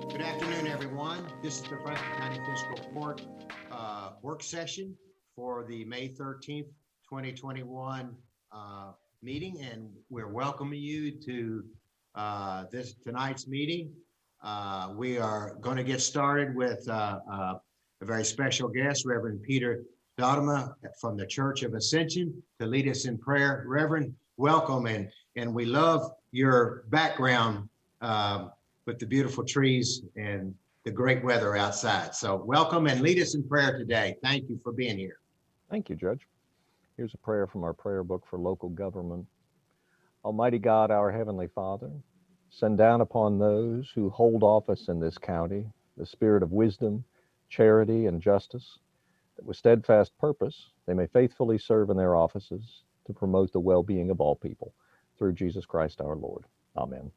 Good afternoon, everyone. This is the Franklin County Fiscal Court work session for the May 13th, 2021 meeting, and we're welcoming you to tonight's meeting. We are going to get started with a very special guest, Reverend Peter Dodema from the Church of Ascension, to lead us in prayer. Reverend, welcome, and we love your background with the beautiful trees and the great weather outside. So welcome and lead us in prayer today. Thank you for being here. Thank you, Judge. Here's a prayer from our prayer book for local government. Almighty God, our Heavenly Father, send down upon those who hold office in this county the spirit of wisdom, charity, and justice, that with steadfast purpose they may faithfully serve in their offices to promote the well-being of all people. Through Jesus Christ our Lord. Amen.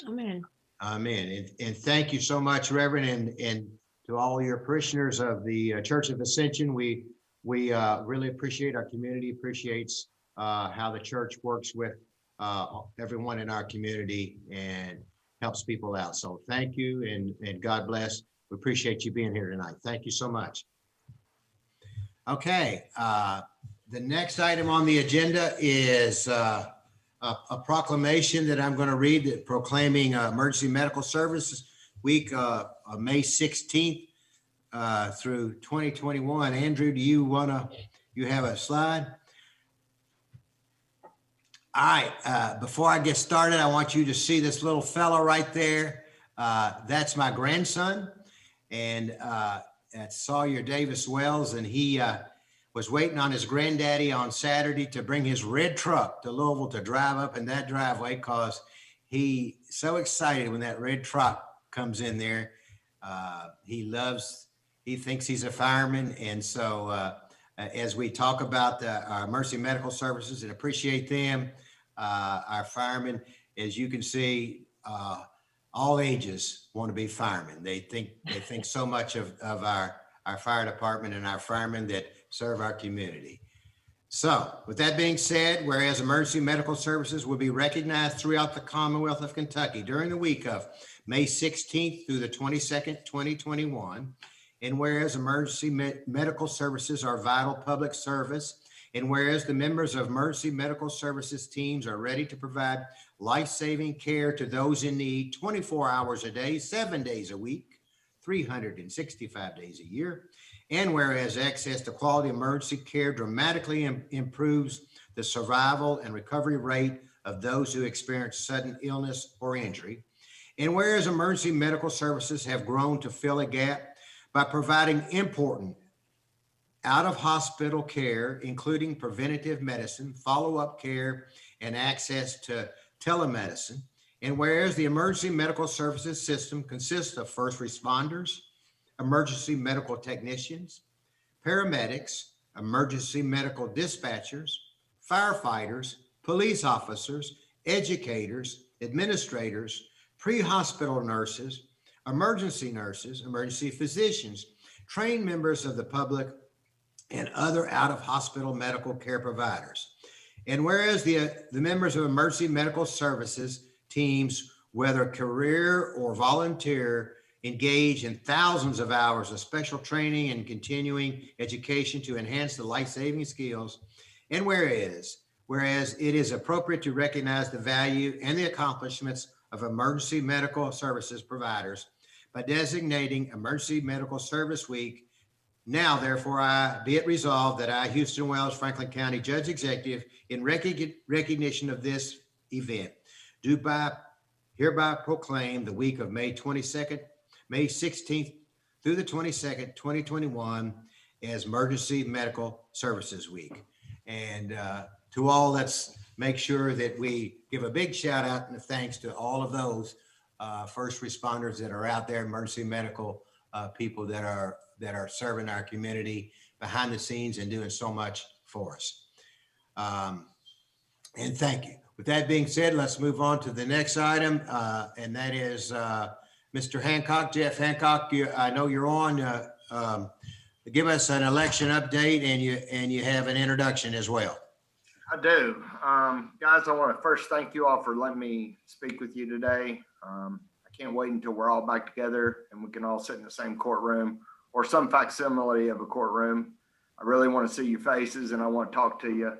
Amen. Amen. And thank you so much, Reverend, and to all your parishioners of the Church of Ascension. We really appreciate, our community appreciates how the church works with everyone in our community and helps people out. So thank you, and God bless. We appreciate you being here tonight. Thank you so much. Okay, the next item on the agenda is a proclamation that I'm going to read, that proclaiming Emergency Medical Services Week of May 16th through 2021. Andrew, do you have a slide? All right, before I get started, I want you to see this little fellow right there. That's my grandson, and that's Sawyer Davis Wells, and he was waiting on his granddaddy on Saturday to bring his red truck to Louisville to drive up in that driveway, because he's so excited when that red truck comes in there. He thinks he's a fireman. And so as we talk about our Mercy Medical Services and appreciate them, our firemen, as you can see, all ages want to be firemen. They think so much of our fire department and our firemen that serve our community. So with that being said, whereas emergency medical services will be recognized throughout the Commonwealth of Kentucky during the week of May 16th through the 22nd, 2021, and whereas emergency medical services are vital public service, and whereas the members of emergency medical services teams are ready to provide life-saving care to those in need 24 hours a day, 7 days a week, 365 days a year. And whereas access to quality emergency care dramatically improves the survival and recovery rate of those who experience sudden illness or injury. And whereas emergency medical services have grown to fill a gap by providing important out-of-hospital care, including preventative medicine, follow-up care, and access to telemedicine. And whereas the emergency medical services system consists of first responders, emergency medical technicians, paramedics, emergency medical dispatchers, firefighters, police officers, educators, administrators, pre-hospital nurses, emergency physicians, trained members of the public, and other out-of-hospital medical care providers. And whereas the members of emergency medical services teams, whether career or volunteer, engage in thousands of hours of special training and continuing education to enhance the life-saving skills. And whereas it is appropriate to recognize the value and the accomplishments of emergency medical services providers by designating Emergency Medical Service Week. Now, therefore, be it resolved that I, Houston Wells, Franklin County Judge Executive, in recognition of this event, do hereby proclaim the week of May 16th through the 22nd, 2021 as Emergency Medical Services Week. And to all, let's make sure that we give a big shout out and thanks to all of those first responders that are out there, emergency medical people that are serving our community behind the scenes and doing so much for us. And thank you. With that being said, let's move on to the next item, and that is Mr. Hancock. Jeff Hancock, I know you're on. Give us an election update, and you have an introduction as well. I do. Guys, I want to first thank you all for letting me speak with you today. I can't wait until we're all back together and we can all sit in the same courtroom or some facsimile of a courtroom. I really want to see your faces and I want to talk to you.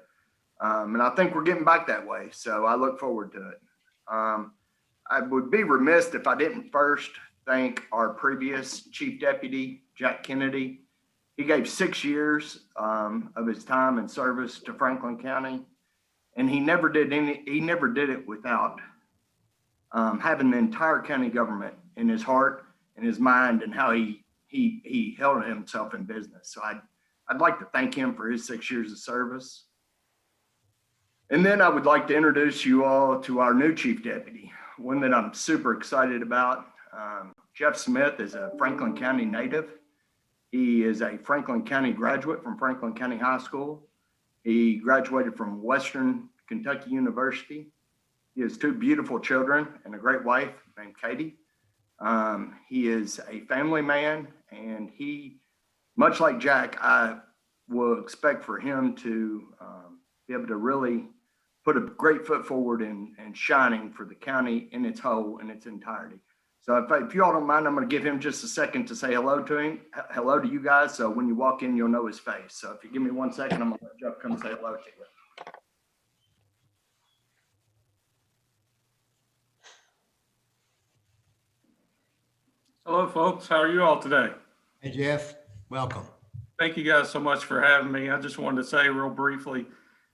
And I think we're getting back that way. So I look forward to it. I would be remiss if I didn't first thank our previous Chief Deputy, Jack Kennedy. He gave 6 years of his time and service to Franklin County, and he never did it without having the entire county government in his heart and his mind and how he held himself in business. So I'd like to thank him for his 6 years of service. And then I would like to introduce you all to our new Chief Deputy, one that I'm super excited about. Jeff Smith is a Franklin County native. He is a Franklin County graduate from Franklin County High School. He graduated from Western Kentucky University. He has 2 beautiful children and a great wife named Katie. He is a family man, and he, much like Jack, I will expect for him to be able to really put a great foot forward and shining for the county in its whole, in its entirety. So if you all don't mind, I'm going to give him just a second to say hello to him, hello to you guys. So when you walk in, you'll know his face. So if you give me 1 second, I'm going to let Jeff come say hello to you. Hello, folks. How are you all today? Hey, Jeff, welcome. Thank you guys so much for having me. I just wanted to say real briefly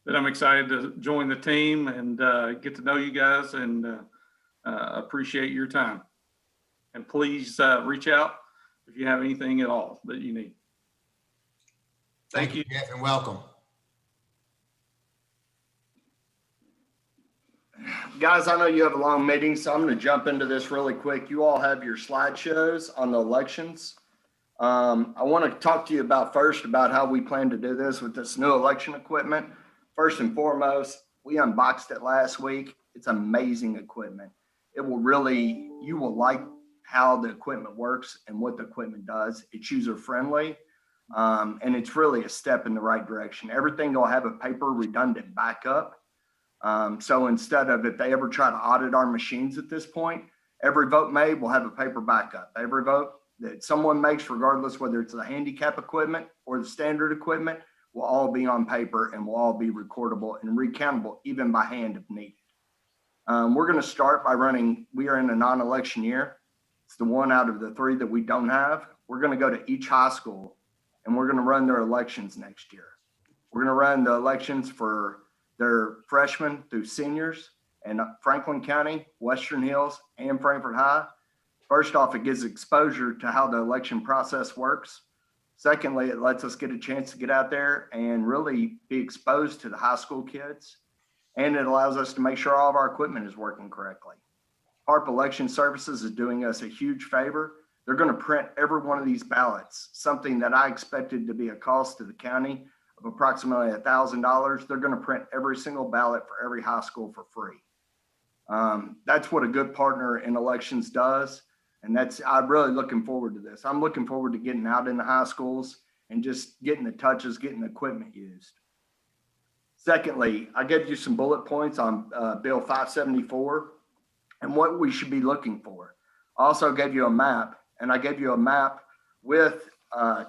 that I'm excited to join the team and get to know you guys and appreciate your time. And please reach out if you have anything at all that you need. Thank you, Jeff, and welcome. Guys, I know you have a long meeting, so I'm going to jump into this really quick. You all have your slideshows on the elections. I want to talk to you first about how we plan to do this with this new election equipment. First and foremost, we unboxed it last week. It's amazing equipment. It will really, you will like how the equipment works and what the equipment does. It's user friendly, and it's really a step in the right direction. Everything will have a paper redundant backup. So instead of, if they ever try to audit our machines at this point, every vote made will have a paper backup. Every vote that someone makes, regardless whether it's the handicap equipment or the standard equipment, will all be on paper and will all be recordable and recountable even by hand if needed. We're going to start by running, we are in a non-election year. It's the one out of the 3 that we don't have. We're going to go to each high school and we're going to run their elections next year. We're going to run the elections for their freshmen through seniors in Franklin County, Western Hills, and Frankfort High. First off, it gives exposure to how the election process works. Secondly, it lets us get a chance to get out there and really be exposed to the high school kids. And it allows us to make sure all of our equipment is working correctly. HARP Election Services is doing us a huge favor. They're going to print every one of these ballots, something that I expected to be a cost to the county of approximately $1,000. They're going to print every single ballot for every high school for free. That's what a good partner in elections does. And I'm really looking forward to this. I'm looking forward to getting out in the high schools and just getting the touches, getting the equipment used. Secondly, I gave you some bullet points on Bill 574 and what we should be looking for. I also gave you a map, and I gave you a map with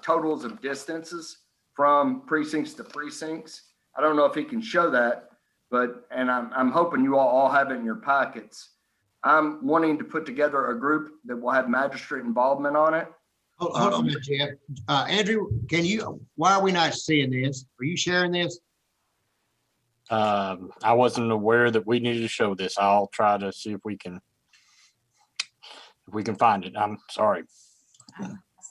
totals of distances from precincts to precincts. I don't know if he can show that, but, and I'm hoping you all have it in your packets. I'm wanting to put together a group that will have magistrate involvement on it. Hold on a minute, Jeff. Andrew, why are we not seeing this? Are you sharing this? I wasn't aware that we needed to show this. I'll try to see if we can find it. I'm sorry. I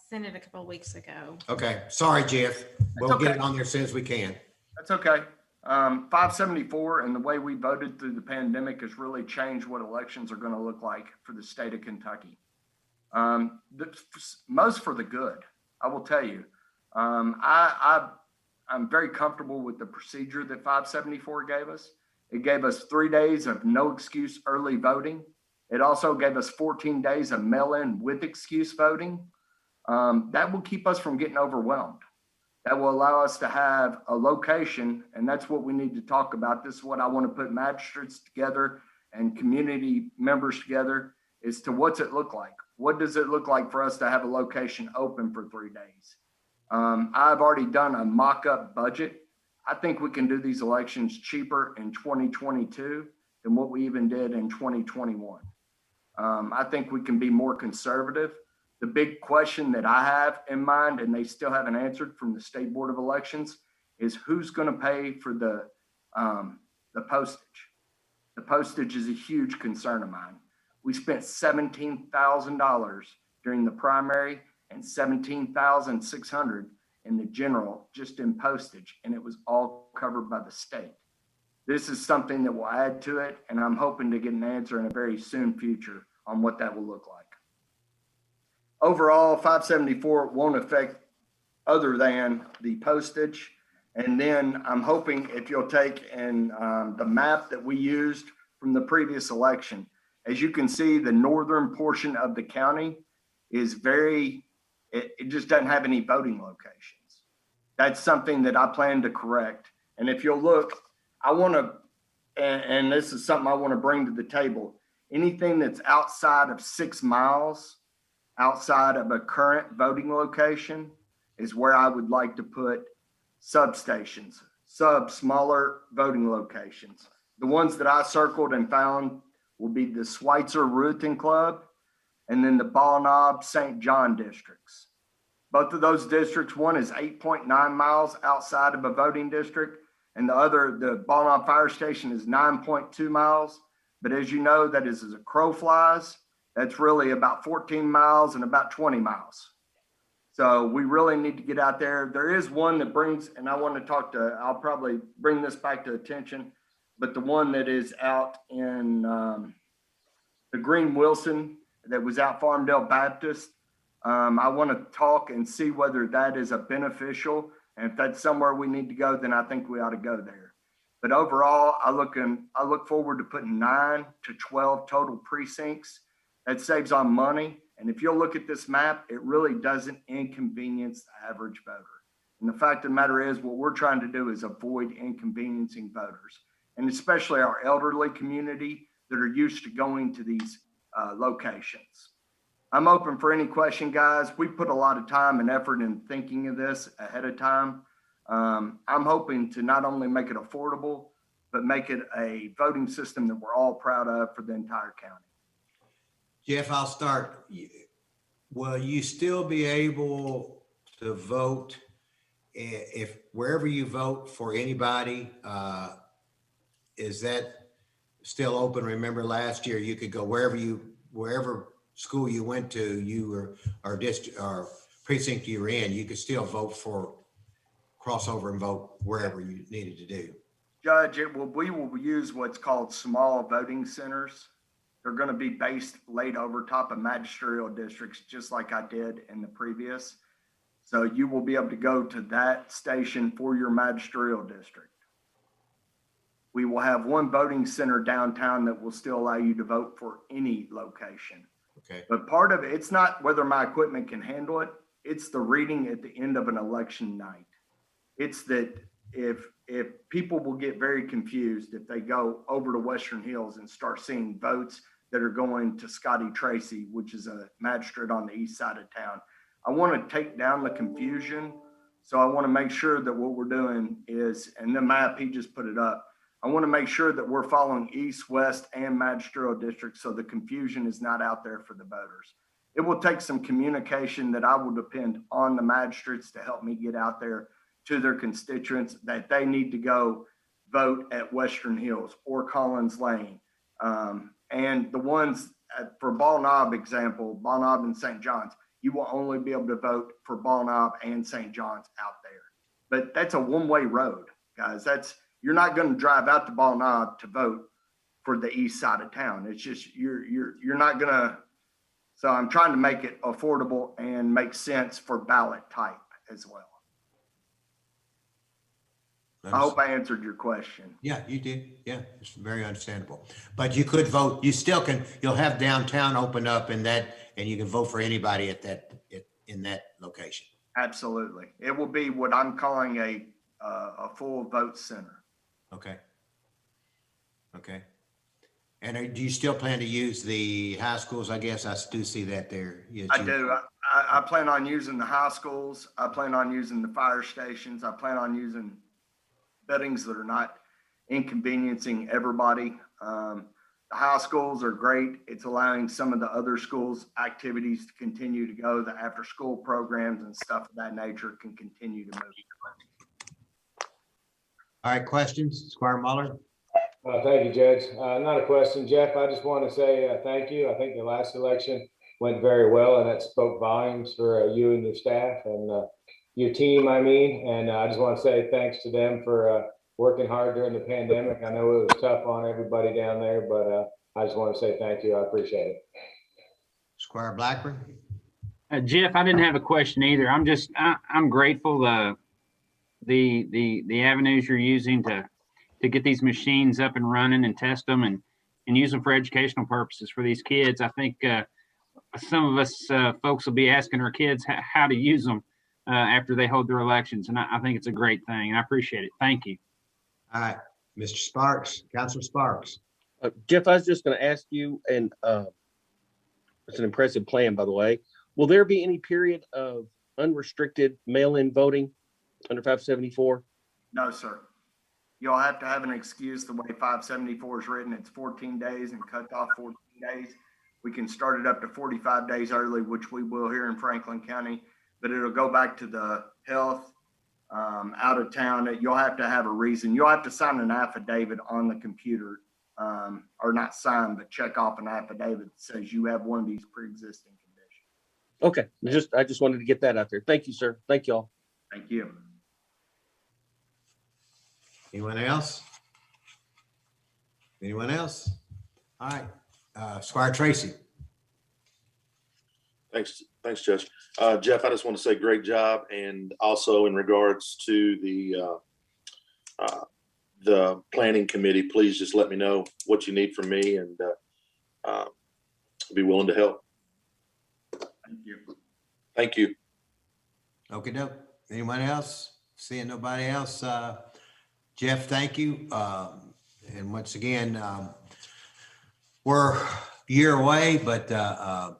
sent it a couple of weeks ago. Okay, sorry, Jeff. We'll okay. get it on there as soon as we can. That's okay. 574 and the way we voted through the pandemic has really changed what elections are going to look like for the state of Kentucky. Most for the good, I will tell you. I'm very comfortable with the procedure that 574 gave us. It gave us 3 days of no excuse early voting. It also gave us 14 days of mail-in with excuse voting. That will keep us from getting overwhelmed. That will allow us to have a location, and that's what we need to talk about. This is what I want to put magistrates together and community members together, is to what's it look like? What does it look like for us to have a location open for 3 days? I've already done a mock-up budget. I think we can do these elections cheaper in 2022 than what we even did in 2021. I think we can be more conservative. The big question that I have in mind, and they still haven't answered from the State Board of Elections, is who's going to pay for the postage. The postage is a huge concern of mine. We spent $17,000 during the primary and $17,600 in the general, just in postage, and it was all covered by the state. This is something that will add to it, and I'm hoping to get an answer in a very soon future on what that will look like. Overall, 574 won't affect other than the postage. And then I'm hoping if you'll take and the map that we used from the previous election, as you can see, the northern portion of the county is it just doesn't have any voting locations. That's something that I plan to correct. And if you'll look, I want to, and this is something I want to bring to the table, anything that's outside of 6 miles, outside of a current voting location, is where I would like to put substations, smaller voting locations. The ones that I circled and found will be the Schweitzer Ruthven Club and then the Ball Knob St. John districts. Both of those districts, one is 8.9 miles outside of a voting district, and the other, the Ball Knob Fire Station, is 9.2 miles. But as you know, that is as a crow flies. That's really about 14 miles and about 20 miles. So we really need to get out there. There is one that brings, and I want to I'll probably bring this back to attention, but the one that is out in the Green Wilson that was out Farmdale Baptist, I want to talk and see whether that is a beneficial. And if that's somewhere we need to go, then I think we ought to go there. But overall, I look forward to putting 9 to 12 total precincts. That saves on money. And if you'll look at this map, it really doesn't inconvenience the average voter. And the fact of the matter is, what we're trying to do is avoid inconveniencing voters, and especially our elderly community that are used to going to these locations. I'm open for any question, guys. We put a lot of time and effort in thinking of this ahead of time. I'm hoping to not only make it affordable, but make it a voting system that we're all proud of for the entire county. Jeff, I'll start. Will you still be able to vote if wherever you vote for anybody, is that still open? Remember last year you could go wherever school you went to, or district or precinct you were in, you could still vote for crossover and vote wherever you needed to do. Judge, we will use what's called small voting centers. They're going to be laid over top of magisterial districts, just like I did in the previous. So you will be able to go to that station for your magisterial district. We will have one voting center downtown that will still allow you to vote for any location. Okay. But part of it's not whether my equipment can handle it. It's the reading at the end of an election night. It's that if people will get very confused if they go over to Western Hills and start seeing votes that are going to Scotty Tracy, which is a magistrate on the east side of town. I want to take down the confusion. So I want to make sure that what we're doing is, and the map, he just put it up. I want to make sure that we're following east, west, and magisterial districts so the confusion is not out there for the voters. It will take some communication that I will depend on the magistrates to help me get out there to their constituents that they need to go vote at Western Hills or Collins Lane. And the ones for Ball Knob example, Ball Knob and St. John's, you will only be able to vote for Ball Knob and St. John's out there. But that's a one-way road, guys. You're not going to drive out to Ball Knob to vote for the east side of town. It's just you're not going to. So I'm trying to make it affordable and make sense for ballot type as well. I hope I answered your question. Yeah, you did. Yeah, it's very understandable. But you could vote, you still can, you'll have downtown open up and you can vote for anybody in that location. Absolutely. It will be what I'm calling a full vote center. Okay. Okay. And do you still plan to use the high schools? I guess I do see that there. Yes, I do. I plan on using the high schools. I plan on using the fire stations. I plan on using buildings that are not inconveniencing everybody. The high schools are great. It's allowing some of the other schools' activities to continue to go. The after-school programs and stuff of that nature can continue to move. All right, questions? Squire Muller? Thank you, Judge. Not a question, Jeff. I just want to say thank you. I think the last election went very well, and that spoke volumes for you and your staff and your team, and I just want to say thanks to them for working hard during the pandemic. I know it was tough on everybody down there, but I just want to say thank you. I appreciate it. Squire Blackburn? Jeff, I didn't have a question either. I'm grateful the avenues you're using to get these machines up and running and test them and use them for educational purposes for these kids. I think some of us folks will be asking our kids how to use them after they hold their elections. And I think it's a great thing. And I appreciate it. Thank you. All right, Mr. Sparks, Councilor Sparks. Jeff, I was just going to ask you, and it's an impressive plan, by the way. Will there be any period of unrestricted mail-in voting under 574? No, sir. You'll have to have an excuse. The way 574 is written, it's 14 days and cut off 14 days. We can start it up to 45 days early, which we will here in Franklin County, but it'll go back to the health out of town. You'll have to have a reason. You'll have to sign an affidavit on the computer, or not sign, but check off an affidavit that says you have one of these pre-existing conditions. Okay, I just wanted to get that out there. Thank you, sir. Thank you all. Thank you. Anyone else? Anyone else? All right, Squire Tracy. Thanks, Judge. Jeff, I just want to say great job, and also in regards to the planning committee, please just let me know what you need from me, and I'll be willing to help. Thank you. Thank you. Okay, doke. Anyone else? Seeing nobody else? Jeff, thank you. And once again, we're a year away, but the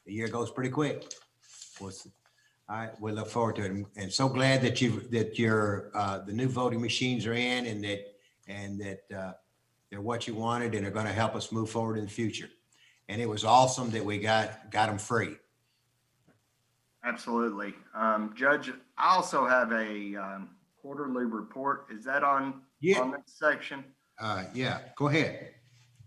year goes pretty quick. All right, we look forward to it, and so glad that the new voting machines are in, and that they're what you wanted and are going to help us move forward in the future. And it was awesome that we got them free. Absolutely. Judge, I also have a quarterly report. Is that on that section? Yeah, go ahead.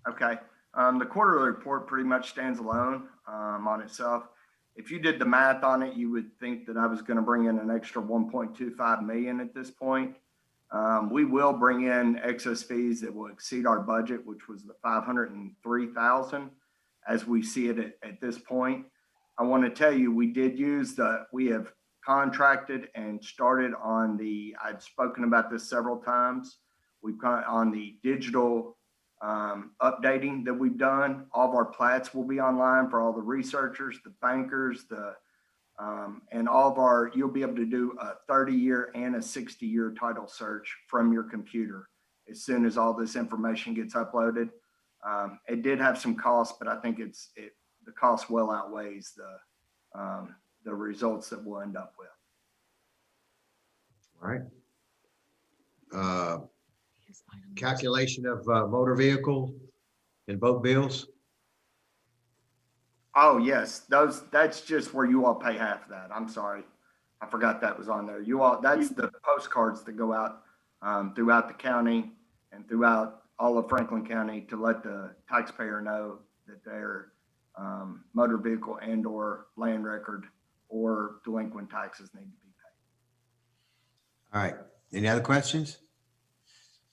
Okay. The quarterly report pretty much stands alone on itself. If you did the math on it, you would think that I was going to bring in an extra 1.25 million at this point. We will bring in excess fees that will exceed our budget, which was the 503,000 as we see it at this point. I want to tell you, we have contracted and started on I've spoken about this several times. We've got on the digital updating that we've done. All of our plats will be online for all the researchers, the bankers, and all of you'll be able to do a 30-year and a 60-year title search from your computer as soon as all this information gets uploaded. It did have some costs, but I think the cost well outweighs the results that we'll end up with. All right. calculation of motor vehicle and boat bills? Oh, yes, that's just where you all pay half of that. I'm sorry. I forgot that was on there. You all, that's the postcards that go out throughout the county and throughout all of Franklin County to let the taxpayer know that their motor vehicle and or land record or delinquent taxes need to be paid. All right. Any other questions?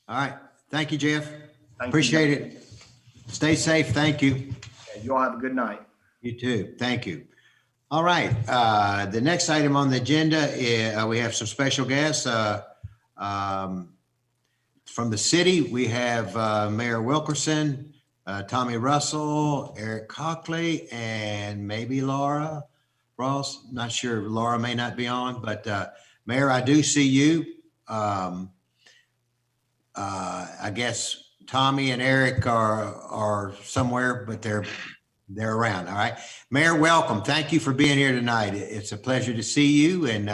All right. Thank you, Jeff. Thank you. Appreciate it. Stay safe. Thank you. Okay, you all have a good night. You too. Thank you. All right. The next item on the agenda is we have some special guests. From the city, we have Mayor Wilkerson, Tommy Russell, Eric Cockley, and maybe Laura Ross. Not sure. Laura may not be on, but Mayor, I do see you. I guess Tommy and Eric are somewhere, but they're around. All right. Mayor, welcome. Thank you for being here tonight. It's a pleasure to see you. And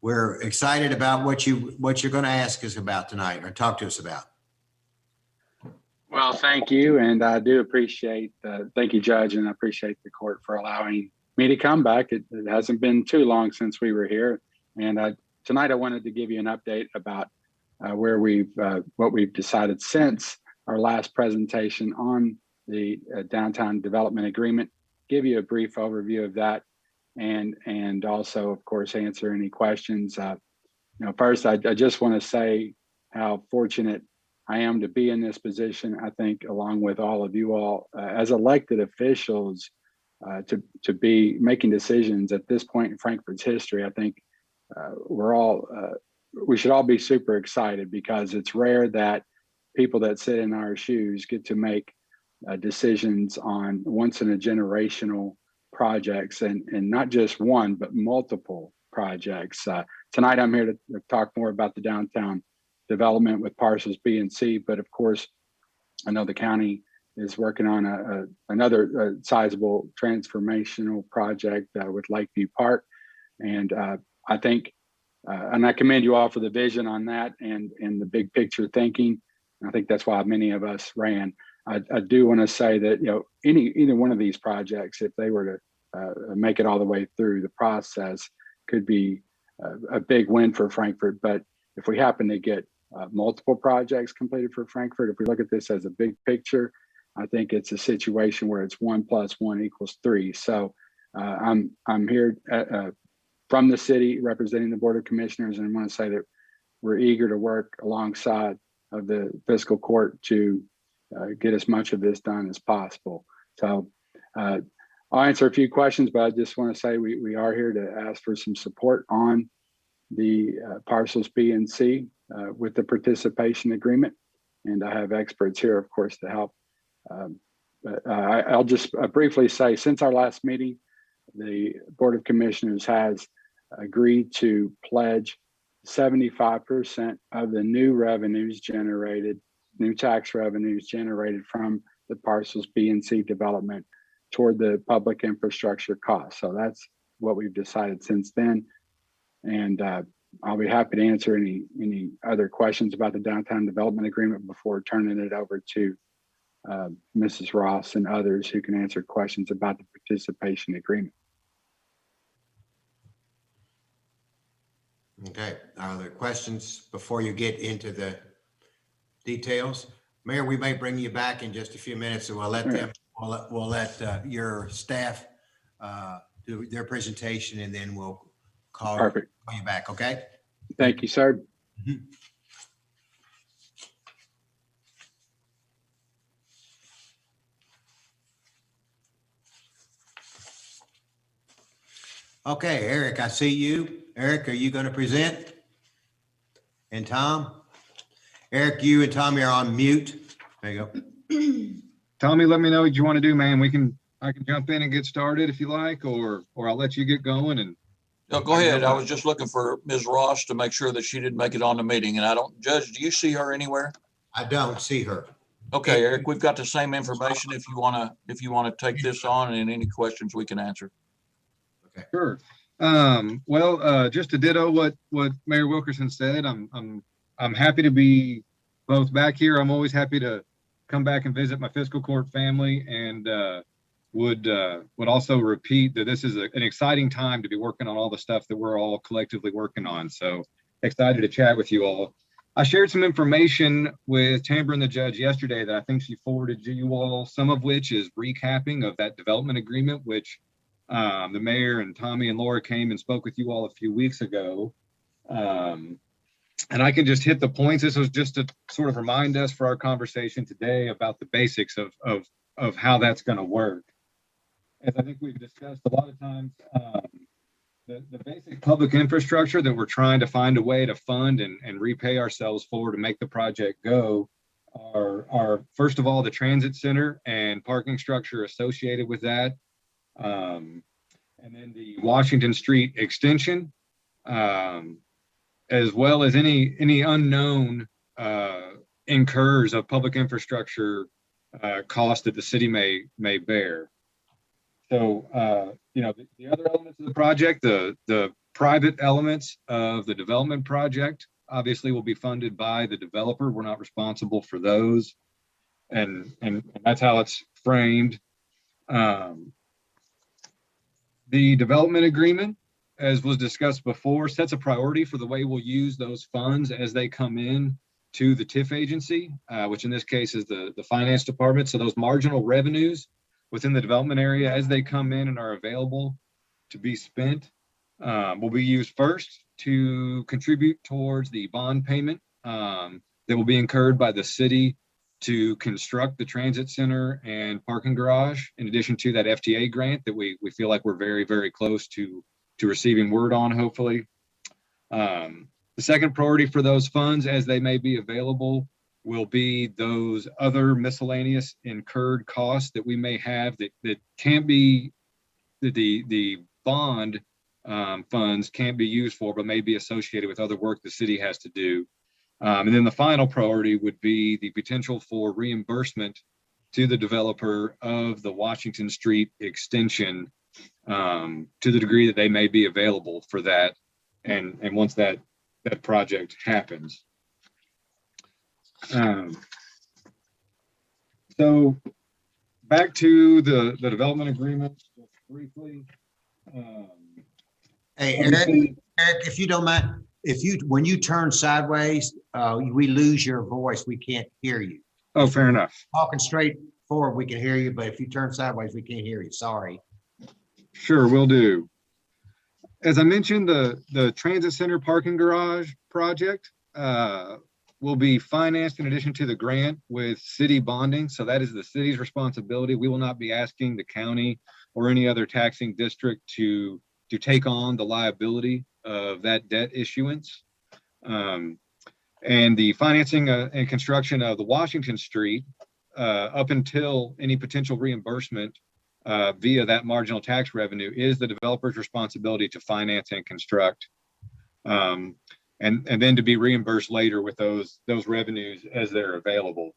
we're excited about what you're going to ask us about tonight or talk to us about. Well, thank you. And I do appreciate, thank you, Judge, and I appreciate the court for allowing me to come back. It hasn't been too long since we were here. And tonight I wanted to give you an update about where what we've decided since our last presentation on the downtown development agreement, give you a brief overview of that, and also, of course, answer any questions. First, I just want to say how fortunate I am to be in this position. I think, along with all of you all, as elected officials, to be making decisions at this point in Frankfurt's history. I think we should all be super excited, because it's rare that people that sit in our shoes get to make decisions on once in a generational projects, and not just one, but multiple projects. Tonight, I'm here to talk more about the downtown development with parcels B and C, but of course, I know the county is working on another sizable transformational project with Lakeview Park. And I think, and I commend you all for the vision on that and the big picture thinking. I think that's why many of us ran. I do want to say that, either one of these projects, if they were to make it all the way through the process, could be a big win for Frankfurt. But if we happen to get multiple projects completed for Frankfurt, if we look at this as a big picture, I think it's a situation where it's 1 + 1 = 3. So I'm here from the city representing the Board of Commissioners, and I want to say that we're eager to work alongside of the fiscal court to get as much of this done as possible. So I'll answer a few questions, but I just want to say we are here to ask for some support on the parcels B and C with the participation agreement. And I have experts here, of course, to help. But I'll just briefly say, since our last meeting, the Board of Commissioners has agreed to pledge 75% of the new tax revenues generated from the parcels B and C development toward the public infrastructure costs. So that's what we've decided since then. And I'll be happy to answer any other questions about the downtown development agreement before turning it over to Mrs. Ross and others who can answer questions about the participation agreement. Okay. Are there questions before you get into the details? Mayor, we may bring you back in just a few minutes, and we'll let them, we'll let your staff do their presentation, and then we'll call you back. Okay. Thank you, sir. Mm-hmm. Okay, Eric, I see you. Eric, are you going to present? And Tom? Eric, you and Tommy are on mute. There you go. Tommy, let me know what you want to do, man. I can jump in and get started if you like, or I'll let you get going. And no, go ahead. I was just looking for Ms. Ross to make sure that she didn't make it on the meeting, and I don't. Judge, do you see her anywhere? I don't see her. Okay, Eric, we've got the same information if you want to take this on, and any questions we can answer. Okay. Sure. Well, just to ditto what Mayor Wilkerson said, I'm I'm happy to be both back here. I'm always happy to come back and visit my fiscal court family, and would also repeat that this is an exciting time to be working on all the stuff that we're all collectively working on. So excited to chat with you all. I shared some information with Tamber and the judge yesterday that I think she forwarded to you all, some of which is recapping of that development agreement, which the mayor and Tommy and Laura came and spoke with you all a few weeks ago. And I can just hit the points. This was just to sort of remind us for our conversation today about the basics of how that's going to work. As I think we've discussed a lot of times, the basic public infrastructure that we're trying to find a way to fund and repay ourselves for to make the project go are first of all, the transit center and parking structure associated with that. And then the Washington Street extension, as well as any unknown incurs of public infrastructure cost that the city may bear. So, the other elements of the project, the private elements of the development project, obviously will be funded by the developer. We're not responsible for those. And that's how it's framed. The development agreement, as was discussed before, sets a priority for the way we'll use those funds as they come in to the TIF agency, which in this case is the finance department. So those marginal revenues within the development area as they come in and are available to be spent will be used first to contribute towards the bond payment that will be incurred by the city to construct the transit center and parking garage, in addition to that FTA grant that we feel like we're very, very close to receiving word on, hopefully. The second priority for those funds, as they may be available, will be those other miscellaneous incurred costs that we may have that can't be, the bond funds can't be used for, but may be associated with other work the city has to do. And then the final priority would be the potential for reimbursement to the developer of the Washington Street extension to the degree that they may be available for that. And once that project happens. So back to the development agreement just briefly. Hey, Eric, if you don't mind, when you turn sideways, we lose your voice. We can't hear you. Oh, fair enough. Talking straight forward, we can hear you, but if you turn sideways, we can't hear you. Sorry. Sure, will do. As I mentioned, the transit center parking garage project will be financed in addition to the grant with city bonding. So that is the city's responsibility. We will not be asking the county or any other taxing district to take on the liability of that debt issuance. And the financing and construction of the Washington Street up until any potential reimbursement via that marginal tax revenue is the developer's responsibility to finance and construct, and then to be reimbursed later with those revenues as they're available.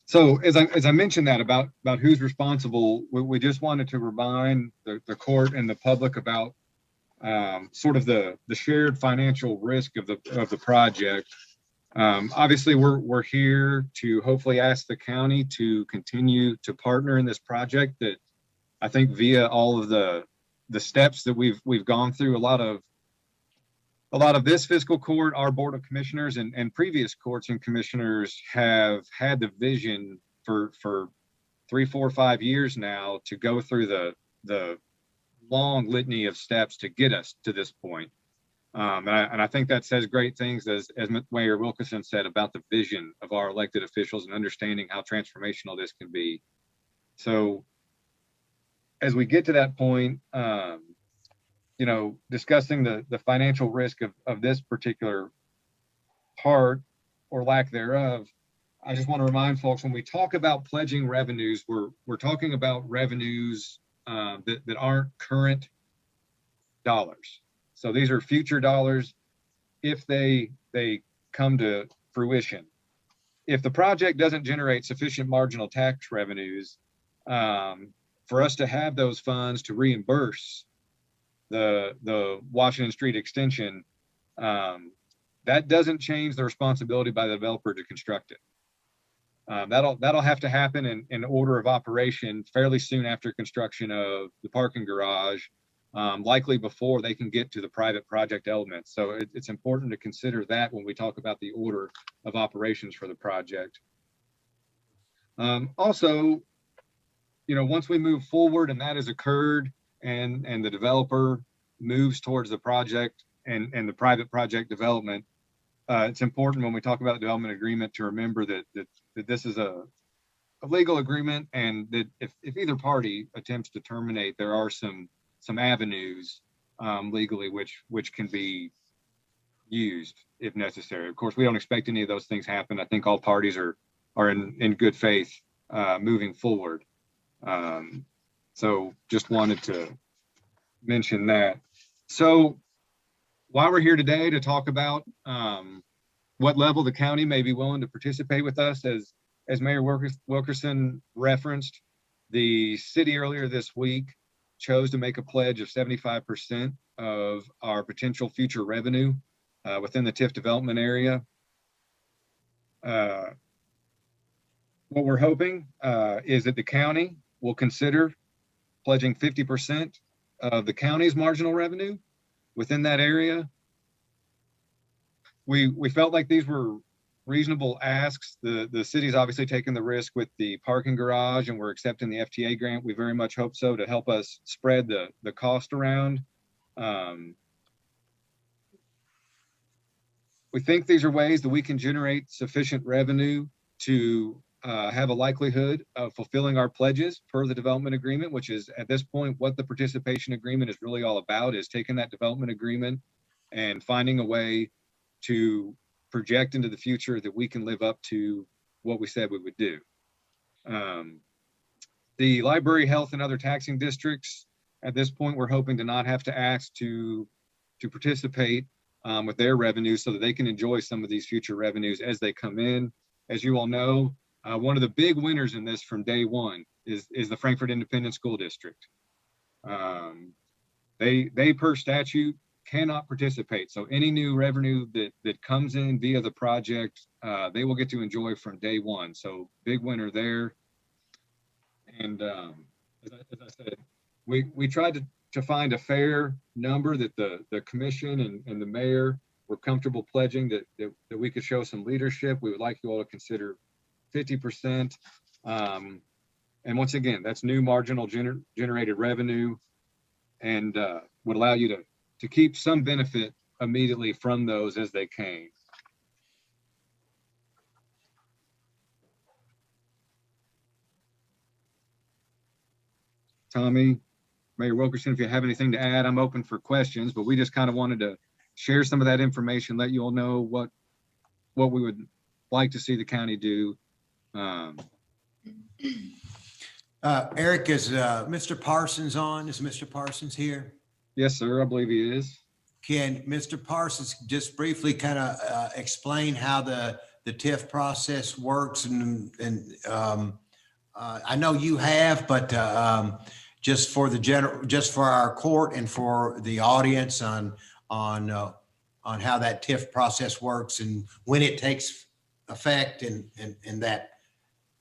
So as I mentioned that about who's responsible, we just wanted to remind the court and the public about sort of the shared financial risk of the project. Obviously, we're here to hopefully ask the county to continue to partner in this project that I think via all of the steps that we've gone through, a lot of this fiscal court, our board of commissioners and previous courts and commissioners have had the vision for 3, 4, 5 years now to go through the long litany of steps to get us to this point. And I think that says great things, as Mayor Wilkerson said, about the vision of our elected officials and understanding how transformational this can be. So as we get to that point, discussing the financial risk of this particular part or lack thereof, I just want to remind folks, when we talk about pledging revenues, we're talking about revenues that aren't current dollars. So these are future dollars if they come to fruition. If the project doesn't generate sufficient marginal tax revenues for us to have those funds to reimburse the Washington Street extension, that doesn't change the responsibility by the developer to construct it. That'll have to happen in order of operation fairly soon after construction of the parking garage, likely before they can get to the private project elements. So it's important to consider that when we talk about the order of operations for the project. Also, once we move forward and that has occurred and the developer moves towards the project and the private project development, it's important when we talk about the development agreement to remember that this is a legal agreement, and that if either party attempts to terminate, there are some avenues legally which can be used if necessary. Of course, we don't expect any of those things happen. I think all parties are in good faith moving forward. So just wanted to mention that. So while we're here today to talk about what level the county may be willing to participate with us, as Mayor Wilkerson referenced, the city earlier this week chose to make a pledge of 75% of our potential future revenue within the TIF development area. What we're hoping is that the county will consider pledging 50% of the county's marginal revenue within that area. We felt like these were reasonable asks. The city's obviously taken the risk with the parking garage, and we're accepting the FTA grant. We very much hope so, to help us spread the cost around. We think these are ways that we can generate sufficient revenue to have a likelihood of fulfilling our pledges per the development agreement, which is at this point what the participation agreement is really all about, is taking that development agreement and finding a way to project into the future that we can live up to what we said we would do. The library, health, and other taxing districts, at this point, we're hoping to not have to ask to participate with their revenues so that they can enjoy some of these future revenues as they come in. As you all know, one of the big winners in this from day one is the Frankfort Independent School District. They per statute cannot participate. So any new revenue that comes in via the project, they will get to enjoy from day one. So big winner there. And as I said, we tried to find a fair number that the commission and the mayor were comfortable pledging, that we could show some leadership. We would like you all to consider 50%. And once again, that's new marginal generated revenue, and would allow you to keep some benefit immediately from those as they came. Tommy, Mayor Wilkerson, if you have anything to add, I'm open for questions, but we just kind of wanted to share some of that information, let you all know what we would like to see the county do. Eric, is Mr. Parsons on? Is Mr. Parsons here? Yes, sir, I believe he is. Can Mr. Parsons just briefly kind of explain how the TIF process works? And I know you have, but just for our court and for the audience on how that TIF process works and when it takes effect and that,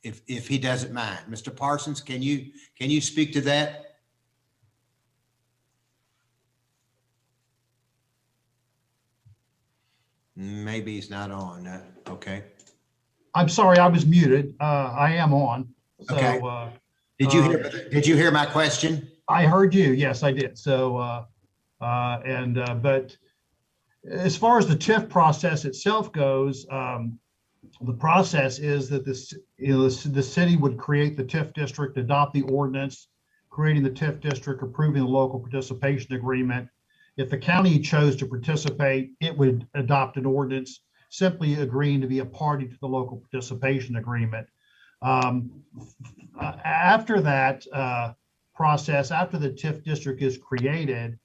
if he doesn't mind. Mr. Parsons, can you speak to that? Maybe he's not on. Okay. I'm sorry, I was muted. I am on. So, okay. Did you hear my question? I heard you. Yes, I did. So, but as far as the TIF process itself goes, the process is that the city would create the TIF district, adopt the ordinance, creating the TIF district, approving the local participation agreement. If the county chose to participate, it would adopt an ordinance simply agreeing to be a party to the local participation agreement. After that process, after the TIF district is created,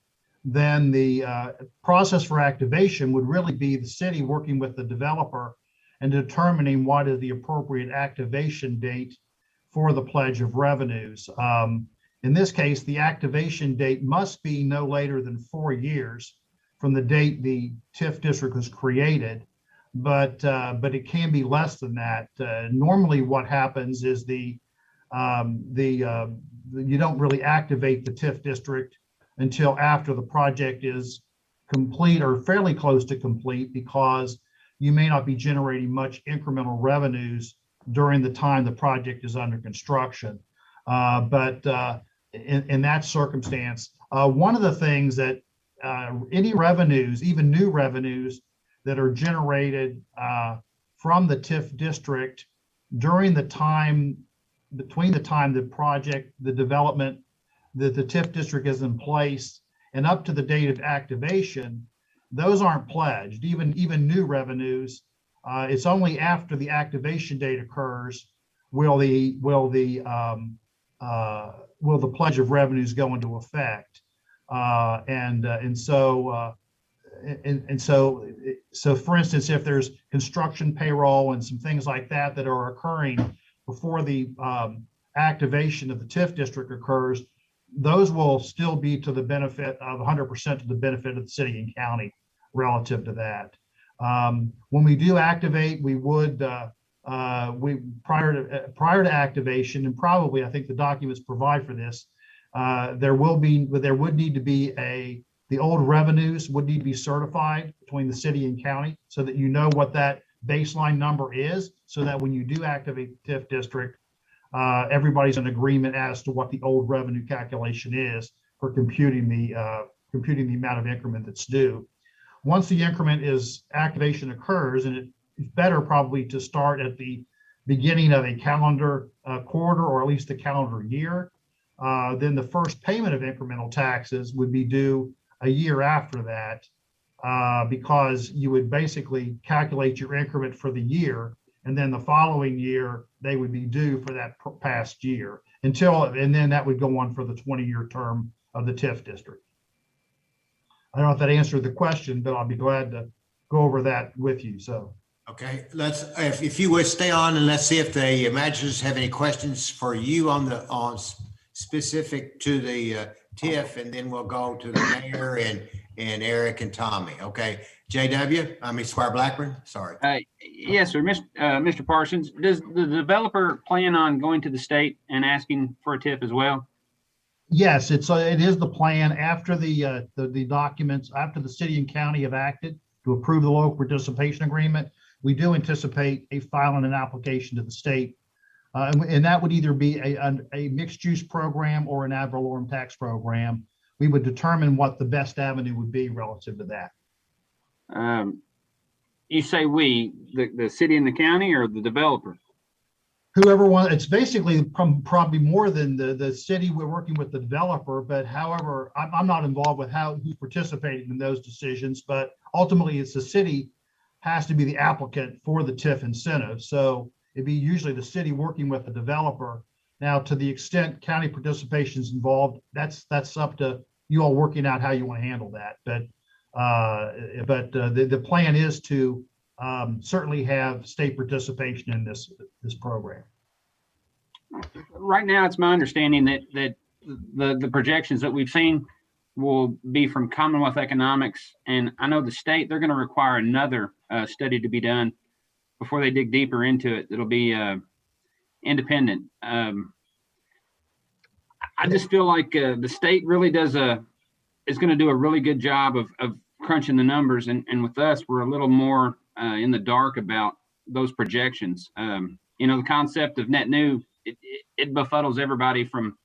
then the process for activation would really be the city working with the developer and determining what is the appropriate activation date for the pledge of revenues. In this case, the activation date must be no later than 4 years from the date the TIF district was created, but it can be less than that. Normally, what happens is you don't really activate the TIF district until after the project is complete or fairly close to complete, because you may not be generating much incremental revenues during the time the project is under construction. But in that circumstance, one of the things that any revenues, even new revenues that are generated from the TIF district during the time, between the time the project, the development, that the TIF district is in place and up to the date of activation, those aren't pledged. Even new revenues, it's only after the activation date occurs will the pledge of revenues go into effect. So for instance, if there's construction payroll and some things like that that are occurring before the activation of the TIF district occurs, those will still be to the benefit of 100% to the benefit of the city and county relative to that. When we do activate, we would prior to activation, and probably I think the documents provide for this, there would need to be the old revenues would need to be certified between the city and county so that you know what that baseline number is, so that when you do activate the TIF district, everybody's in agreement as to what the old revenue calculation is for computing the amount of increment that's due. Once the activation occurs, and it's better probably to start at the beginning of a calendar quarter or at least a calendar year, then the first payment of incremental taxes would be due a year after that, because you would basically calculate your increment for the year, and then the following year they would be due for that past year and then that would go on for the 20-year term of the TIF district. I don't know if that answered the question, but I'll be glad to go over that with you. So. Okay, if you would stay on, and let's see if the managers have any questions for you on specific to the TIF, and then we'll go to the mayor and Eric and Tommy. Okay, Squire Blackburn, sorry. Yes, sir. Mr. Parsons, does the developer plan on going to the state and asking for a TIF as well? Yes, it is the plan after the documents, after the city and county have acted to approve the local participation agreement. We do anticipate filing an application to the state, and that would either be a mixed use program or an ad valorem tax program. We would determine what the best avenue would be relative to that. You say we, the city and the county, or the developer? Whoever wants. It's basically probably more than the city. We're working with the developer, but however, I'm not involved with who's participating in those decisions, but ultimately it's the city has to be the applicant for the TIF incentive. So it'd be usually the city working with the developer. Now, to the extent county participation is involved, that's up to you all working out how you want to handle that. But the plan is to certainly have state participation in this program. Right now, it's my understanding that the projections that we've seen will be from Commonwealth Economics, and I know the state, they're going to require another study to be done before they dig deeper into it. It'll be independent. I just feel like the state really is going to do a really good job of crunching the numbers, and with us, we're a little more in the dark about those projections. The concept of net new, it befuddles everybody from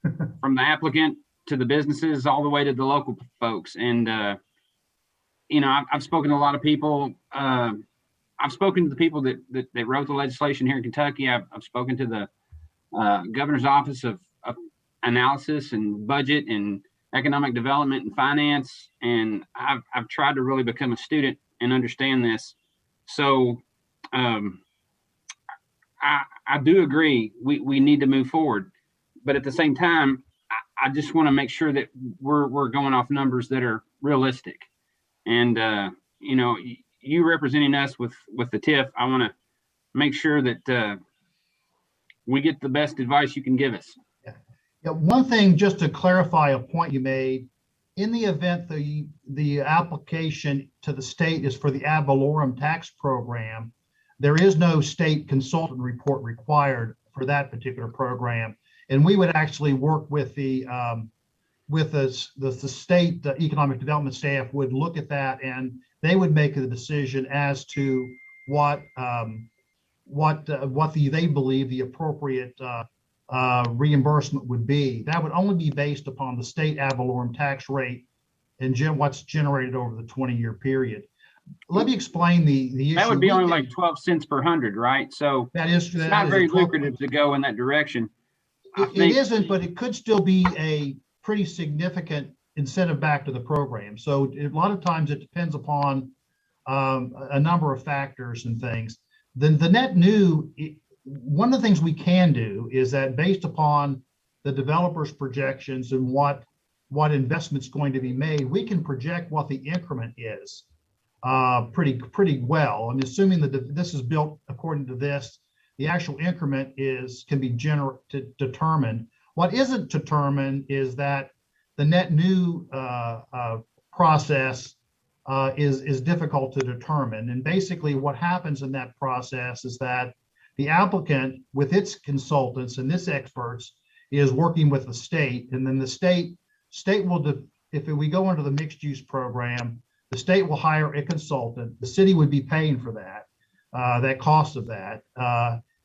the applicant to the businesses all the way to the local folks. And I've spoken to a lot of people. I've spoken to the people that wrote the legislation here in Kentucky. I've spoken to the governor's office of analysis and budget and economic development and finance, and I've tried to really become a student and understand this. So I do agree we need to move forward, but at the same time, I just want to make sure that we're going off numbers that are realistic. And you representing us with the TIF, I want to make sure that we get the best advice you can give us. Yeah, one thing, just to clarify a point you made, in the event the application to the state is for the ad valorem tax program, there is no state consultant report required for that particular program. And we would actually work with the state economic development staff would look at that, and they would make a decision as to what they believe the appropriate reimbursement would be. That would only be based upon the state ad valorem tax rate and what's generated over the 20-year period. Let me explain the issue. That would be only like 12 cents per hundred, right? So it's not very lucrative to go in that direction. It isn't, but it could still be a pretty significant incentive back to the program. So a lot of times it depends upon a number of factors and things. Then the net new, one of the things we can do is that based upon the developer's projections and what investment's going to be made, we can project what the increment is pretty well. I'm assuming that this is built according to this. The actual increment can be determined. What isn't determined is that the net new process is difficult to determine. And basically what happens in that process is that the applicant with its consultants and its experts is working with the state, and then the state will, if we go into the mixed use program, the state will hire a consultant. The city would be paying for that cost of that.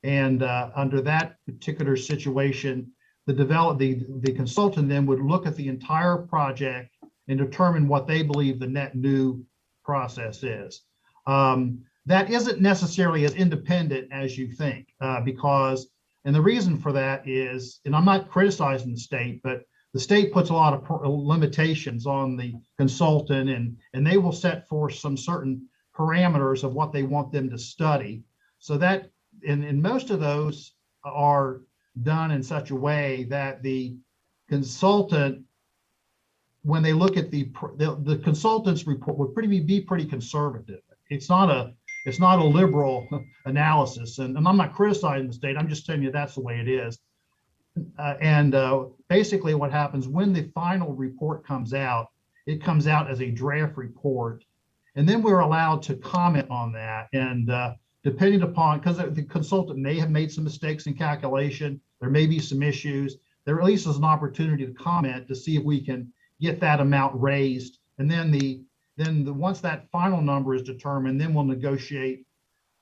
And under that particular situation, the consultant then would look at the entire project and determine what they believe the net new process is. That isn't necessarily as independent as you think, because, and the reason for that is, and I'm not criticizing the state, but the state puts a lot of limitations on the consultant, and they will set forth some certain parameters of what they want them to study. So that, and most of those are done in such a way that the consultant, when they look at the consultant's report, would be pretty conservative. It's not a liberal analysis, and I'm not criticizing the state. I'm just telling you that's the way it is. Basically what happens when the final report comes out, it comes out as a draft report, and then we're allowed to comment on that. And depending upon, because the consultant may have made some mistakes in calculation, there may be some issues, there at least is an opportunity to comment to see if we can get that amount raised. And then once that final number is determined, then we'll negotiate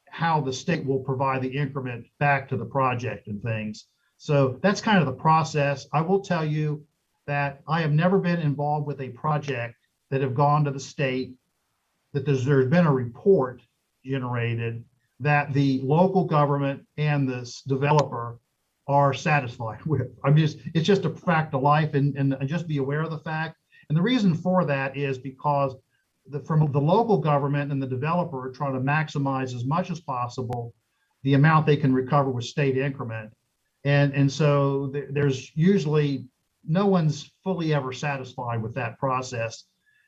how the state will provide the increment back to the project and things. So that's kind of the process. I will tell you that I have never been involved with a project that have gone to the state, that there's been a report generated that the local government and this developer are satisfied with. It's just a fact of life, and just be aware of the fact. And the reason for that is because from the local government and the developer are trying to maximize as much as possible the amount they can recover with state increment. And so there's usually no one's fully ever satisfied with that process.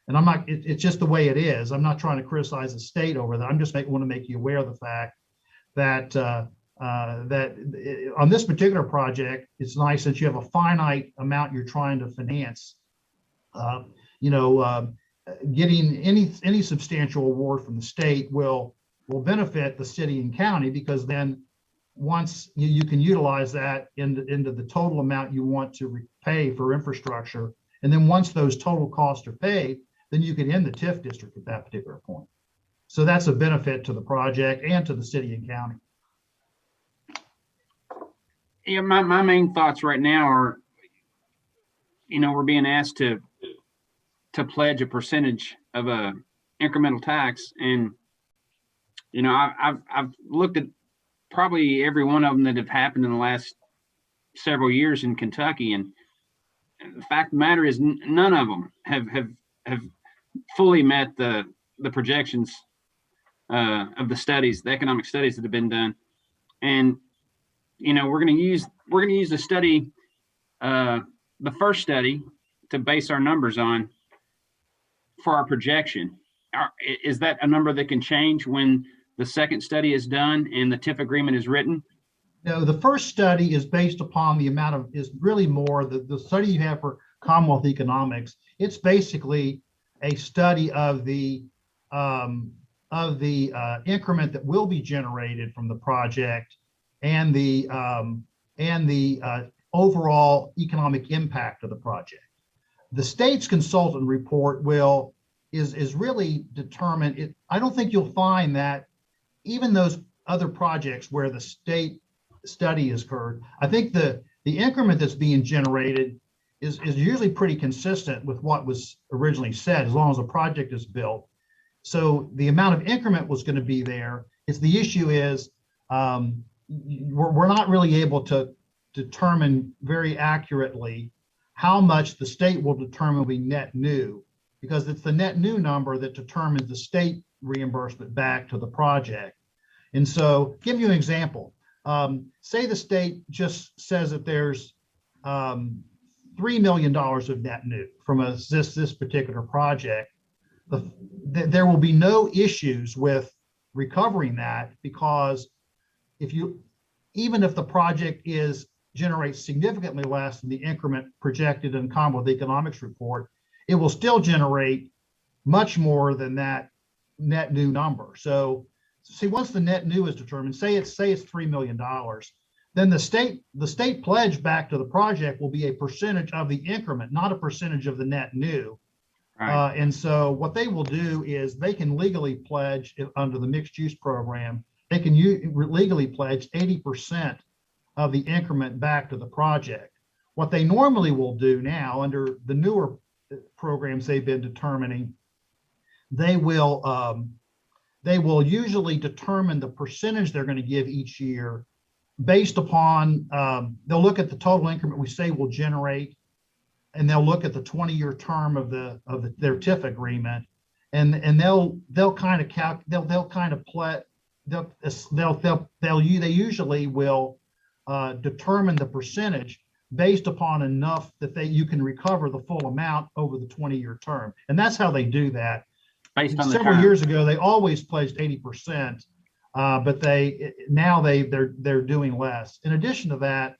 And it's just the way it is. I'm not trying to criticize the state over that. I'm just want to make you aware of the fact that on this particular project, it's nice that you have a finite amount you're trying to finance. Getting any substantial award from the state will benefit the city and county, because then once you can utilize that into the total amount you want to pay for infrastructure. And then once those total costs are paid, then you can end the TIF district at that particular point. So that's a benefit to the project and to the city and county. Yeah, my main thoughts right now are, we're being asked to pledge a percentage of a incremental tax, and I've looked at probably every one of them that have happened in the last several years in Kentucky, and the fact of the matter is none of them have fully met the projections of the studies, the economic studies that have been done. And we're going to use the study, the first study, to base our numbers on for our projection. Is that a number that can change when the second study is done and the TIF agreement is written? the first study is based upon the amount of, is really more the study you have for Commonwealth economics. It's basically a study of the increment that will be generated from the project and the overall economic impact of the project. The state's consultant report is really determined. I don't think you'll find that even those other projects where the state study is occurred, I think the increment that's being generated is usually pretty consistent with what was originally said, as long as a project is built. So the amount of increment was going to be there. The issue is we're not really able to determine very accurately how much the state will determine will be net new, because it's the net new number that determines the state reimbursement back to the project. And so, give you an example. Say the state just says that there's $3 million of net new from this particular project. There will be no issues with recovering that, because even if the project generates significantly less than the increment projected in Commonwealth Economics report, it will still generate much more than that net new number. So see, once the net new is determined, say it's $3 million, then the state pledge back to the project will be a percentage of the increment, not a percentage of the net new. Right. And so what they will do is they can legally pledge under the mixed use program, they can legally pledge 80% of the increment back to the project. What they normally will do now under the newer programs they've been determining, they will usually determine the percentage they're going to give each year based upon, they'll look at the total increment we say will generate, and they'll look at the 20-year term of their TIF agreement, and they usually will determine the percentage based upon enough that you can recover the full amount over the 20-year term. And that's how they do that. Based on several years ago, they always pledged 80%, but they're doing less. In addition to that,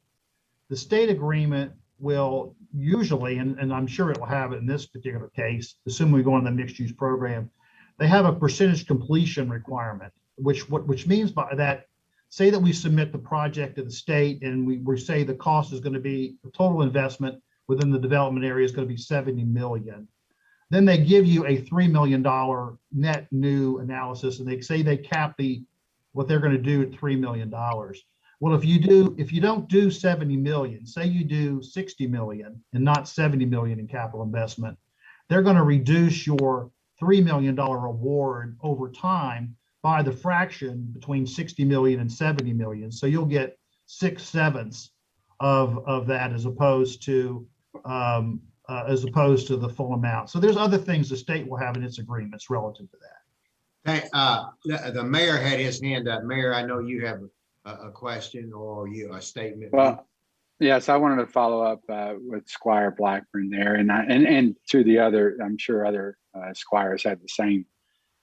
the state agreement will usually, and I'm sure it will have it in this particular case, assuming we go on the mixed use program, they have a percentage completion requirement, which means by that, say that we submit the project to the state and we say the cost is going to be, the total investment within the development area is going to be $70 million. Then they give you a $3 million net new analysis, and they say they cap what they're going to do at $3 million. Well, if you don't do 70 million, say you do 60 million and not 70 million in capital investment, they're going to reduce your $3 million award over time by the fraction between 60 million and 70 million. So you'll get 6/7 of that as opposed to the full amount. So there's other things the state will have in its agreements relative to that. The mayor had his hand up. Mayor, I know you have a question or a statement. Well, yes, I wanted to follow up with Squire Blackburn there, and to the other, I'm sure other squires have the same.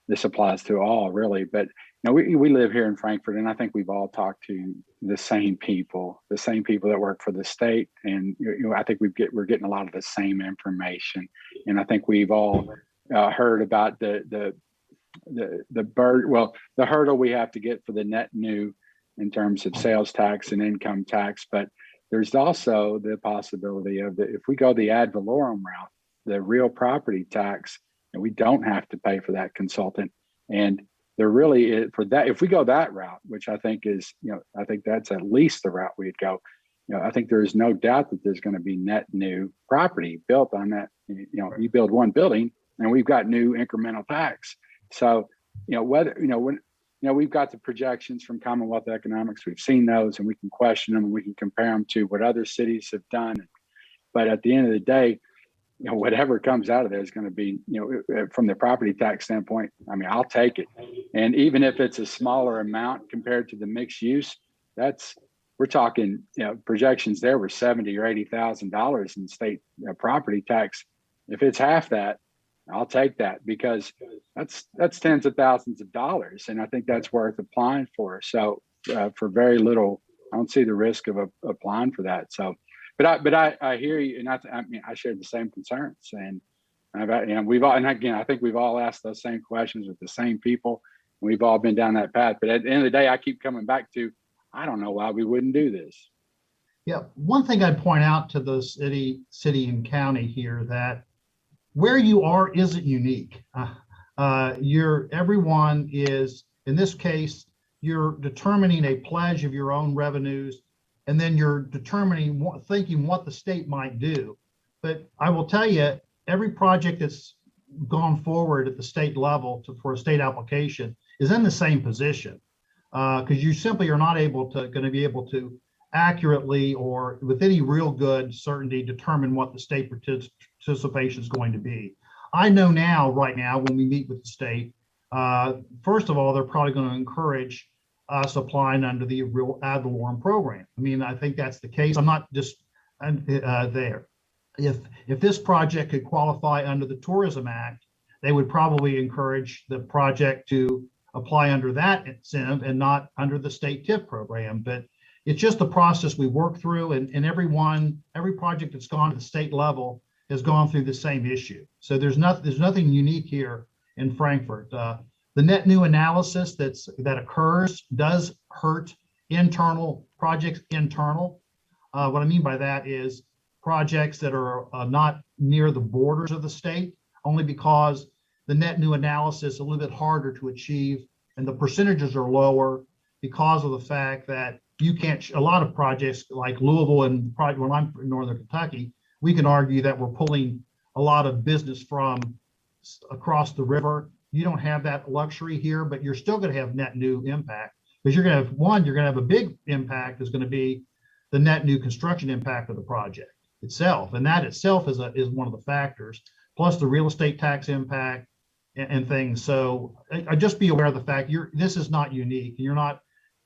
This applies to all, really, but we live here in Frankfort, and I think we've all talked to the same people that work for the state, and I think we're getting a lot of the same information, and I think we've all heard about the hurdle we have to get for the net new in terms of sales tax and income tax, but there's also the possibility of if we go the ad valorem route, the real property tax, and we don't have to pay for that consultant. And there really is, for that, if we go that route, which I think is, I think that's at least the route we'd go. I think there is no doubt that there's going to be net new property built on that. You build one building and we've got new incremental tax. So, we've got the projections from Commonwealth Economics. We've seen those and we can question them and we can compare them to what other cities have done. But at the end of the day, whatever comes out of there is going to be, from the property tax standpoint, I mean, I'll take it. And even if it's a smaller amount compared to the mixed use, we're talking, projections there were $70,000 or $80,000 in state property tax. If it's half that, I'll take that, because that's tens of thousands of dollars. And I think that's worth applying for. So for very little don't see the risk of applying for that. So, but I hear you, and I mean I share the same concerns, and we've all, and again I think we've all asked those same questions with the same people, and we've all been down that path. But at the end of the day, I keep coming back to, I don't know why we wouldn't do this. Yeah, one thing I'd point out to the city and county here, that where you are isn't unique. Everyone is, in this case, you're determining a pledge of your own revenues, and then you're determining thinking what the state might do. But I will tell you, every project that's gone forward at the state level for a state application is in the same position, because you simply are not going to be able to accurately or with any real good certainty determine what the state participation is going to be. I know right now, when we meet with the state, first of all, they're probably going to encourage us applying under the real ad valorem program. I mean, I think that's the case. I'm not just there. If this project could qualify under the Tourism Act, they would probably encourage the project to apply under that incentive and not under the state TIF program. But it's just the process we work through, and every project that's gone to the state level has gone through the same issue. So there's nothing unique here in Frankfurt. The net new analysis that occurs does hurt internal projects. What I mean by that is projects that are not near the borders of the state, only because the net new analysis is a little bit harder to achieve, and the percentages are lower because of the fact that a lot of projects like Louisville and when I'm in Northern Kentucky, we can argue that we're pulling a lot of business from across the river. You don't have that luxury here, but you're still going to have net new impact, because you're going to have a big impact is going to be the net new construction impact of the project itself. And that itself is one of the factors, plus the real estate tax impact and things. So I just be aware of the fact this is not unique. You're not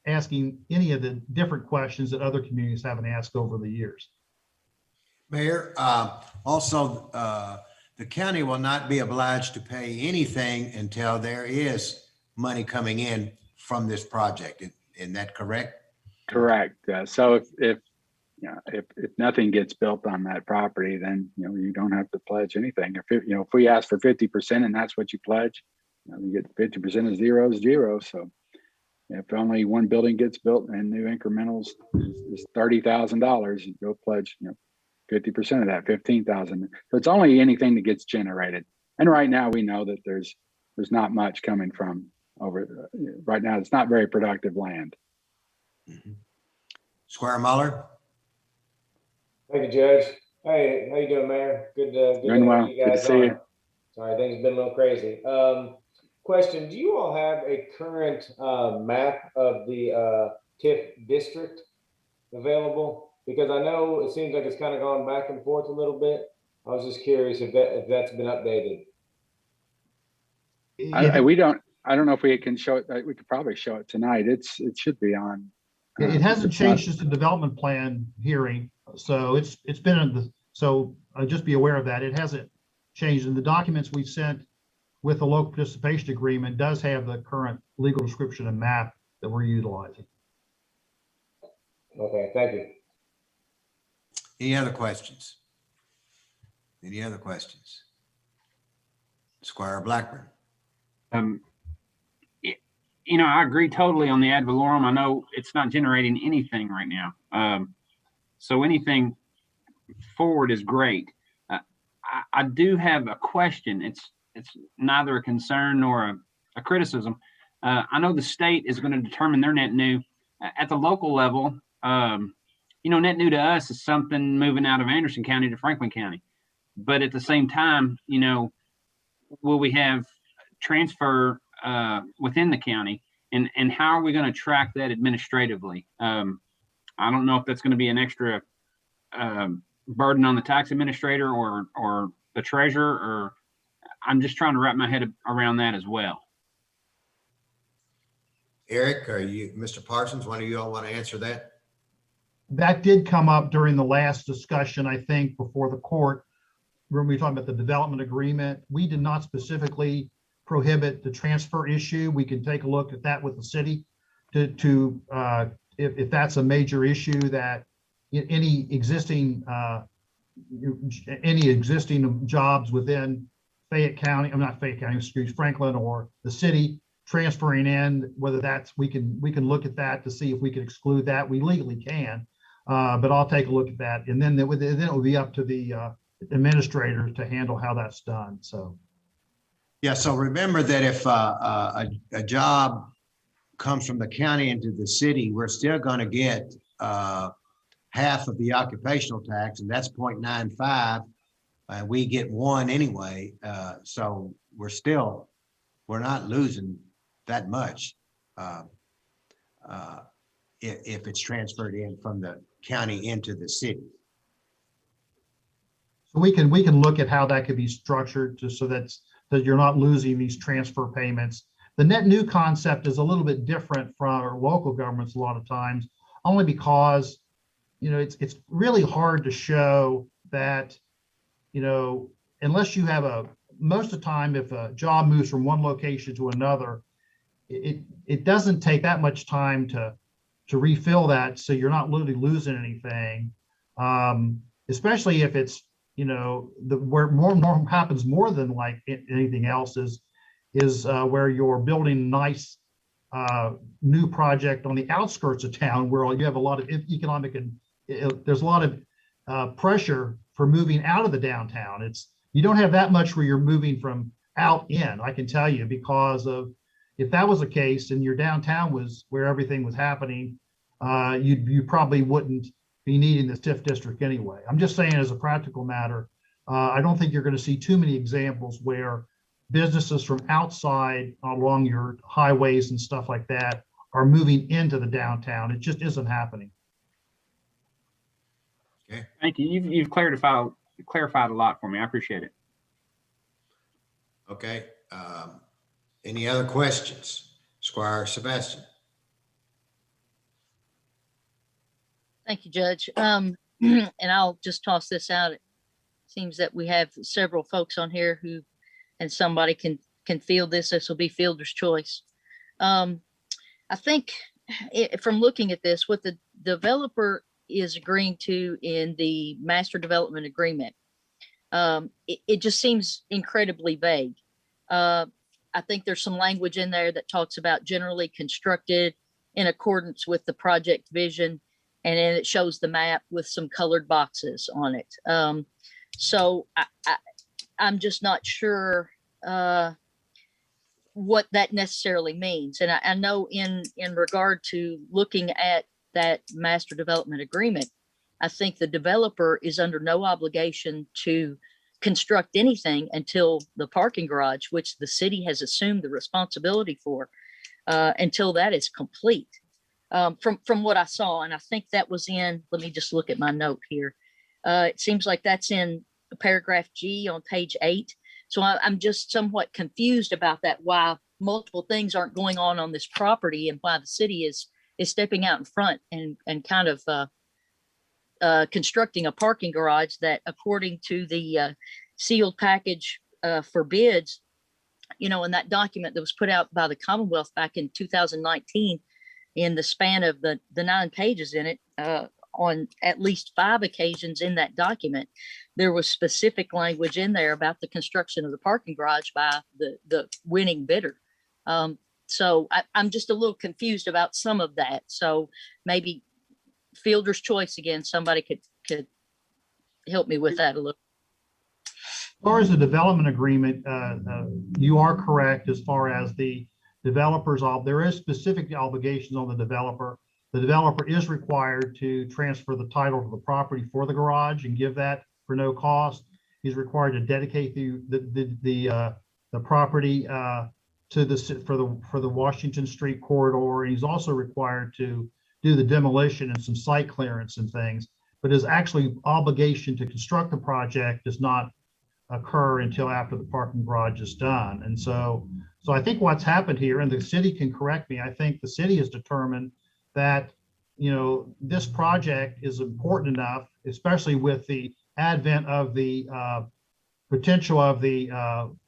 asking any of the different questions that other communities haven't asked over the years. Mayor, also, the county will not be obliged to pay anything until there is money coming in from this project. Isn't that correct? Correct. So if nothing gets built on that property, then you don't have to pledge anything. If we ask for 50% and that's what you pledge, you get 50% of zero is zero. So if only one building gets built and new incrementals is $30,000, you go pledge 50% of that, $15,000. So it's only anything that gets generated. And right now we know that there's not much coming from over right now. It's not very productive land. Mm-hmm. Squire Muller. Thank you, Judge. Hey, how you doing, Mayor? Good doing well. You guys good to see you. Sorry, things have been a little crazy. Question: do you all have a current map of the TIF district available? Because I know it seems like it's kind of gone back and forth a little bit. I was just curious if that's been updated. I don't know if we can show it. We could probably show it tonight. It should be on. It hasn't changed since the development plan hearing, so it's been so just be aware of that. It hasn't changed, and the documents we sent with the local participation agreement does have the current legal description and map that we're utilizing. Okay, thank you. Any other questions? Any other questions? Squire Blackburn. I agree totally on the ad valorem. I know it's not generating anything right now. So anything forward is great. I do have a question. It's neither a concern nor a criticism. I know the state is going to determine their net new at the local level. Net new to us is something moving out of Anderson County to Franklin County. But at the same time, will we have transfer within the county, and how are we going to track that administratively? I don't know if that's going to be an extra burden on the tax administrator or the treasurer, or I'm just trying to wrap my head around that as well. Eric, Mr. Parsons, one of you all want to answer that? That did come up during the last discussion, I think, before the court, when we were talking about the development agreement. We did not specifically prohibit the transfer issue. We can take a look at that with the city to if that's a major issue, that any existing jobs within Fayette County, I'm not Fayette County, excuse Franklin or the city transferring in, whether that's, we can look at that to see if we can exclude that. We legally can, but I'll take a look at that. And then it will be up to the administrator to handle how that's done. So. Yeah, so remember that if a job comes from the county into the city, we're still going to get half of the occupational tax, and that's 0.95. We get 1 anyway. So we're not losing that much if it's transferred in from the county into the city. So we can look at how that could be structured just so that you're not losing these transfer payments. The net new concept is a little bit different from our local governments a lot of times, only because, you know, it's really hard to show that, you know, unless you have most of the time, if a job moves from one location to another, it doesn't take that much time to refill that, so you're not literally losing anything, especially if it's, you know, where more happens more than like anything else is where you're building a nice new project on the outskirts of town where you have a lot of economic and there's a lot of pressure for moving out of the downtown. You don't have that much where you're moving from out in, I can tell you, because of, if that was the case and your downtown was where everything was happening, you probably wouldn't be needing the TIF district anyway. I'm just saying, as a practical matter, I don't think you're going to see too many examples where businesses from outside along your highways and stuff like that are moving into the downtown. It just isn't happening. Okay. Thank you. You've clarified a lot for me. I appreciate it. Okay. Any other questions? Squire Sebastian. Thank you, Judge. And I'll just toss this out. It seems that we have several folks on here who, and somebody can field this. This will be fielder's choice. I think from looking at this, what the developer is agreeing to in the master development agreement, it just seems incredibly vague. I think there's some language in there that talks about generally constructed in accordance with the project vision, and then it shows the map with some colored boxes on it. So I'm just not sure what that necessarily means. And I know in regard to looking at that master development agreement, I think the developer is under no obligation to construct anything until the parking garage, which the city has assumed the responsibility for, until that is complete. From what I saw, and I think that was in, let me just look at my note here. It seems like that's in paragraph G on page 8. So I'm just somewhat confused about that, why multiple things aren't going on this property and why the city is stepping out in front and kind of constructing a parking garage that, according to the sealed package for bids, you know, in that document that was put out by the Commonwealth back in 2019, in the span of the 9 pages in it, on at least 5 occasions in that document, there was specific language in there about the construction of the parking garage by the winning bidder. So I'm just a little confused about some of that. So maybe fielder's choice again, somebody could help me with that a little. As far as the development agreement, you are correct. As far as the developers, there is specific obligations on the developer. The developer is required to transfer the title to the property for the garage and give that for no cost. He's required to dedicate the property to for the Washington Street corridor. And he's also required to do the demolition and some site clearance and things. But his actually obligation to construct the project does not occur until after the parking garage is done. And so I think what's happened here, and the city can correct me, I think the city has determined that, you know, this project is important enough, especially with the advent of the potential of the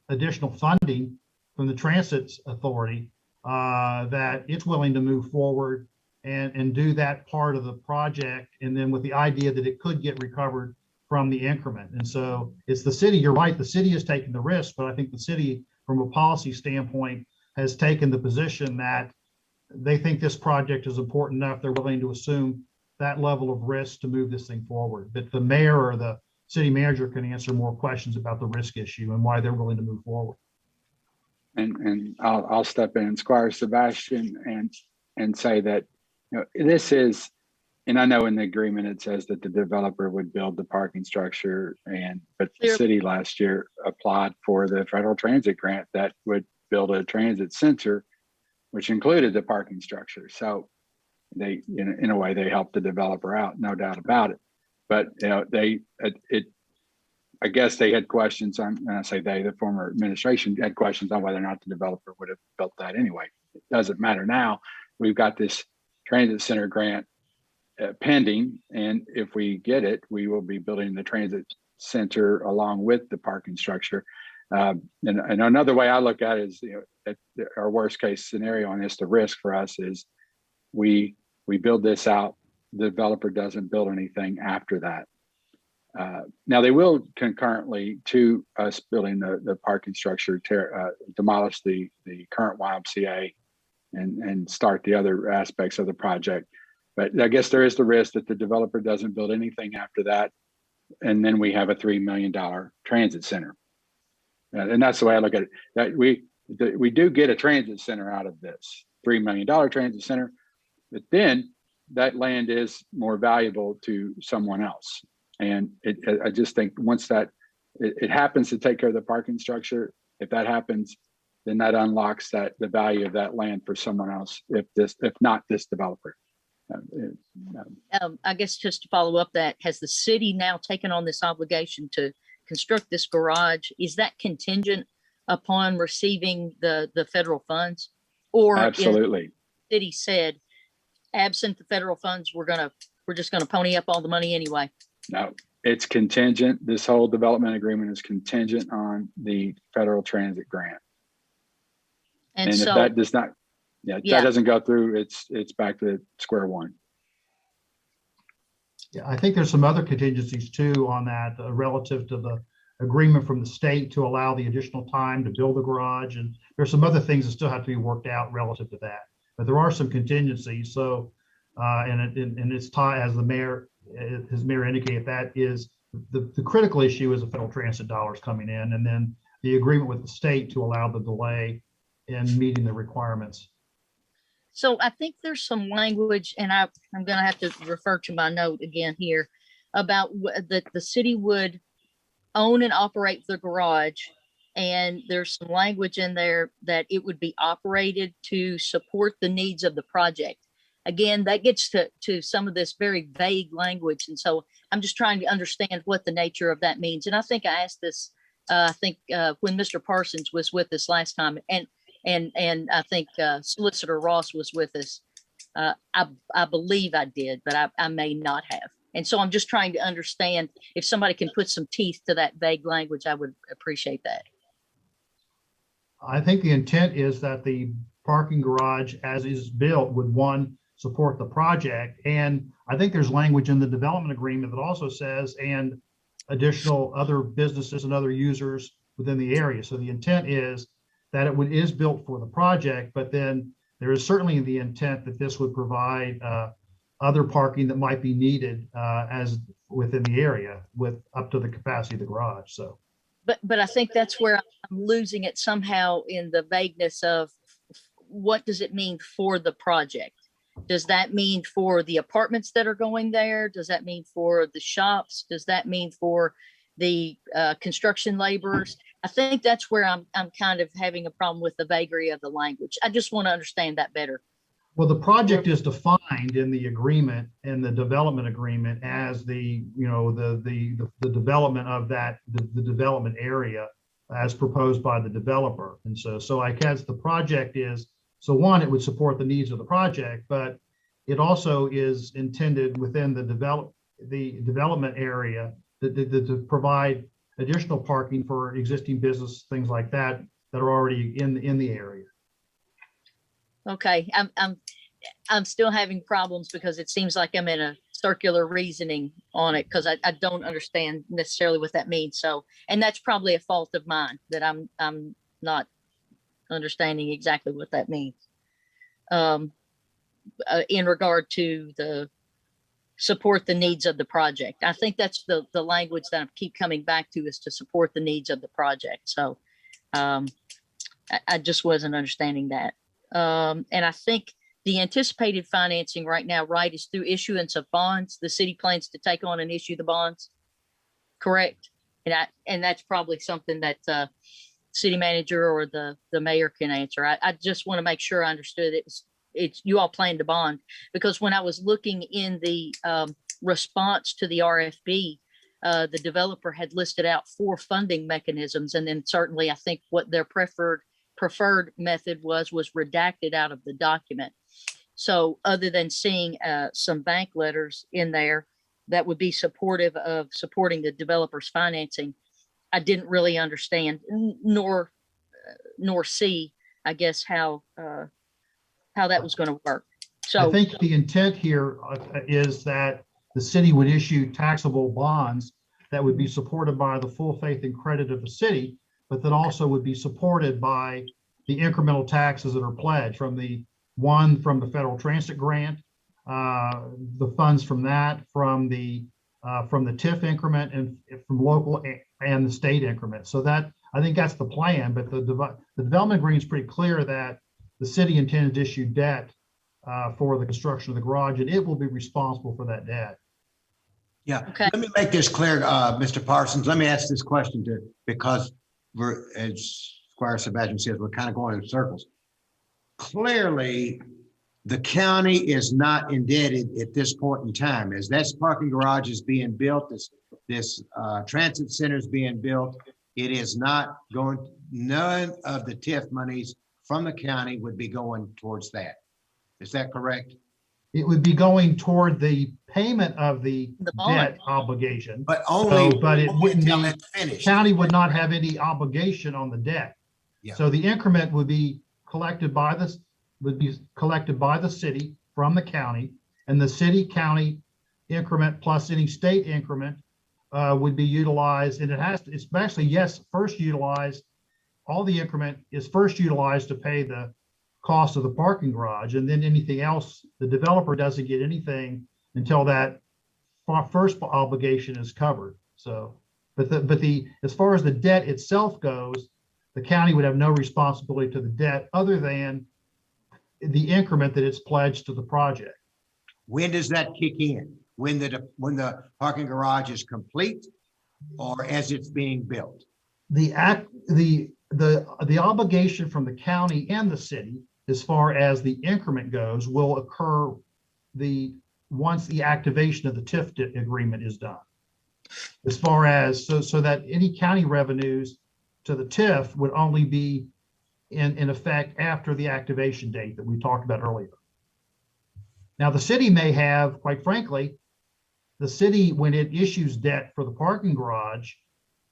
additional funding from the Transit Authority, that it's willing to move forward and do that part of the project, and then with the idea that it could get recovered from the increment. And so it's the city, you're right, the city has taken the risk, but I think the city, from a policy standpoint, has taken the position that they think this project is important enough, they're willing to assume that level of risk to move this thing forward. But the mayor or the city manager can answer more questions about the risk issue and why they're willing to move forward. And I'll step in, Squire Sebastian, and say that, you know, this is, and I know in the agreement it says that the developer would build the parking structure, but the city last year applied for the federal transit grant that would build a transit center, which included the parking structure. So they, in a way, they helped the developer out, no doubt about it. But you know, I guess they had questions on, and I say they, the former administration had questions on whether or not the developer would have built that anyway. It doesn't matter now. We've got this transit center grant pending, and if we get it, we will be building the transit center along with the parking structure. And another way I look at it is, you know, our worst case scenario on this, the risk for us is we build this out, the developer doesn't build anything after that. Now they will concurrently to us building the parking structure, demolish the current YMCA and start the other aspects of the project. But I guess there is the risk that the developer doesn't build anything after that. And then we have a $3 million transit center. And that's the way I look at it. That we do get a transit center out of this $3 million transit center, but then that land is more valuable to someone else. And I just think once that it happens to take care of the parking structure, if that happens, then that unlocks the value of that land for someone else. If not this developer. I guess just to follow up that, has the city now taken on this obligation to construct this garage? Is that contingent upon receiving the federal funds? Or absolutely, the city said, absent the federal funds, we're just gonna pony up all the money anyway? No, it's contingent. This whole development agreement is contingent on the federal transit grant. And so, if that does not, that doesn't go through, it's back to square one. Yeah, I think there's some other contingencies too on that relative to the agreement from the state to allow the additional time to build the garage. And there's some other things that still have to be worked out relative to that. But there are some contingencies. So, and it's tied, as the mayor indicated, that is the critical issue is the federal transit dollars coming in, and then the agreement with the state to allow the delay in meeting the requirements. So I think there's some language, and I'm going to have to refer to my note again here about that the city would own and operate the garage. And there's some language in there that it would be operated to support the needs of the project. Again, that gets to some of this very vague language. And so I'm just trying to understand what the nature of that means. And I think I asked this, when Mr. Parsons was with us last time, and I think Solicitor Ross was with us. I believe I did, but I may not have. And so I'm just trying to understand if somebody can put some teeth to that vague language, I would appreciate that. I think the intent is that the parking garage as is built would, one, support the project. And I think there's language in the development agreement that also says, and additional other businesses and other users within the area. So the intent is that it is built for the project, but then there is certainly the intent that this would provide other parking that might be needed as within the area with up to the capacity of the garage. So. But I think that's where I'm losing it somehow in the vagueness of what does it mean for the project? Does that mean for the apartments that are going there? Does that mean for the shops? Does that mean for the construction laborers? I think that's where I'm kind of having a problem with the vagary of the language. I just want to understand that better. Well, the project is defined in the agreement, in the development agreement, as the development of that, the development area as proposed by the developer. And so I guess the project is, so one, it would support the needs of the project, but it also is intended within the development area to provide additional parking for existing business, things like that, that are already in the area. Okay, I'm still having problems because it seems like I'm in a circular reasoning on it because I don't understand necessarily what that means. So, and that's probably a fault of mine that I'm not understanding exactly what that means. In regard to the support the needs of the project. I think that's the language that I keep coming back to, is to support the needs of the project. So I just wasn't understanding that. And I think the anticipated financing right now, right, is through issuance of bonds. The city plans to take on and issue the bonds, correct? And that's probably something that city manager or the mayor can answer. I just want to make sure I understood it's you all plan to bond, because when I was looking in the response to the RFP, the developer had listed out 4 funding mechanisms, and then certainly I think what their preferred method was redacted out of the document. So other than seeing some bank letters in there that would be supportive of supporting the developer's financing, I didn't really understand nor see, I guess, how that was going to work. So I think the intent here is that the city would issue taxable bonds that would be supported by the full faith and credit of the city, but that also would be supported by the incremental taxes that are pledged from the federal transit grant, the funds from that, from the TIF increment, and from local and the state increment. So that, I think that's the plan, but the development agreement is pretty clear that the city intended to issue debt for the construction of the garage, and it will be responsible for that debt. Yeah, okay. let me make this clear, Mr. Parsons. Let me ask this question because we're, as Squire Sebastian says, we're kind of going in circles. Clearly, the county is not indebted at this point in time. As this parking garage is being built, this transit center is being built, it is not going, none of the TIF monies from the county would be going towards that. Is that correct? It would be going toward the payment of the bond. debt obligation. But only, but it wouldn't until be, it's finished. county would not have any obligation on the debt. Yeah. So the increment would be collected by the city from the county, and the city county increment plus any state increment would be utilized. And it's actually, yes, first utilized. All the increment is first utilized to pay the cost of the parking garage, and then anything else, the developer doesn't get anything until that first obligation is covered. So, but as far as the debt itself goes, the county would have no responsibility to the debt other than the increment that it's pledged to the project. When does that kick in? When the parking garage is complete, or as it's being built? The obligation from the county and the city, as far as the increment goes, will occur once the activation of the TIF agreement is done. As far as so that any county revenues to the TIF would only be in effect after the activation date that we talked about earlier. Now, the city may have, quite frankly, the city, when it issues debt for the parking garage,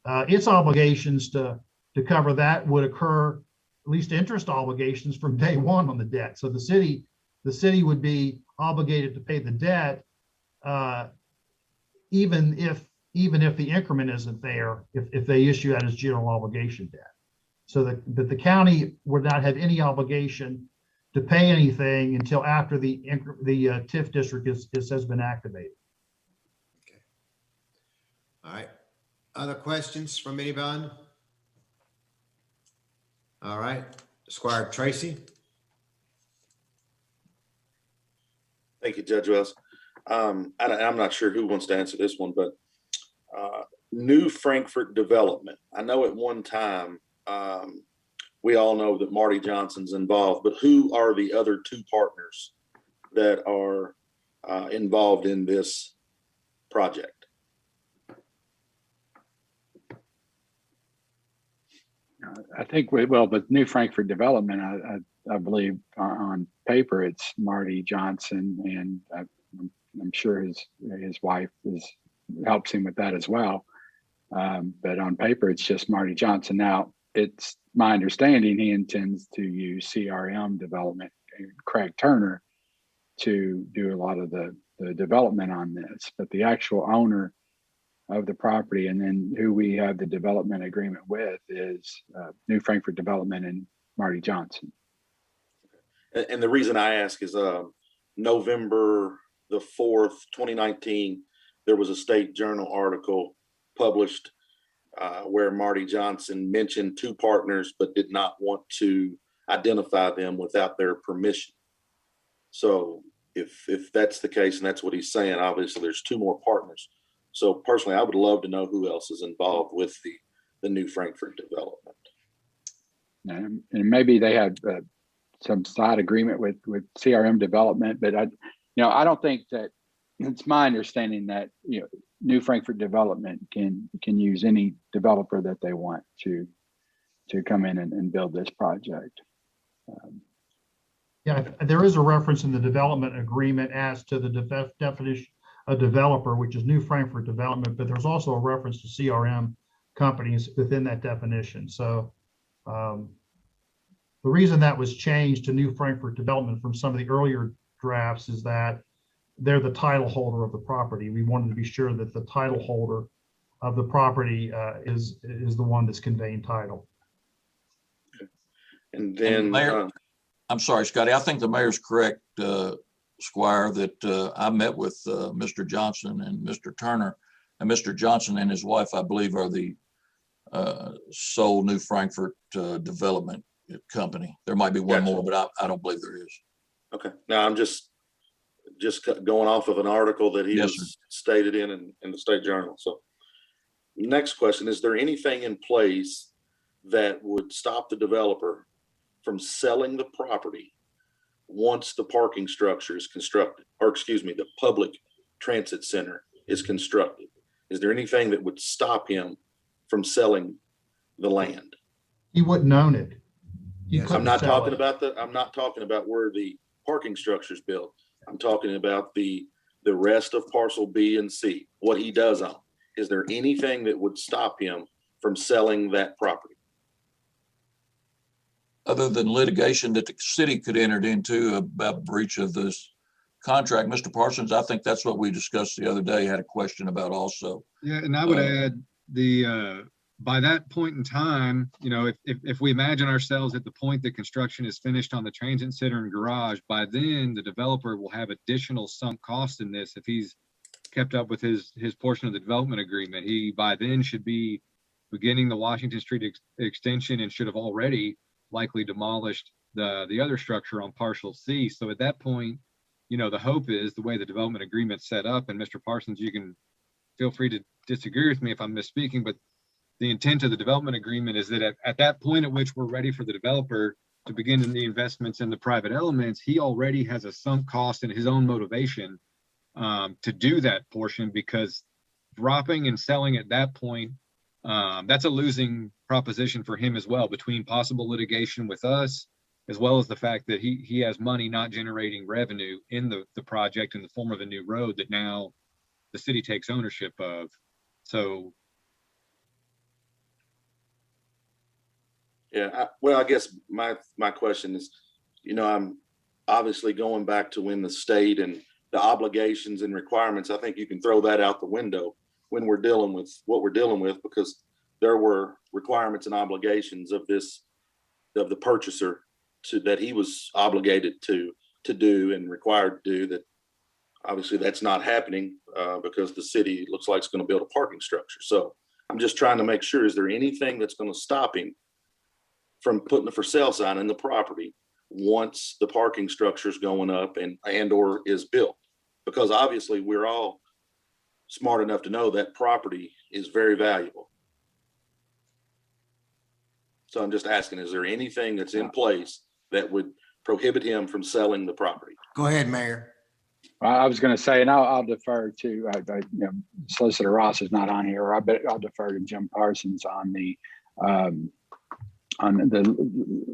its obligations to cover that would occur, at least interest obligations, from day one on the debt. So the city would be obligated to pay the debt, even if the increment isn't there, if they issue that as general obligation debt. So that the county would not have any obligation to pay anything until after the TIF district has been activated. Okay. All right. Other questions from anyone? All right. Squire Tracy. Thank you, Judge Wells. I'm not sure who wants to answer this one, but New Frankfort Development. I know at one time, we all know that Marty Johnson's involved, but who are the other 2 partners that are involved in this project? I think with New Frankfort Development, I believe on paper it's Marty Johnson, and I'm sure his wife helps him with that as well. But on paper, it's just Marty Johnson. Now, it's my understanding he intends to use CRM Development, Craig Turner, to do a lot of the development on this, but the actual owner of the property and then who we have the development agreement with is New Frankfurt Development and Marty Johnson. And the reason I ask is November the 4th, 2019, there was a State Journal article published where Marty Johnson mentioned two partners, but did not want to identify them without their permission. So if that's the case, and that's what he's saying, obviously there's two more partners. So personally, I would love to know who else is involved with the New Frankfurt development. And maybe they had some side agreement with CRM development, but I don't think that, it's my understanding that, New Frankfurt Development can use any developer that they want to come in and build this project. Yeah, there is a reference in the development agreement as to the definition of developer, which is New Frankfurt Development, but there's also a reference to CRM companies within that definition. So the reason that was changed to New Frankfurt Development from some of the earlier drafts is that they're the title holder of the property. We wanted to be sure that the title holder of the property is the one that's conveying title. And then, Mayor, I'm sorry, Scotty, I think the mayor's correct, Squire, that I met with Mr. Johnson and Mr. Turner, and Mr. Johnson and his wife, I believe, are the sole New Frankfurt development company. There might be one more, but I don't believe there is. Okay. Now I'm just going off of an article that he was stated in the State Journal. So next question, is there anything in place that would stop the developer from selling the property once the parking structure is constructed, or excuse me, the public transit center is constructed? Is there anything that would stop him from selling the land? He wouldn't own it. I'm not talking about where the parking structure is built. I'm talking about the rest of parcel B and C, what he does own. Is there anything that would stop him from selling that property? Other than litigation that the city could enter into about breach of this contract, Mr. Parsons, I think that's what we discussed the other day, had a question about also. Yeah, and I would add by that point in time, if we imagine ourselves at the point that construction is finished on the transit center and garage, by then the developer will have additional sunk cost in this. If he's kept up with his portion of the development agreement, he by then should be beginning the Washington Street extension and should have already likely demolished the other structure on parcel C. So at that point, the hope is, the way the development agreement's set up, and Mr. Parsons, you can feel free to disagree with me if I'm misspeaking, but the intent of the development agreement is that at that point at which we're ready for the developer to begin in the investments in the private elements, he already has a sunk cost and his own motivation to do that portion, because dropping and selling at that point, that's a losing proposition for him as well, between possible litigation with us, as well as the fact that he has money not generating revenue in the project in the form of a new road that now the city takes ownership of. So yeah, I guess my question is, I'm obviously going back to when the state and the obligations and requirements, I think you can throw that out the window when we're dealing with what we're dealing with, because there were requirements and obligations of the purchaser that he was obligated to do and required to do, that obviously that's not happening because the city looks like it's going to build a parking structure. So I'm just trying to make sure, is there anything that's going to stop him from putting the for sale sign in the property once the parking structure is going up and or is built? Because obviously we're all smart enough to know that property is very valuable. So I'm just asking, is there anything that's in place that would prohibit him from selling the property? Go ahead, Mayor. I was going to say, and I'll defer to Solicitor Ross is not on here. I bet I'll defer to Jim Parsons on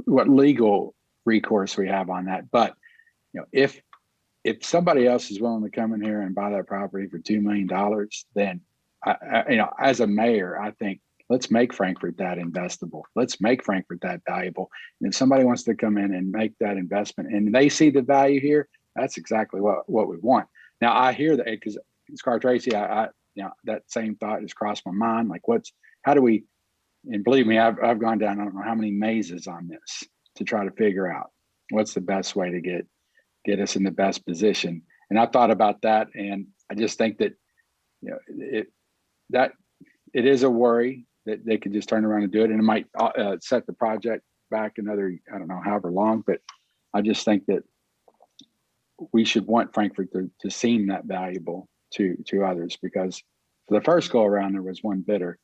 what legal recourse we have on that. But if somebody else is willing to come in here and buy that property for $2 million, then as a mayor, I think let's make Frankfurt that investable. Let's make Frankfurt that valuable. And if somebody wants to come in and make that investment and they see the value here, That's exactly what we want. Now I hear that because Scar Tracy, I that same thought has crossed my mind. Like, how do we? And believe me, I've gone down I don't know how many mazes on this to try to figure out what's the best way to get us in the best position. And I thought about that, and I just think that it is a worry that they could just turn around and do it, and it might set the project back another, I don't know, however long. But I just think that we should want Frankfurt to seem that valuable to others, because for the first go around there was one bidder,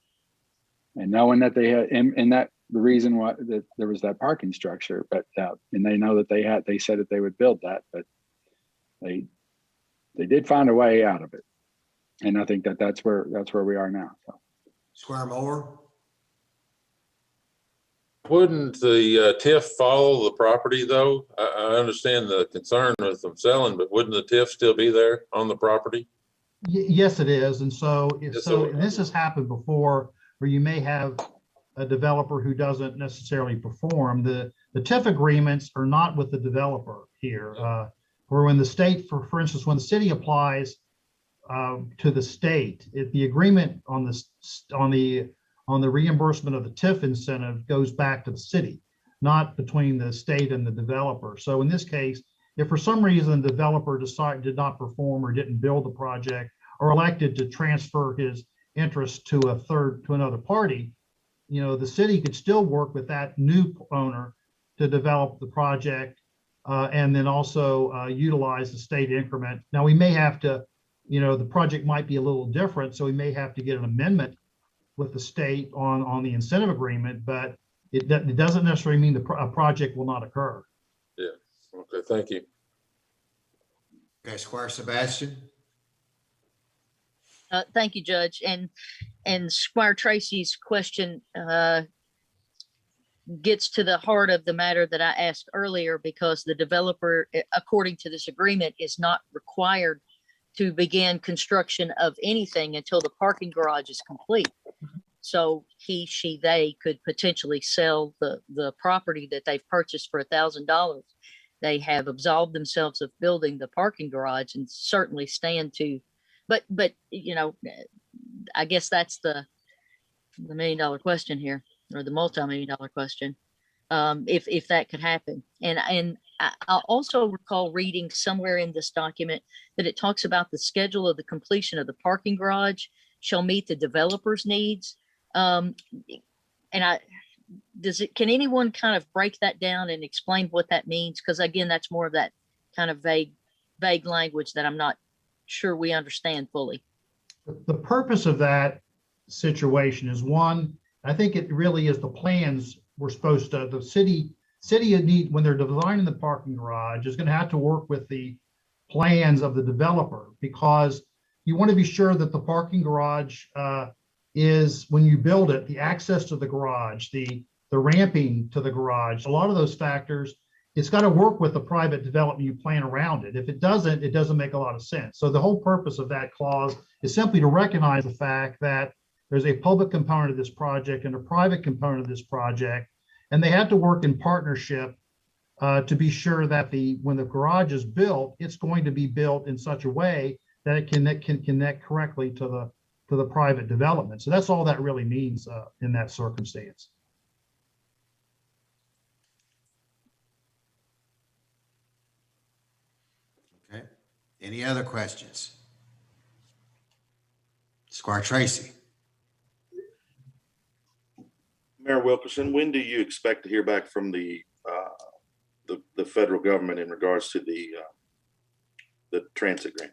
and knowing that they had, and that the reason why that there was that parking structure, but and they know that they said that they would build that, but they did find a way out of it, and I think that's where we are now. So. Squire Moore. Wouldn't the TIF follow the property though? I understand the concern with them selling, but wouldn't the TIF still be there on the property? Yes, it is. And so, and this has happened before, where you may have a developer who doesn't necessarily perform. The TIF agreements are not with the developer here. Or when the state, for instance, when the city applies to the state, the agreement on the reimbursement of the TIF incentive goes back to the city, not between the state and the developer. So in this case, if for some reason the developer did not perform or didn't build the project, or elected to transfer his interest to another party, the city could still work with that new owner to develop the project, and then also utilize the state increment. Now we may have to, the project might be a little different, so we may have to get an amendment with the state on the incentive agreement, but it doesn't necessarily mean a project will not occur. Yeah. Okay. Thank you. Okay, Squire Sebastian. Thank you, Judge. And Squire Tracy's question gets to the heart of the matter that I asked earlier, because the developer, according to this agreement, is not required to begin construction of anything until the parking garage is complete. So he, she, they could potentially sell the property that they've purchased for $1,000. They have absolved themselves of building the parking garage and certainly stand to, but I guess that's the $1 million question here, or the multi-million-dollar question, if that could happen. And I also recall reading somewhere in this document that it talks about the schedule of the completion of the parking garage shall meet the developer's needs. Can anyone kind of break that down and explain what that means? Because again, that's more of that kind of vague language that I'm not sure we understand fully. The purpose of that situation is, one, I think it really is the plans we're supposed to, the city need, when they're designing the parking garage, is going to have to work with the plans of the developer, because you want to be sure that the parking garage is, when you build it, the access to the garage, the ramping to the garage, a lot of those factors, it's got to work with the private development you plan around it. If it doesn't make a lot of sense. So the whole purpose of that clause is simply to recognize the fact that there's a public component of this project and a private component of this project, and they have to work in partnership to be sure that when the garage is built, it's going to be built in such a way that it can connect correctly to the private development. So that's all that really means in that circumstance. Okay. Any other questions? Squire Tracy. Mayor Wilkerson, when do you expect to hear back from the federal government in regards to the transit grant?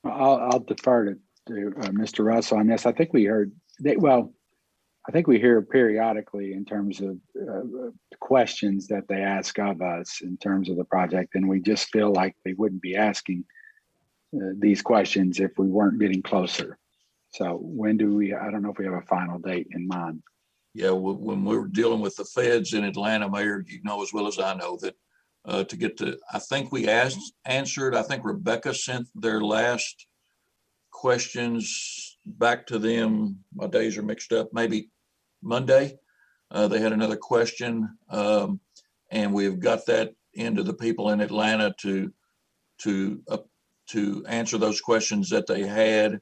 I'll defer to Mr. Russell on this. I think we heard I think we hear periodically in terms of questions that they ask of us in terms of the project, and we just feel like they wouldn't be asking these questions if we weren't getting closer. So when do we? I don't know if we have a final date in mind. Yeah, when we were dealing with the feds in Atlanta, Mayor, you know as well as I know that to get to, I think we answered, I think Rebecca sent their last questions back to them. My days are mixed up, maybe Monday. They had another question, and we've got that into the people in Atlanta to to answer those questions that they had.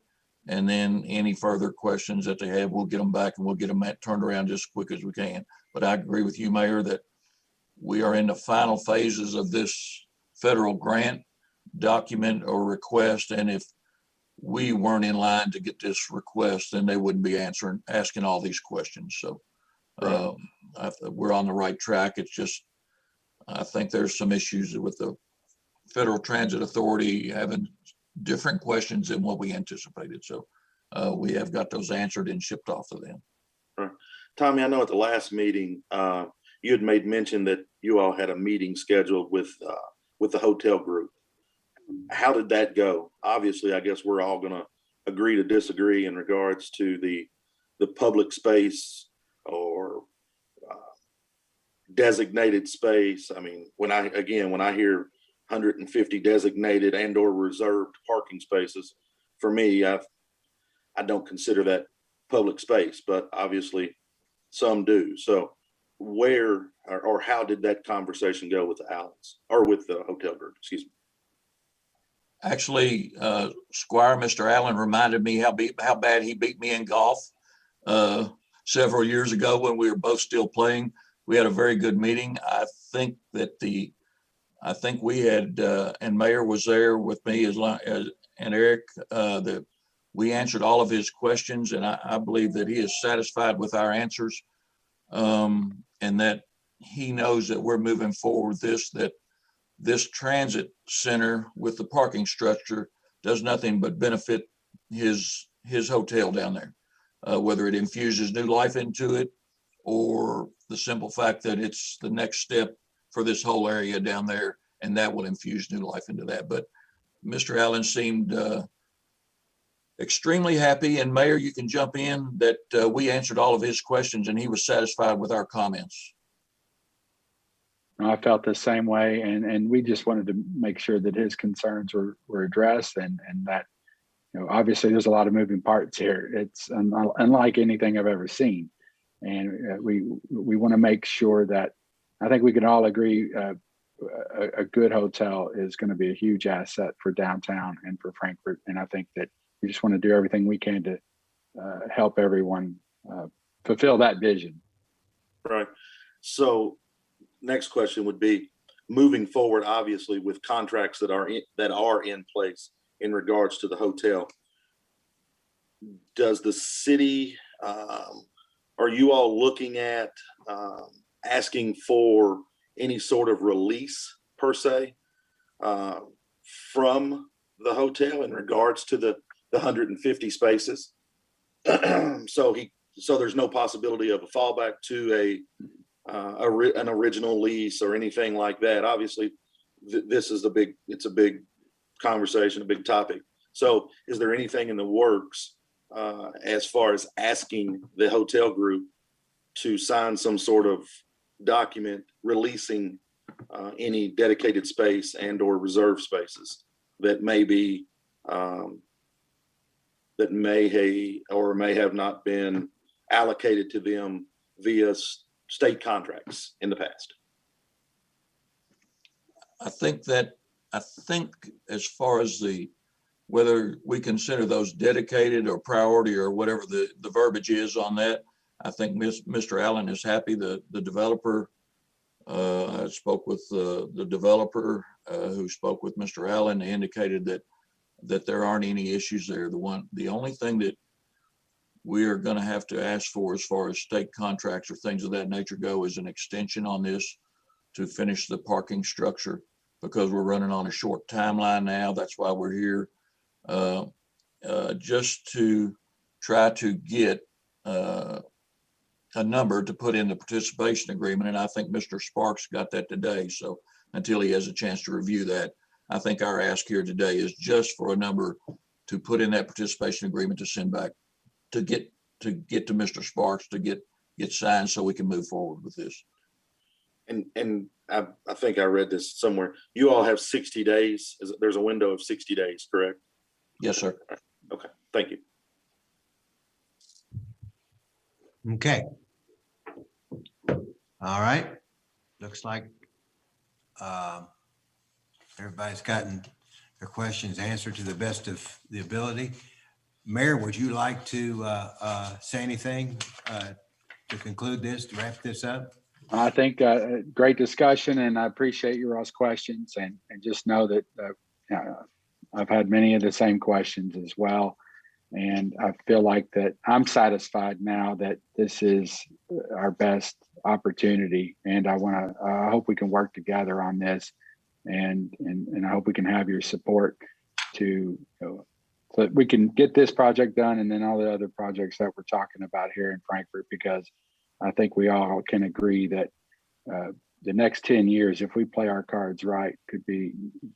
And then any further questions that they have, we'll get them back and we'll get them turned around just as quick as we can. But I agree with you, Mayor, that we are in the final phases of this federal grant document or request. And if we weren't in line to get this request, then they wouldn't be asking all these questions. So we're on the right track. It's just, I think there's some issues with the Federal Transit Authority having different questions than what we anticipated. So we have got those answered and shipped off to them. Right. Tommy, I know at the last meeting, you had made mention that you all had a meeting scheduled with the hotel group. How did that go? Obviously, I guess we're all going to agree to disagree in regards to the public space or designated space. I mean, when I hear 150 designated and or reserved parking spaces, for me, I don't consider that public space, but obviously some do. So where or how did that conversation go with the Allens or with the hotel group? Excuse me. Actually, Squire, Mr. Allen reminded me how bad he beat me in golf several years ago when we were both still playing. We had a very good meeting. I think we had, and Mayor was there with me and Eric, that we answered all of his questions, and I believe that he is satisfied with our answers, and that he knows that we're moving forward with this, that this transit center with the parking structure does nothing but benefit his hotel down there, whether it infuses new life into it or the simple fact that it's the next step for this whole area down there, and that will infuse new life into that. But Mr. Allen seemed extremely happy, and Mayor, you can jump in, that we answered all of his questions and he was satisfied with our comments. I felt the same way, and we just wanted to make sure that his concerns were addressed, and that, you know, obviously there's a lot of moving parts here. It's unlike anything I've ever seen, and we want to make sure that, I think we can all agree a good hotel is going to be a huge asset for downtown and for Frankfort, and I think that we just want to do everything we can to help everyone fulfill that vision. Right. So next question would be, moving forward, obviously with contracts that are in place in regards to the hotel, does the city, are you all looking at asking for any sort of release per se from the hotel in regards to the 150 spaces? So there's no possibility of a fallback to an original lease or anything like that. Obviously, this is it's a big conversation, a big topic. So is there anything in the works as far as asking the hotel group to sign some sort of document releasing any dedicated space and or reserved spaces that may be that may have not been allocated to them via state contracts in the past? I think as far as whether we consider those dedicated or priority or whatever the verbiage is on that, I think Mr. Allen is happy. The developer, I spoke with the developer who spoke with Mr. Allen, indicated that there aren't any issues there. The only thing that we are going to have to ask for as far as state contracts or things of that nature go is an extension on this to finish the parking structure, because we're running on a short timeline now. That's why we're here, just to try to get a number to put in the participation agreement. And I think Mr. Sparks got that today. So until he has a chance to review that, I think our ask here today is just for a number to put in that participation agreement to send back to get to Mr. Sparks to get signed so we can move forward with this. And I think I read this somewhere. You all have 60 days. There's a window of 60 days, correct? Yes, sir. Okay, thank you. Okay. All right. Looks like everybody's gotten their questions answered to the best of the ability. Mayor, would you like to say anything to conclude this, to wrap this up? I think great discussion, and I appreciate your all's questions, and just know that I've had many of the same questions as well. And I feel like that I'm satisfied now that this is our best opportunity. And I hope we can work together on this, and I hope we can have your support to, so that we can get this project done, and then all the other projects that we're talking about here in Frankfort, because I think we all can agree that the next 10 years, if we play our cards right, could be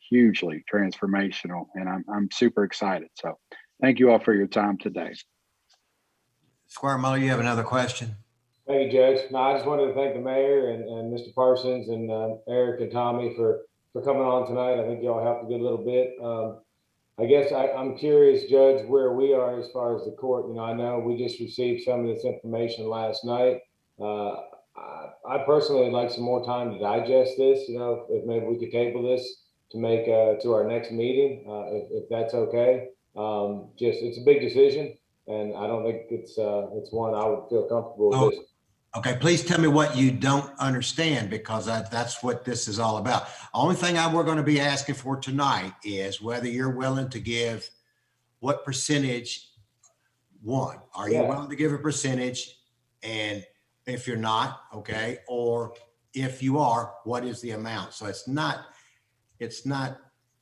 hugely transformational. And I'm super excited. So thank you all for your time today. Squire Muller, you have another question? Thank you, Judge. No, I just wanted to thank the mayor and Mr. Parsons and Eric and Tommy for coming on tonight. I think y'all helped a good little bit. I guess I'm curious, Judge, where we are as far as the court. You know, I know we just received some of this information last night. I personally would like some more time to digest this. You know, if maybe we could table this to make to our next meeting, if that's okay. Just it's a big decision, and I don't think it's one I would feel comfortable with. Okay, please tell me what you don't understand, because that's what this is all about. Only thing we're going to be asking for tonight is whether you're willing to give what percentage. One, are you willing to give a percentage? And if you're not, okay, or if you are, what is the amount? So it's not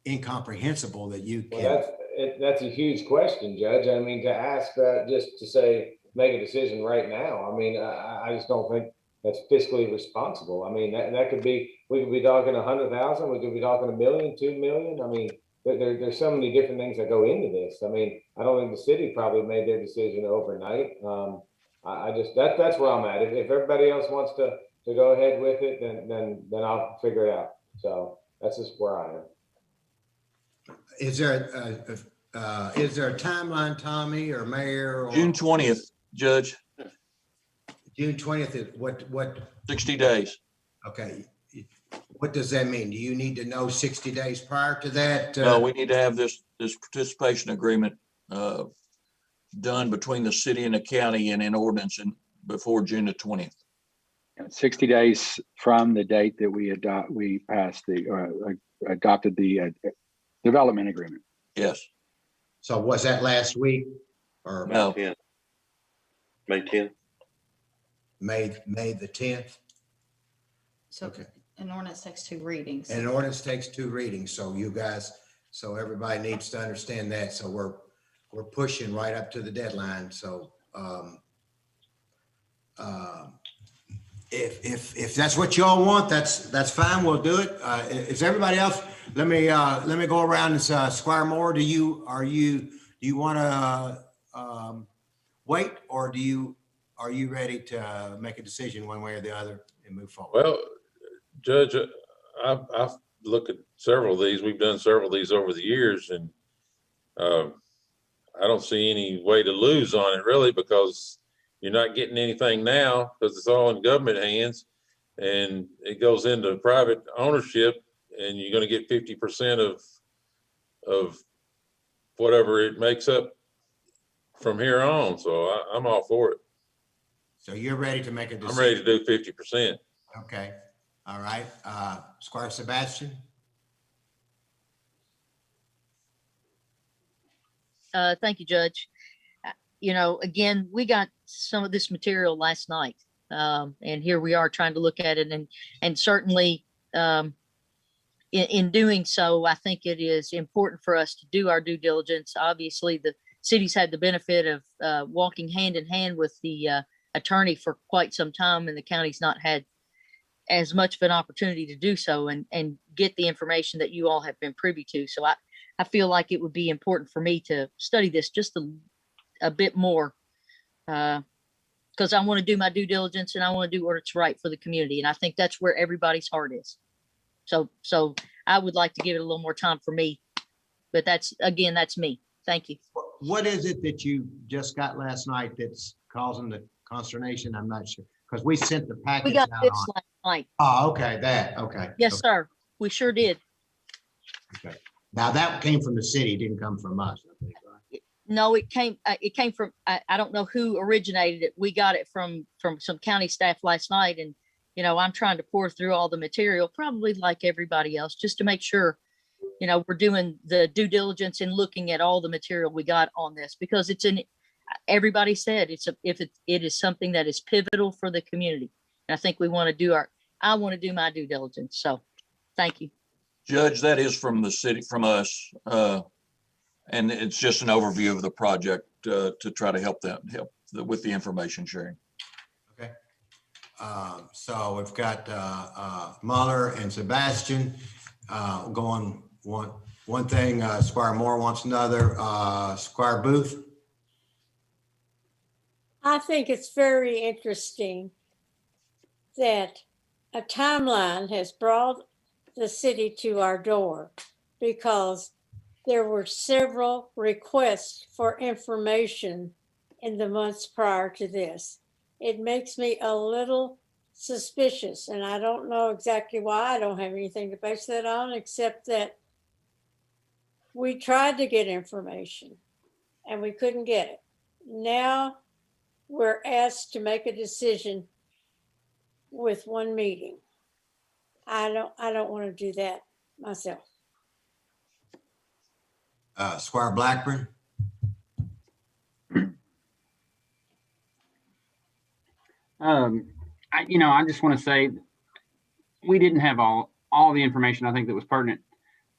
incomprehensible that you can. Well, that's a huge question, Judge. I mean, to ask that just to say, make a decision right now. I mean, I just don't think that's fiscally responsible. I mean, that could be, we could be talking 100,000, we could be talking 1 million, 2 million. I mean, there's so many different things that go into this. I mean, I don't think the city probably made their decision overnight. I just, that's where I'm at. If everybody else wants to go ahead with it, then I'll figure it out. So that's just where I am. Is there a timeline, Tommy or Mayor? Or June 20th, Judge. June 20th, what? 60 days. Okay. What does that mean? Do you need to know 60 days prior to that? No, we need to have this participation agreement done between the city and the county and in ordinance before June the 20th. 60 days from the date that we passed adopted the development agreement. Yes. So was that last week or no? May 10th. May the 10th. So okay. An ordinance takes 2 readings. An ordinance takes 2 readings. So you guys, so everybody needs to understand that. So we're pushing right up to the deadline. So if that's what y'all want, that's fine. We'll do it. Is everybody else? Let me go around and Squire Moore. Do you want to wait, or are you ready to make a decision one way or the other and move forward? Well, Judge, I've looked at several of these. We've done several of these over the years, and I don't see any way to lose on it really, because you're not getting anything now because it's all in government hands, and it goes into private ownership, and you're going to get 50% of whatever it makes up from here on. So I'm all for it. So you're ready to make a decision? I'm ready to do 50%. Okay. All right. Squire Sebastian? Thank you, Judge. You know, again, we got some of this material last night, and here we are trying to look at it, and certainly in doing so, I think it is important for us to do our due diligence. Obviously, the city's had the benefit of walking hand in hand with the attorney for quite some time, and the county's not had as much of an opportunity to do so and get the information that you all have been privy to. So I feel like it would be important for me to study this just a bit more, because I want to do my due diligence and I want to do what's right for the community. And I think that's where everybody's heart is. So I would like to give it a little more time for me, but that's me. Thank you. What is it that you just got last night that's causing the consternation? I'm not sure, because we sent the package We got out this on. last night. Oh, okay, okay. Yes, okay. sir. We sure did. Okay. Now that came from the city, it didn't come from us, I think, right? No, it came from, I don't know who originated it. We got it from some county staff last night. And, you know, I'm trying to pour through all the material, probably like everybody else, just to make sure, you know, we're doing the due diligence and looking at all the material we got on this, because everybody said it is something that is pivotal for the community. And I think I want to do my due diligence. So thank you. Judge, that is from the city, from us. And it's just an overview of the project to try to help with the information sharing. Okay. So we've got Muller and Sebastian going one thing. Squire Moore wants another. Squire Booth. I think it's very interesting that a timeline has brought the city to our door, because there were several requests for information in the months prior to this. It makes me a little suspicious, and I don't know exactly why. I don't have anything to base that on, except that we tried to get information and we couldn't get it. Now we're asked to make a decision with one meeting. I don't want to do that myself. Squire Blackburn. I just want to say we didn't have all the information I think that was pertinent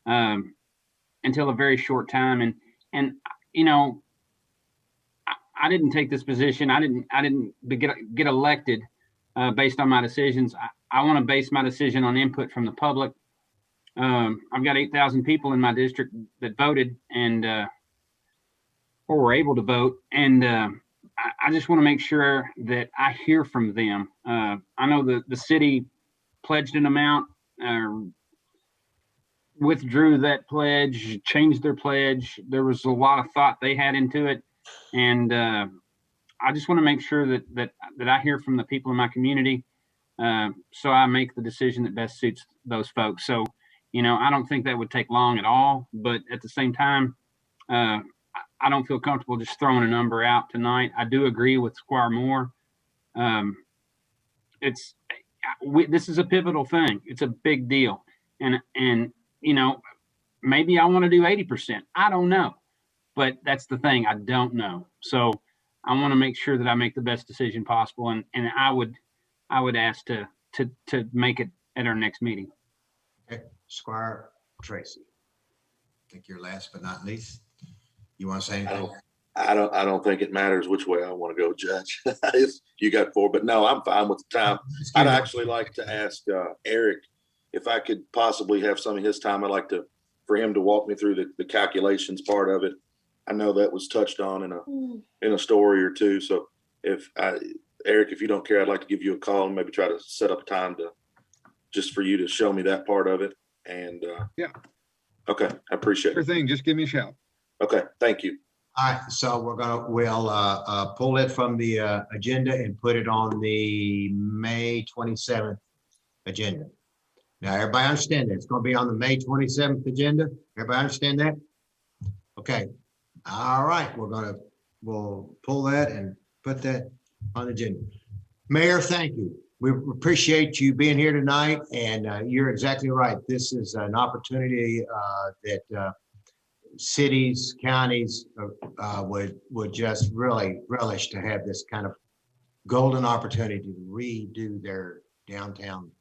until a very short time, and you know, I didn't take this position. I didn't get elected based on my decisions. I want to base my decision on input from the public. I've got 8,000 people in my district that voted and or were able to vote, and I just want to make sure that I hear from them. I know the city pledged an amount, withdrew that pledge, changed their pledge. There was a lot of thought they had into it, and I just want to make sure that I hear from the people in my community, so I make the decision that best suits those folks. So, you know, I don't think that would take long at all, but at the same time, I don't feel comfortable just throwing a number out tonight. I do agree with Squire Moore. This is a pivotal thing. It's a big deal. And you know, maybe I want to do 80%. I don't know. But that's the thing. I don't know. So I want to make sure that I make the best decision possible. And I would ask to make it at our next meeting. Okay. Squire Tracy. I think you're last but not least. You want to say anything? I don't think it matters which way I want to go, Judge. You got 4, but no, I'm fine with the time. I'd actually like to ask Eric if I could possibly have some of his time. I'd like for him to walk me through the calculations part of it. I know that was touched on in a story or two. So Eric, if you don't care, I'd like to give you a call and maybe try to set up time just for you to show me that part of it. And yeah. Okay, I appreciate it. Sure thing. Just give me a shout. Okay, thank you. All right, so we'll pull it from the agenda and put it on the May 27th agenda. Now, everybody understand that it's going to be on the May 27th agenda. Everybody understand that? Okay. All right, we'll pull that and put that on the agenda. Mayor, thank you. We appreciate you being here tonight, and you're exactly right. This is an opportunity that cities, counties would just really relish to have this kind of golden opportunity to redo their downtown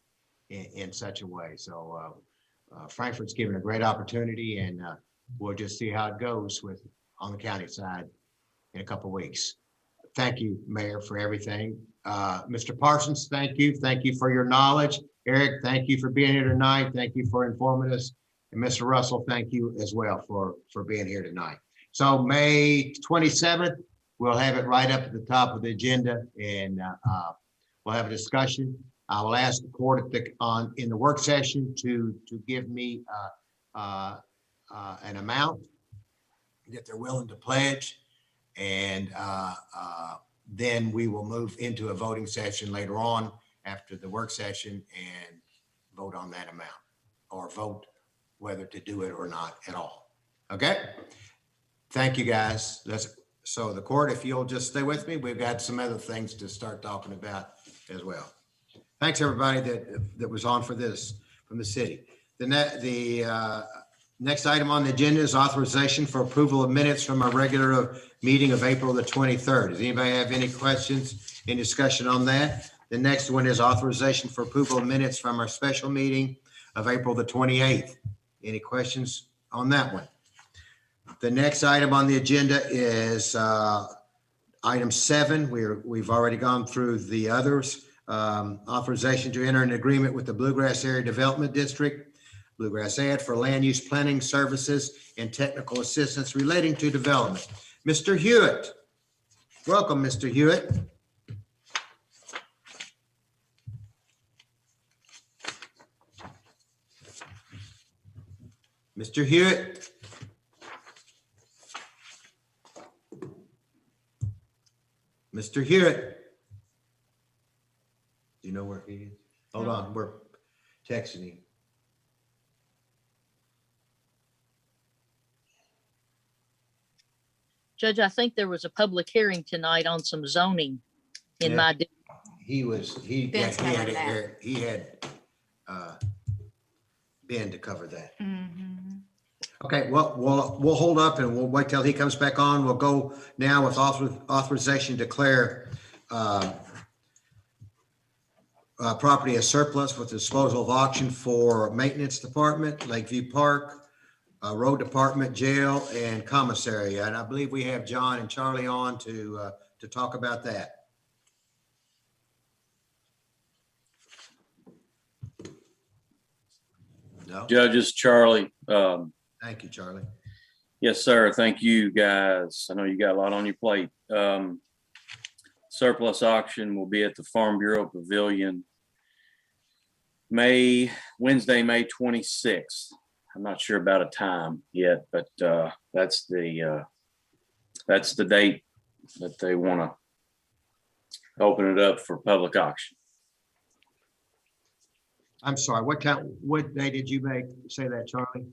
in such a way. So Frankfurt's given a great opportunity, and we'll just see how it goes on the county side in a couple of weeks. Thank you, Mayor, for everything. Mr. Parsons, thank you. Thank you for your knowledge. Eric, thank you for being here tonight. Thank you for informing us. And Mr. Russell, thank you as well for being here tonight. So May 27th, we'll have it right up at the top of the agenda, and we'll have a discussion. I will ask the court in the work session to give me an amount that they're willing to pledge, and then we will move into a voting session later on after the work session and vote on that amount, or vote whether to do it or not at all. Okay? Thank you, guys. So the court, if you'll just stay with me, we've got some other things to start talking about as well. Thanks, everybody that was on for this from the city. The next item on the agenda is authorization for approval of minutes from our regular meeting of April the 23rd. Does anybody have any questions, any discussion on that? The next one is authorization for approval of minutes from our special meeting of April the 28th. Any questions on that one? The next item on the agenda is item 7. We've already gone through the others. Authorization to enter an agreement with the Bluegrass Area Development District, Bluegrass Ad, for land use planning services and technical assistance relating to development. Mr. Hewitt. Welcome, Mr. Hewitt. Mr. Hewitt. Mr. Hewitt. Do you know where he is? Hold on, we're texting him. Judge, I think there was a public hearing tonight on some zoning in my. He had Ben to cover that. Okay, well, we'll hold up and we'll wait till he comes back on. We'll go now with authorization to declare property as surplus with disposal of auction for maintenance department, Lakeview Park, road department, jail, and commissary. And I believe we have John and Charlie on to talk about that. No? Judges, Charlie. Thank you, Charlie. Yes, sir. Thank you, guys. I know you got a lot on your plate. Surplus auction will be at the Farm Bureau Pavilion Wednesday, May 26th. I'm not sure about a time yet, but that's the date that they want to open it up for public auction. I'm sorry, what day did you say that, Charlie?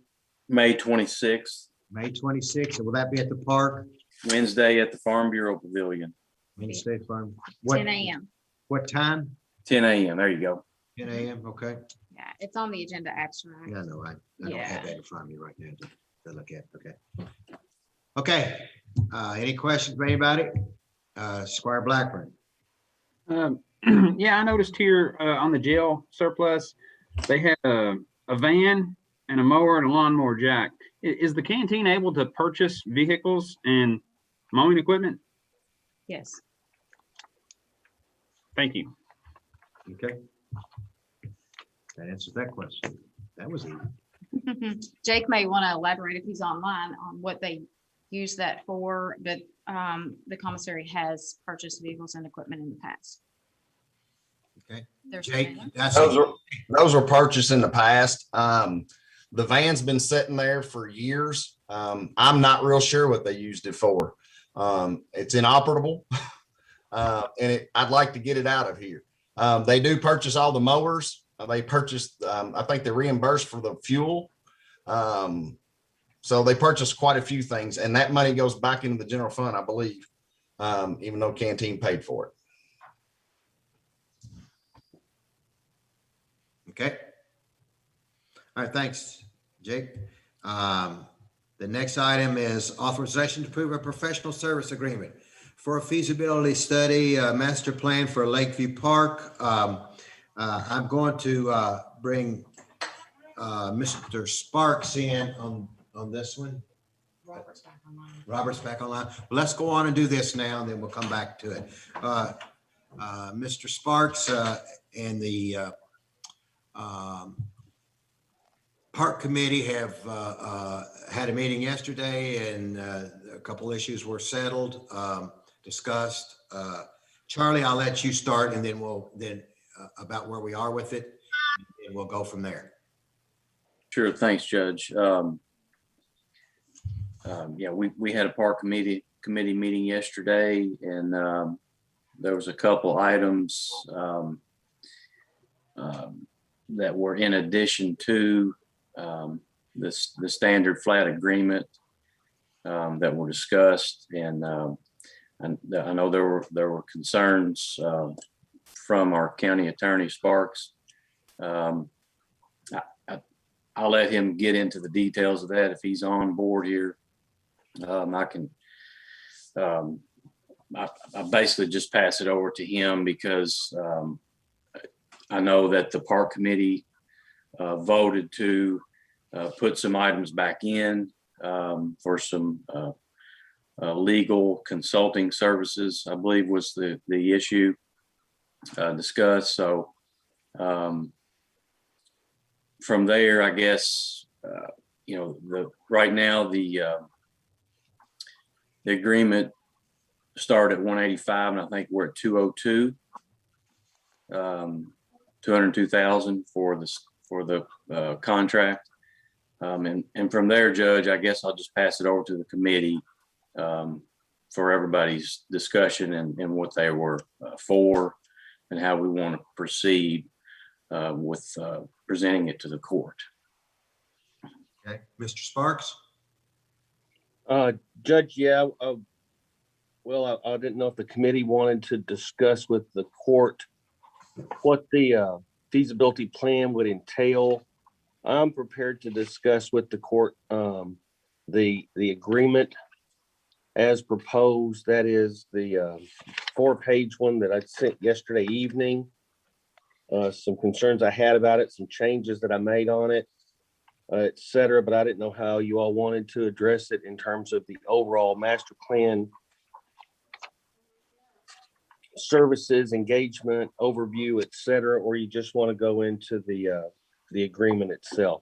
May 26th. May 26th. And will that be at the park? Wednesday at the Farm Bureau Pavilion. Wednesday Farm. 10 a.m. What time? 10 a.m. There you go. 10 a.m. Okay. Yeah, it's on the agenda abstract. Yeah, no, I don't have that in front of me right now to look at. Okay. Okay. Any questions from anybody? Squire Blackburn. Yeah, I noticed here on the jail surplus, they had a van and a mower and a lawnmower jack. Is the canteen able to purchase vehicles and mowing equipment? Yes. Thank you. Okay. That answers that question. That was easy. Jake may want to elaborate if he's online on what they use that for, but the commissary has purchased vehicles and equipment in the past. Okay. Jake, those were purchased in the past. The van's been sitting there for years. I'm not real sure what they used it for. It's inoperable, and I'd like to get it out of here. They do purchase all the mowers. They purchased, I think they reimbursed for the fuel. So they purchased quite a few things, and that money goes back into the general fund, I believe, even though Canteen paid for it. Okay. All right, thanks, Jake. The next item is authorization to approve a professional service agreement for a feasibility study, master plan for Lakeview Park. I'm going to bring Mr. Sparks in on this one. Robert's back online. Robert's back online. Well, let's go on and do this now, and then we'll come back to it. Mr. Sparks and the Park Committee have had a meeting yesterday, and a couple issues were settled, discussed. Charlie, I'll let you start, and then we'll about where we are with it, and we'll go from there. Sure. Thanks, Judge. Yeah, we had a Park Committee meeting yesterday, and there was a couple items that were in addition to the standard flat agreement that were discussed, and I know there were concerns from our county attorney Sparks. I'll let him get into the details of that if he's on board here. I basically just pass it over to him because I know that the park committee voted to put some items back in for some legal consulting services, I believe was the issue discussed. So from there, I guess, right now the agreement started at 185, and I think we're at 202, 202,000 for the contract. And from there, Judge, I guess I'll just pass it over to the committee for everybody's discussion and what they were for and how we want to proceed with presenting it to the court. Okay, Mr. Sparks? Judge, yeah. Well, I didn't know if the committee wanted to discuss with the court what the feasibility plan would entail. I'm prepared to discuss with the court the agreement as proposed. That is the 4-page one that I sent yesterday evening. Some concerns I had about it, some changes that I made on it, et cetera, but I didn't know how you all wanted to address it in terms of the overall master plan services, engagement, overview, et cetera, or you just want to go into the agreement itself.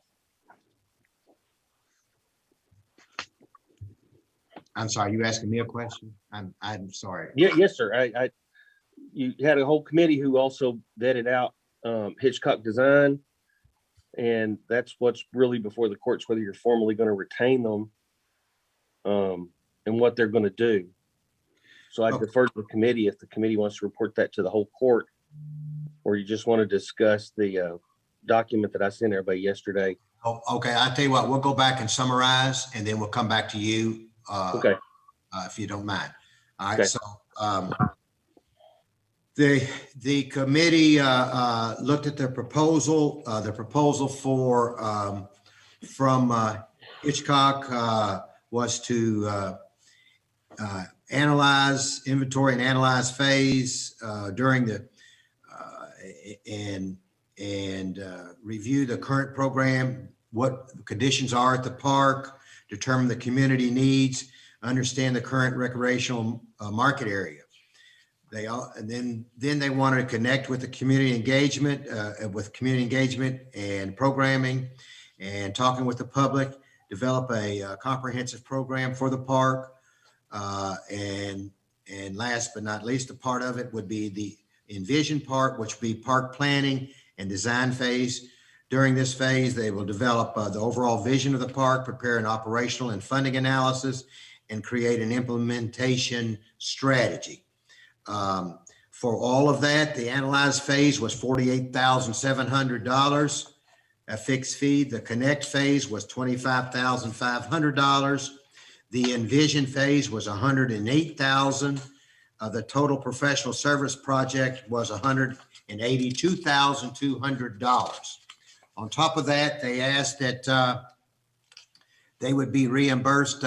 I'm sorry, you asking me a question? I'm sorry. Yeah, yes, sir. You had a whole committee who also vetted out Hitchcock Design, and that's what's really before the courts, whether you're formally going to retain them and what they're going to do. So I defer to the committee if the committee wants to report that to the whole court, or you just want to discuss the document that I sent everybody yesterday. Oh, okay, I'll tell you what, we'll go back and summarize, and then we'll come back to you. Okay. If you don't mind. All right. Okay. So the committee looked at the proposal for from Hitchcock was to analyze inventory and analyze phase during the and review the current program, what the conditions are at the park, determine the community needs, understand the current recreational market area. And then they wanted to connect with the community engagement, and programming, and talking with the public, develop a comprehensive program for the park. And last but not least, a part of it would be the envision part, which would be park planning and design phase. During this phase, they will develop the overall vision of the park, prepare an operational and funding analysis, and create an implementation strategy. For all of that, the analyzed phase was $48,700, a fixed fee. The connect phase was $25,500. The envision phase was $108,000. The total professional service project was $182,200. On top of that, they asked that they would be reimbursed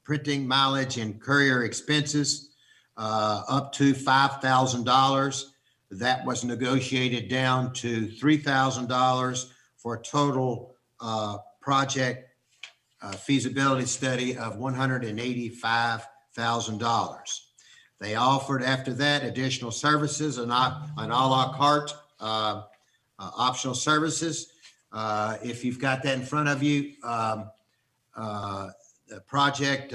printing, mileage, and courier expenses up to $5,000. That was negotiated down to $3,000 for a total project feasibility study of $185,000. They offered after that additional services and an a la carte optional services. If you've got that in front of you, the project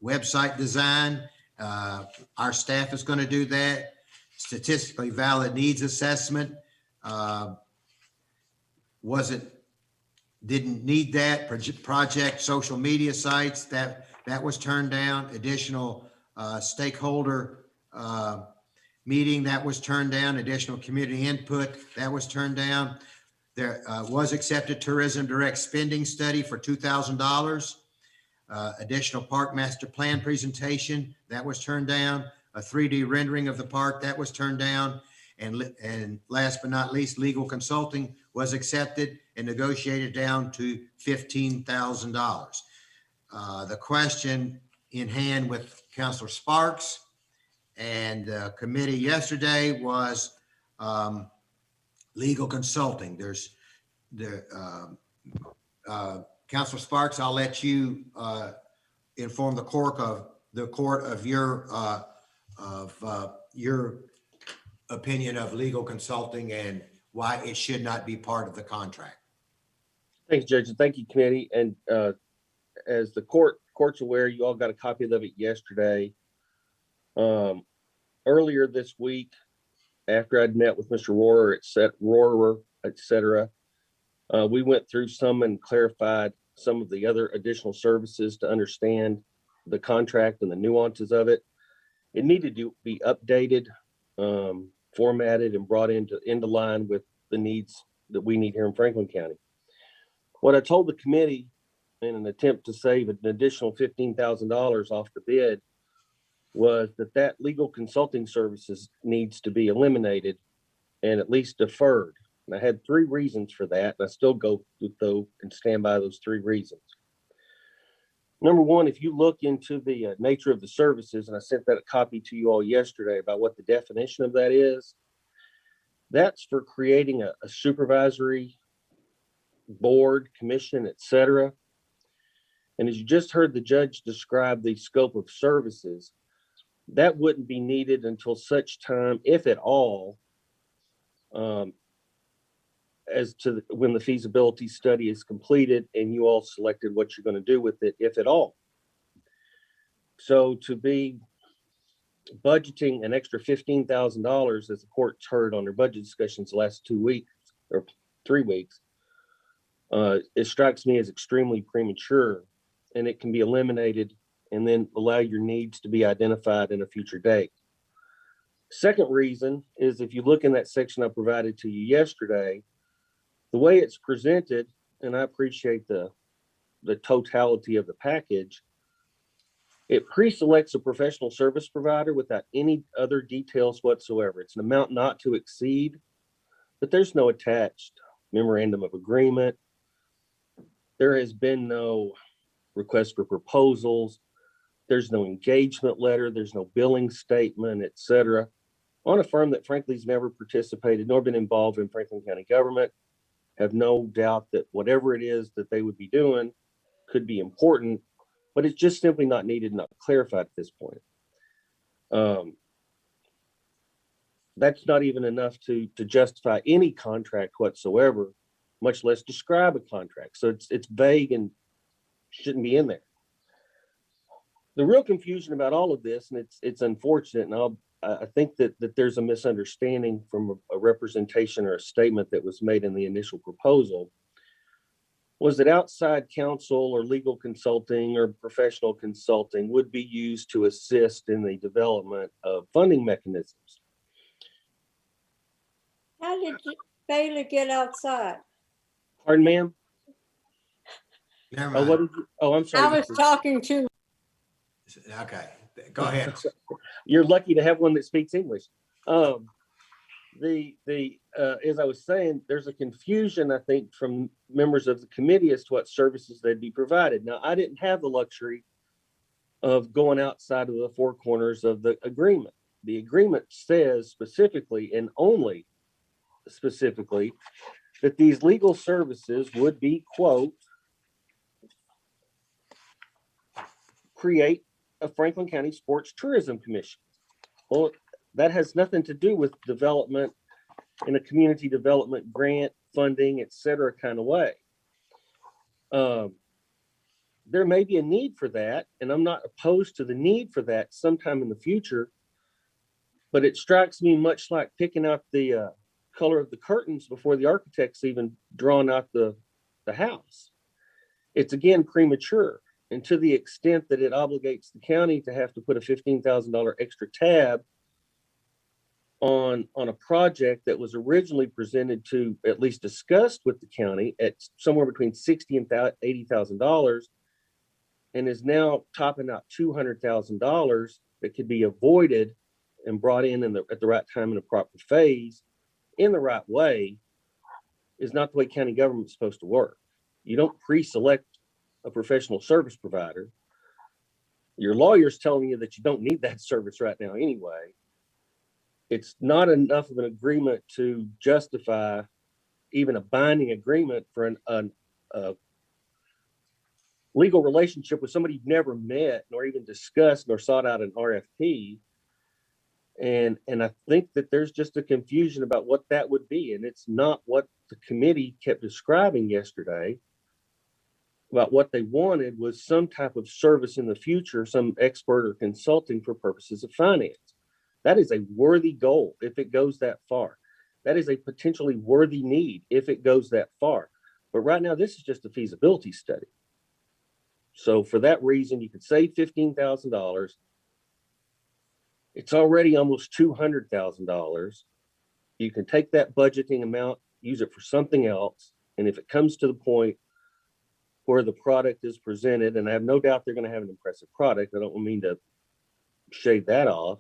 website design, our staff is going to do that. Statistically valid needs assessment, didn't need that. Project social media sites, that was turned down. Additional stakeholder meeting, that was turned down. Additional community input, that was turned down. There was accepted tourism direct spending study for $2,000. Additional park master plan presentation, that was turned down. A 3D rendering of the park, that was turned down. And last but not least, legal consulting was accepted and negotiated down to $15,000. The question in hand with Councilor Sparks and committee yesterday was legal consulting. There's Councilor Sparks, I'll let you inform the court of your opinion of legal consulting and why it should not be part of the contract. Thanks, Judge, and thank you, committee. And as the court's aware, you all got a copy of it yesterday. Earlier this week, after I'd met with Mr. Rohrer, et cetera, we went through some and clarified some of the other additional services to understand the contract and the nuances of it. It needed to be updated, formatted, and brought into line with the needs that we need here in Franklin County. What I told the committee in an attempt to save an additional $15,000 off the bid was that legal consulting services needs to be eliminated and at least deferred. And I had 3 reasons for that. And I still go through and stand by those 3 reasons. Number one, if you look into the nature of the services, and I sent that a copy to you all yesterday about what the definition of that is, that's for creating a supervisory board, commission, et cetera. And as you just heard the judge describe the scope of services, that wouldn't be needed until such time, if at all, as to when the feasibility study is completed and you all selected what you're going to do with it, if at all. So to be budgeting an extra $15,000, as the court's heard on their budget discussions the last 2 weeks or 3 weeks, it strikes me as extremely premature, and it can be eliminated and then allow your needs to be identified in a future date. Second reason is if you look in that section I provided to you yesterday, the way it's presented, and I appreciate the totality of the package, it pre-selects a professional service provider without any other details whatsoever. It's an amount not to exceed, but there's no attached memorandum of agreement. There has been no request for proposals. There's no engagement letter. There's no billing statement, et cetera, on a firm that frankly has never participated nor been involved in Franklin County government. Have no doubt that whatever it is that they would be doing could be important, but it's just simply not needed, not clarified at this point. That's not even enough to justify any contract whatsoever, much less describe a contract. So it's vague and shouldn't be in there. The real confusion about all of this, and it's unfortunate, and I think that there's a misunderstanding from a representation or a statement that was made in the initial proposal, was that outside counsel or legal consulting or professional consulting would be used to assist in the development of funding mechanisms. How did Bailey get outside? Pardon, ma'am? Never Oh, mind. I'm sorry. I was talking to. Okay, go ahead. You're lucky to have one that speaks English. As I was saying, there's a confusion, I think, from members of the committee as to what services they'd be provided. Now, I didn't have the luxury of going outside of the 4 corners of the agreement. The agreement says specifically and only specifically that these legal services would be, quote, create a Franklin County Sports Tourism Commission. Well, that has nothing to do with development in a community development grant funding, et cetera, kind of way. There may be a need for that, and I'm not opposed to the need for that sometime in the future, but it strikes me much like picking out the color of the curtains before the architect's even drawn out the house. It's again premature. And to the extent that it obligates the county to have to put a $15,000 extra tab on a project that was originally presented to, at least discussed with the county, at somewhere between $60,000 and $80,000, and is now topping out $200,000 that could be avoided and brought in at the right time in the proper phase in the right way, is not the way county government's supposed to work. You don't pre-select a professional service provider. Your lawyer's telling you that you don't need that service right now anyway. It's not enough of an agreement to justify even a binding agreement for a legal relationship with somebody you've never met, nor even discussed, nor sought out an RFP. And I think that there's just a confusion about what that would be. And it's not what the committee kept describing yesterday. About what they wanted was some type of service in the future, some expert or consulting for purposes of finance. That is a worthy goal if it goes that far. That is a potentially worthy need if it goes that far. But right now, this is just a feasibility study. So for that reason, you could save $15,000. It's already almost $200,000. You can take that budgeting amount, use it for something else. And if it comes to the point where the product is presented, and I have no doubt they're going to have an impressive product, I don't mean to shade that off.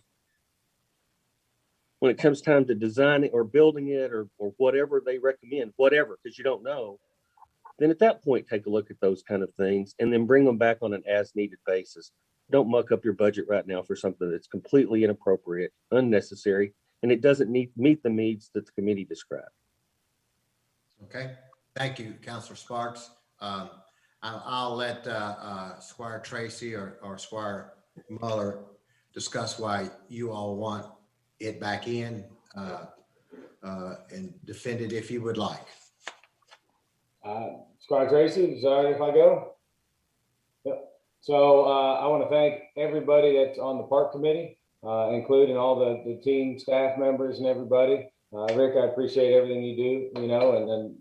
When it comes time to design it or building it or whatever they recommend, whatever, because you don't know, then at that point, take a look at those kind of things and then bring them back on an as needed basis. Don't muck up your budget right now for something that's completely inappropriate, unnecessary, and it doesn't meet the needs that the committee described. Okay, thank you, Councilor Sparks. I'll let Squire Tracy or Squire Muller discuss why you all want it back in and defend it if you would like. Squire Tracy, sorry if I go. Yep. So I want to thank everybody that's on the park committee, including all the team, staff members, and everybody. Rick, I appreciate everything you do. And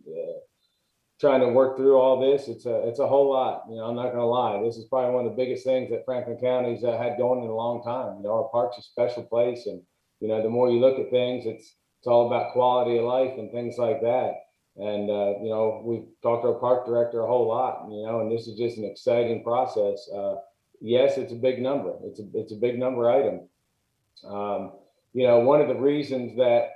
trying to work through all this, it's a whole lot. I'm not going to lie. This is probably one of the biggest things that Franklin County's had going in a long time. Our park's a special place, and the more you look at things, it's all about quality of life and things like that. And we've talked to our park director a whole lot, and this is just an exciting process. Yes, it's a big number. It's a big number item. One of the reasons that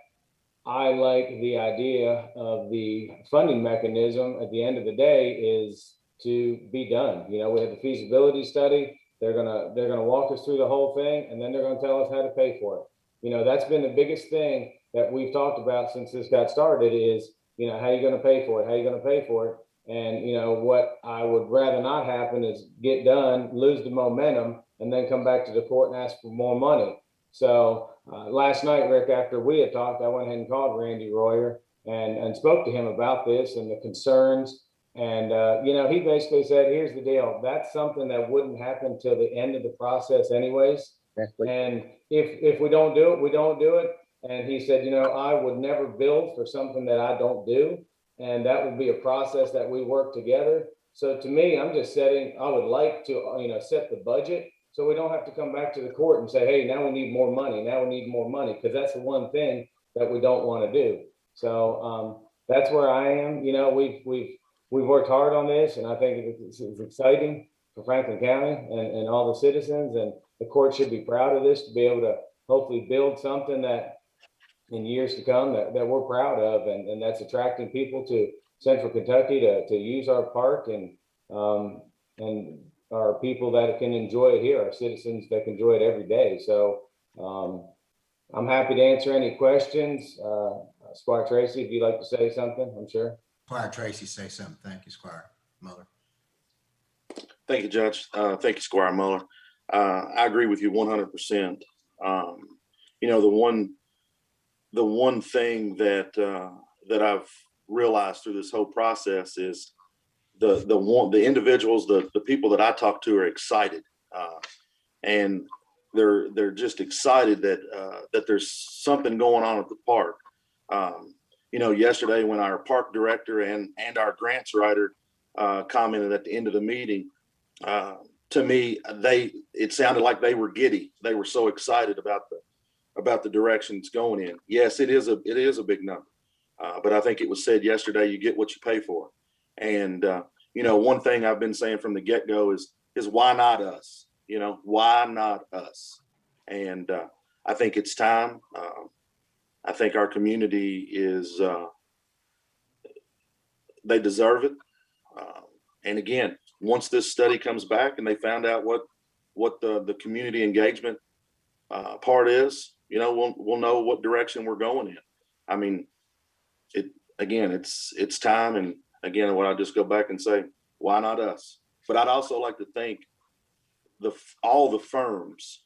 I like the idea of the funding mechanism at the end of the day is to be done. We have the feasibility study. They're gonna walk us through the whole thing, and then they're gonna tell us how to pay for it. That's been the biggest thing that we've talked about since this got started is, how are you going to pay for it? How are you going to pay for it? And, what I would rather not happen is get done, lose the momentum, and then come back to the court and ask for more money. So last night, Rick, after we had talked, I went ahead and called Randy Royer and spoke to him about this and the concerns. And, he basically said, here's the deal. That's something that wouldn't happen till the end of the process anyways. And if we don't do it, we don't do it. And he said, I would never build for something that I don't do. And that would be a process that we work together. So to me, I'm just I would like to, set the budget so we don't have to come back to the court and say, hey, now we need more money. Now we need more money. Because that's the one thing that we don't want to do. So that's where I am. We've worked hard on this, and I think it's exciting for Franklin County and all the citizens. And the court should be proud of this to be able to hopefully build something that in years to come that we're proud of, and that's attracting people to Central Kentucky to use our park and our people that can enjoy it here, our citizens that can enjoy it every day. So I'm happy to answer any questions. Squire Tracy, if you'd like to say something, I'm sure. Squire Tracy, say something. Thank you, Squire Muller. Thank you, Judge. Thank you, Squire Muller. I agree with you 100%. The one thing that I've realized through this whole process is the individuals, the people that I talk to are excited, and they're just excited that there's something going on at the park. Yesterday when our park director and our grants writer commented at the end of the meeting, to me, it sounded like they were giddy. They were so excited about about the direction it's going in. Yes, it is a big number. But I think it was said yesterday, you get what you pay for. And, one thing I've been saying from the get-go is why not us? Why not us? And I think it's time. I think our community is, they deserve it. And again, once this study comes back and they found out what the community engagement part is, we'll know what direction we're going in. I mean, it's time. And again, what I just go back and say, why not us? But I'd also like to thank all the firms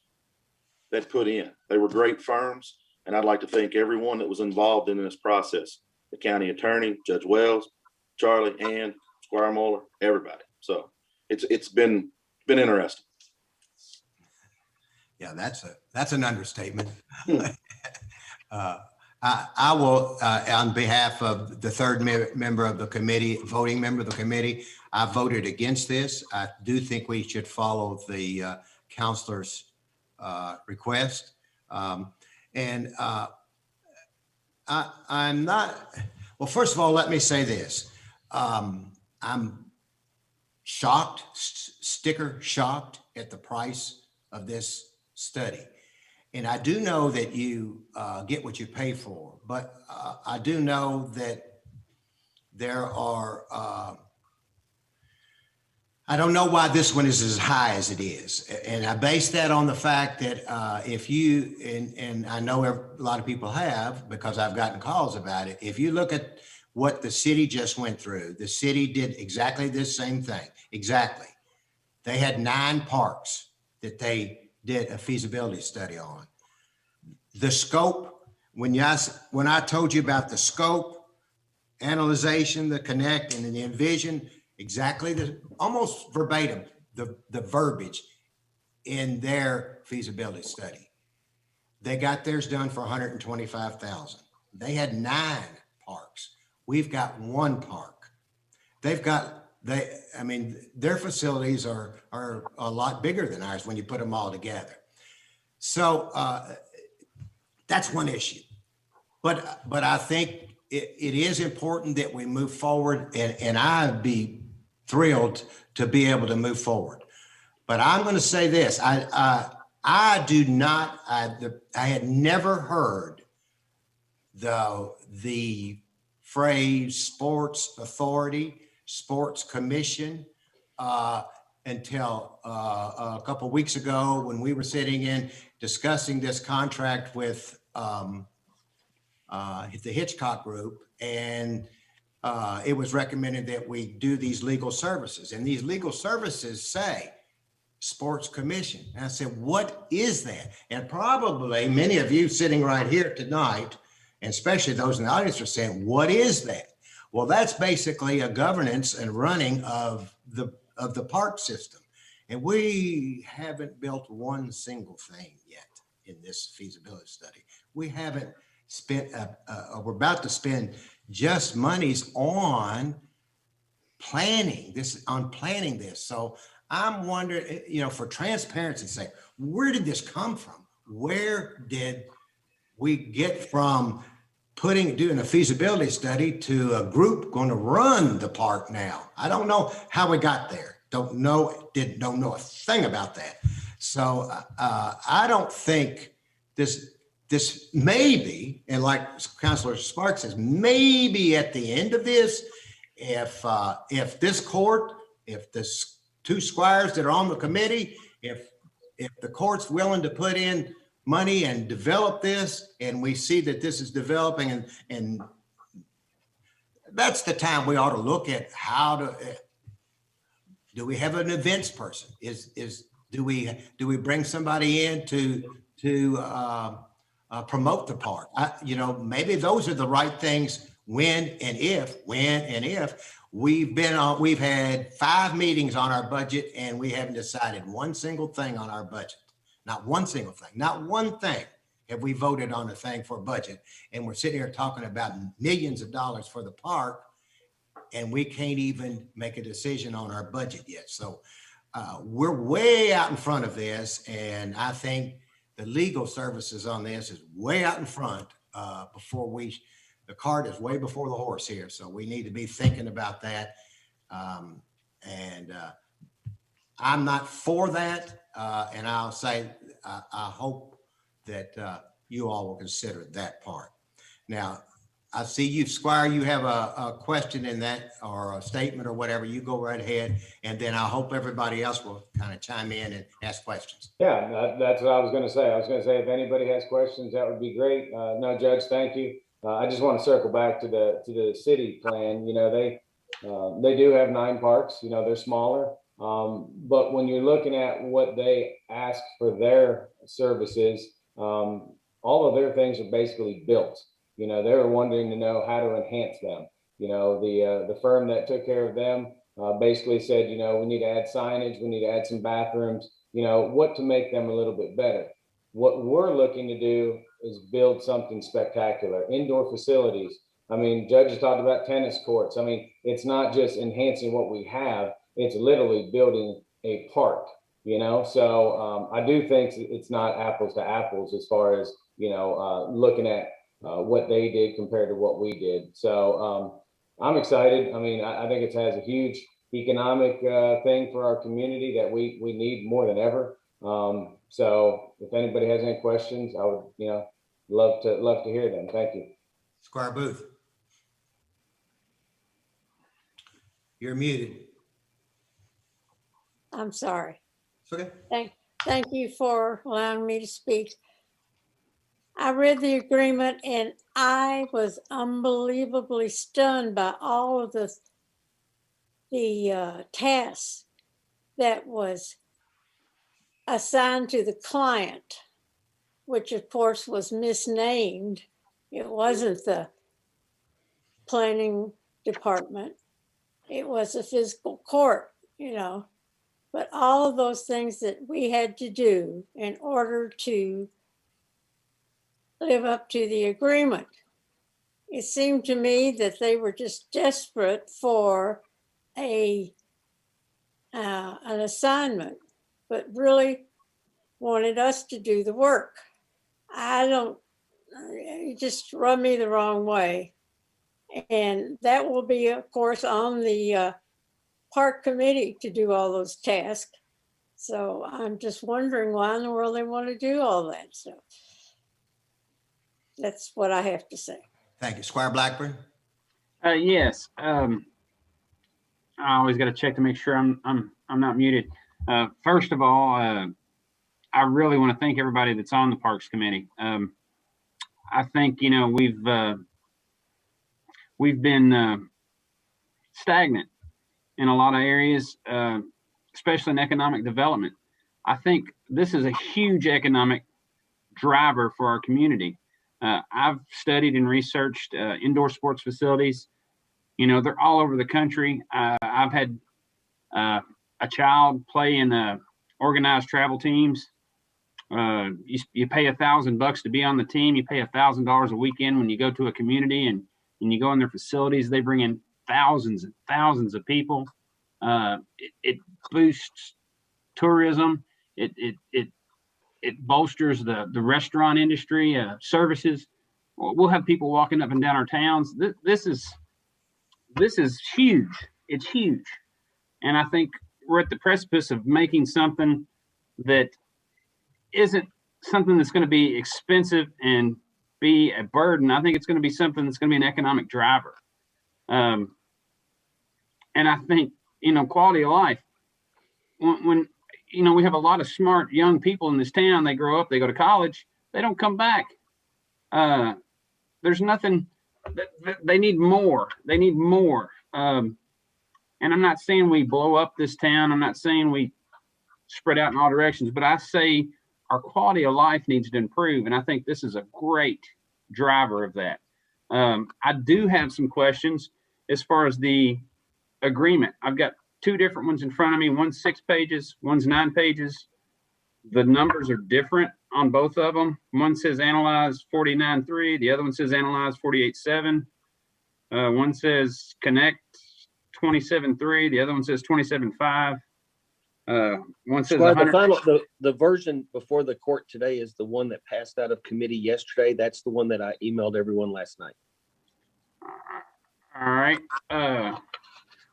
that put in. They were great firms. And I'd like to thank everyone that was involved in this process, the county attorney, Judge Wells, Charlie, Ann, Squire Muller, everybody. So it's been interesting. Yeah, that's an understatement. I will, on behalf of the third member of the committee, voting member of the committee, I voted against this. I do think we should follow the counselor's request. I'm not, well, first of all, let me say this. I'm shocked, sticker shocked at the price of this study. And I do know that you get what you pay for, but I do know that there are, I don't know why this one is as high as it is. And I base that on the fact that if you, and I know a lot of people have, because I've gotten calls about it, if you look at what the city just went through, the city did exactly this same thing, exactly. They had 9 parks that they did a feasibility study on. The scope, when I told you about the scope, analyzation, the connect, and the envision, exactly almost verbatim, the verbiage in their feasibility study. They got theirs done for $125,000. They had 9 parks. We've got 1 park. Their facilities are a lot bigger than ours when you put them all together. So that's one issue. But I think it is important that we move forward, and I'd be thrilled to be able to move forward. But I'm going to say this: I had never heard the phrase sports authority, sports commission until a couple of weeks ago when we were sitting in discussing this contract with the Hitchcock Group, and it was recommended that we do these legal services, and these legal services say sports commission. And I said, what is that? And probably many of you sitting right here tonight, and especially those in the audience, are saying, what is that? Well, that's basically a governance and running of the park system. And we haven't built one single thing yet in this feasibility study. We haven't spent, we're about to spend just monies on planning this. So I'm wondering, for transparency's sake, where did this come from? Where did we get from doing a feasibility study to a group going to run the park now? I don't know how we got there. Don't know a thing about that. So I don't think this may be, and like Councilor Sparks says, maybe at the end of this, if this court, if the 2 squires that are on the committee, if the court's willing to put in money and develop this, and we see that this is developing, and that's the time we ought to look at how to, do we have an events person? Do we bring somebody in to promote the park? Maybe those are the right things when and if. We've had 5 meetings on our budget, and we haven't decided one single thing on our budget. Not one single thing, not one thing have we voted on a thing for a budget. And we're sitting here talking about millions of dollars for the park, and we can't even make a decision on our budget yet. So we're way out in front of this. And I think the legal services on this is way out in front before the cart is way before the horse here. So we need to be thinking about that. I'm not for that. And I'll say, I hope that you all will consider that part. Now, I see you, Squire, you have a question in that or a statement or whatever. You go right ahead. And then I hope everybody else will kind of chime in and ask questions. Yeah, that's what I was going to say. I was going to say, if anybody has questions, that would be great. No, Judge, thank you. I just want to circle back to the city plan. You know, they do have 9 parks. You know, they're smaller. But when you're looking at what they ask for their services, all of their things are basically built. You know, they were wanting to know how to enhance them. You know, the firm that took care of them basically said, you know, we need to add signage, we need to add some bathrooms, you know, what to make them a little bit better. What we're looking to do is build something spectacular, indoor facilities. I mean, Judge has talked about tennis courts. I mean, it's not just enhancing what we have, it's literally building a park, you know? So I do think it's not apples to apples as far as, you know, looking at what they did compared to what we did. So I'm excited. I mean, I think it has a huge economic thing for our community that we need more than ever. So if anybody has any questions, I would, you know, love to hear them. Thank you. Squire Booth. You're muted. I'm sorry. It's okay. Thank you for allowing me to speak. I read the agreement and I was unbelievably stunned by all of the tasks that was assigned to the client, which of course was misnamed. It wasn't the planning department. It was a fiscal court, you know, but all of those things that we had to do in order to live up to the agreement. It seemed to me that they were just desperate for an assignment, but really wanted us to do the work. It just rubbed me the wrong way. And that will be, of course, on the park committee to do all those tasks. So I'm just wondering why in the world they want to do all that. So that's what I have to say. Thank you. Squire Blackburn. Yes. I always got to check to make sure I'm not muted. First of all, I really want to thank everybody that's on the Parks Committee. I think, you know, we've been stagnant in a lot of areas, especially in economic development. I think this is a huge economic driver for our community. I've studied and researched indoor sports facilities. You know, they're all over the country. I've had a child play in organized travel teams. You pay $1,000 to be on the team. You pay $1,000 a weekend when you go to a community and you go in their facilities. They bring in thousands and thousands of people. It boosts tourism. It bolsters the restaurant industry, services. We'll have people walking up and down our towns. This is huge. It's huge. And I think we're at the precipice of making something that isn't something that's going to be expensive and be a burden. I think it's going to be something that's going to be an economic driver. And I think, you know, quality of life, when you know, we have a lot of smart young people in this town. They grow up, they go to college, they don't come back. There's nothing, they need more. They need more. And I'm not saying we blow up this town. I'm not saying we spread out in all directions, but I say our quality of life needs to improve. And I think this is a great driver of that. I do have some questions as far as the agreement. I've got 2 different ones in front of me. One's 6 pages, one's 9 pages. The numbers are different on both of them. One says analyze 49.3. The other one says analyze 48.7. One says connect 27.3. The other one says 27.5. One says Squire, the 100. final, the version before the court today is the one that passed out of committee yesterday. That's the one that I emailed everyone last night. All right.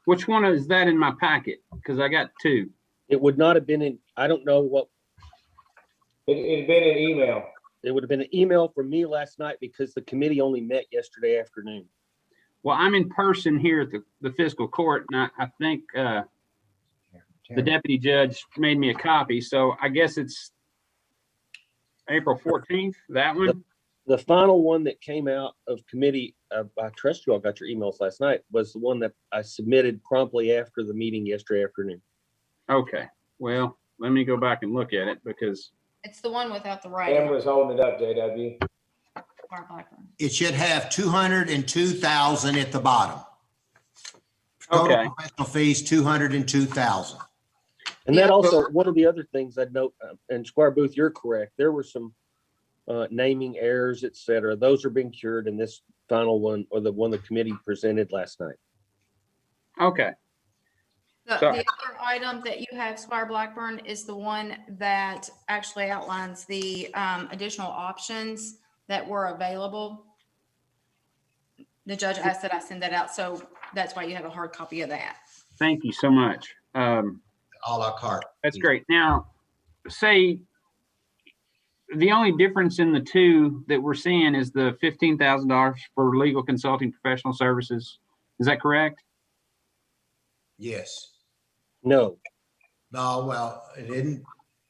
Which one is that in my packet? Because I got two. It would not have been in, I don't know what. It'd been an email. It would have been an email from me last night because the committee only met yesterday afternoon. Well, I'm in person here at the fiscal court, and I think the deputy judge made me a copy. So I guess it's April 14th, that one? The final one that came out of committee, I trust you all got your emails last night, was the one that I submitted promptly after the meeting yesterday afternoon. Okay. Well, let me go back and look at it because It's the one without the Pam writing. was holding it up, JW. It should have 202,000 at the bottom. Okay. Total professional fees, 202,000. And that also, one of the other things I'd note, and Squire Booth, you're correct. There were some naming errors, et cetera. Those are being cured in this final one, or the one the committee presented last night. Okay. The other item that you have, Squire Blackburn, is the one that actually outlines the additional options that were available. The judge asked that I send that out, so that's why you have a hard copy of that. Thank you so much. A la carte. That's great. Now, say the only difference in the two that we're seeing is the $15,000 for legal consulting professional services. Is that correct? Yes. No. No, well, it didn't.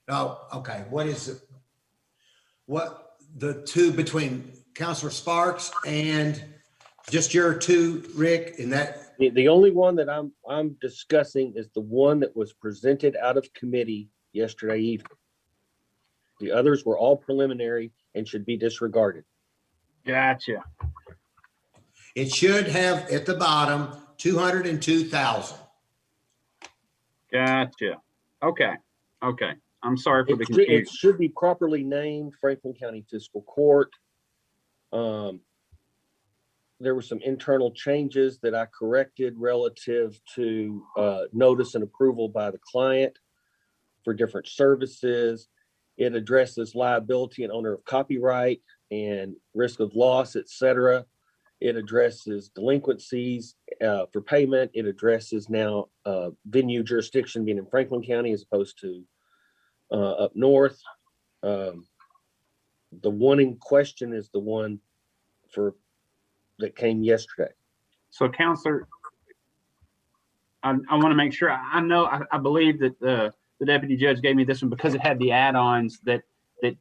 Oh, okay. What is it? What the two between Counselor Sparks and just your two, Rick, in that? The only one that I'm discussing is the one that was presented out of committee yesterday evening. The others were all preliminary and should be disregarded. Gotcha. It should have at the bottom 202,000. Gotcha. Okay. Okay. I'm sorry for the It confusion. should be properly named Franklin County Fiscal Court. There were some internal changes that I corrected relative to notice and approval by the client for different services. It addresses liability and owner of copyright and risk of loss, et cetera. It addresses delinquencies for payment. It addresses now venue jurisdiction being in Franklin County as opposed to up north. The one in question is the one that came yesterday. So, Counselor, I want to make sure. I know. I believe that the deputy judge gave me this one because it had the add-ons that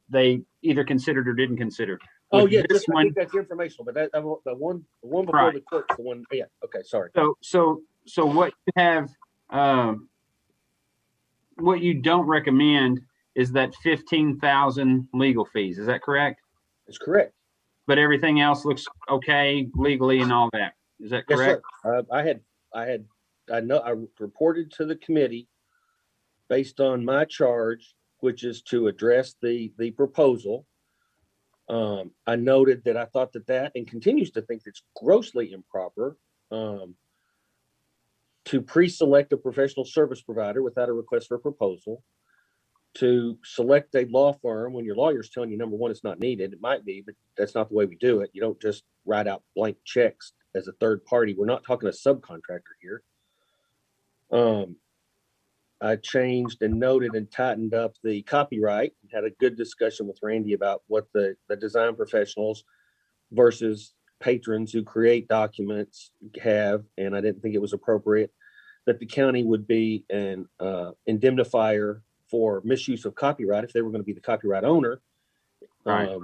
they either considered or didn't consider. Oh yeah, I think that's informational, but the one before Right. the court's the one. Yeah. Okay. Sorry. So what you have, what you don't recommend is that 15,000 legal fees. Is that correct? That's correct. But everything else looks okay legally and all that. Is that correct? Yes, sir. I reported to the committee based on my charge, which is to address the proposal. I noted that I thought that and continues to think it's grossly improper to pre-select a professional service provider without a request for a proposal, to select a law firm when your lawyer's telling you, number one, it's not needed. It might be, but that's not the way we do it. You don't just write out blank checks as a third party. We're not talking a subcontractor here. I changed and noted and tightened up the copyright, had a good discussion with Randy about what the design professionals versus patrons who create documents have, and I didn't think it was appropriate that the county would be an indemnifier for misuse of copyright if they were going to be the copyright owner. Right.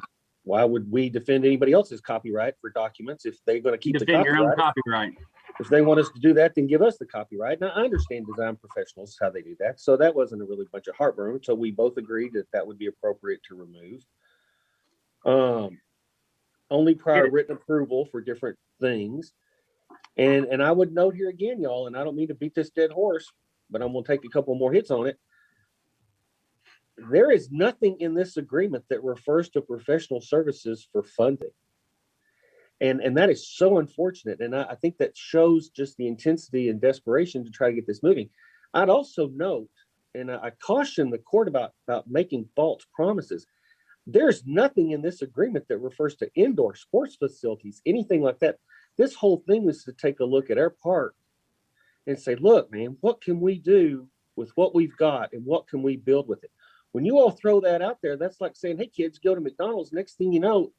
Why would we defend anybody else's copyright for documents if they're going to keep Defend the your own copyright? copyright. If they want us to do that, then give us the copyright. Now, I understand design professionals, how they do that. So that wasn't a really bunch of heartburn. So we both agreed that that would be appropriate to remove. Only prior written approval for different things. And I would note here again, y'all, and I don't mean to beat this dead horse, but I'm going to take a couple more hits on it. There is nothing in this agreement that refers to professional services for funding. And that is so unfortunate. And I think that shows just the intensity and desperation to try to get this moving. I'd also note and I caution the court about making false promises. There's nothing in this agreement that refers to indoor sports facilities, anything like that. This whole thing was to take a look at our park and say, look, man, what can we do with what we've got and what can we build with it? When you all throw that out there, that's like saying, hey, kids, go to McDonald's. Next thing you know,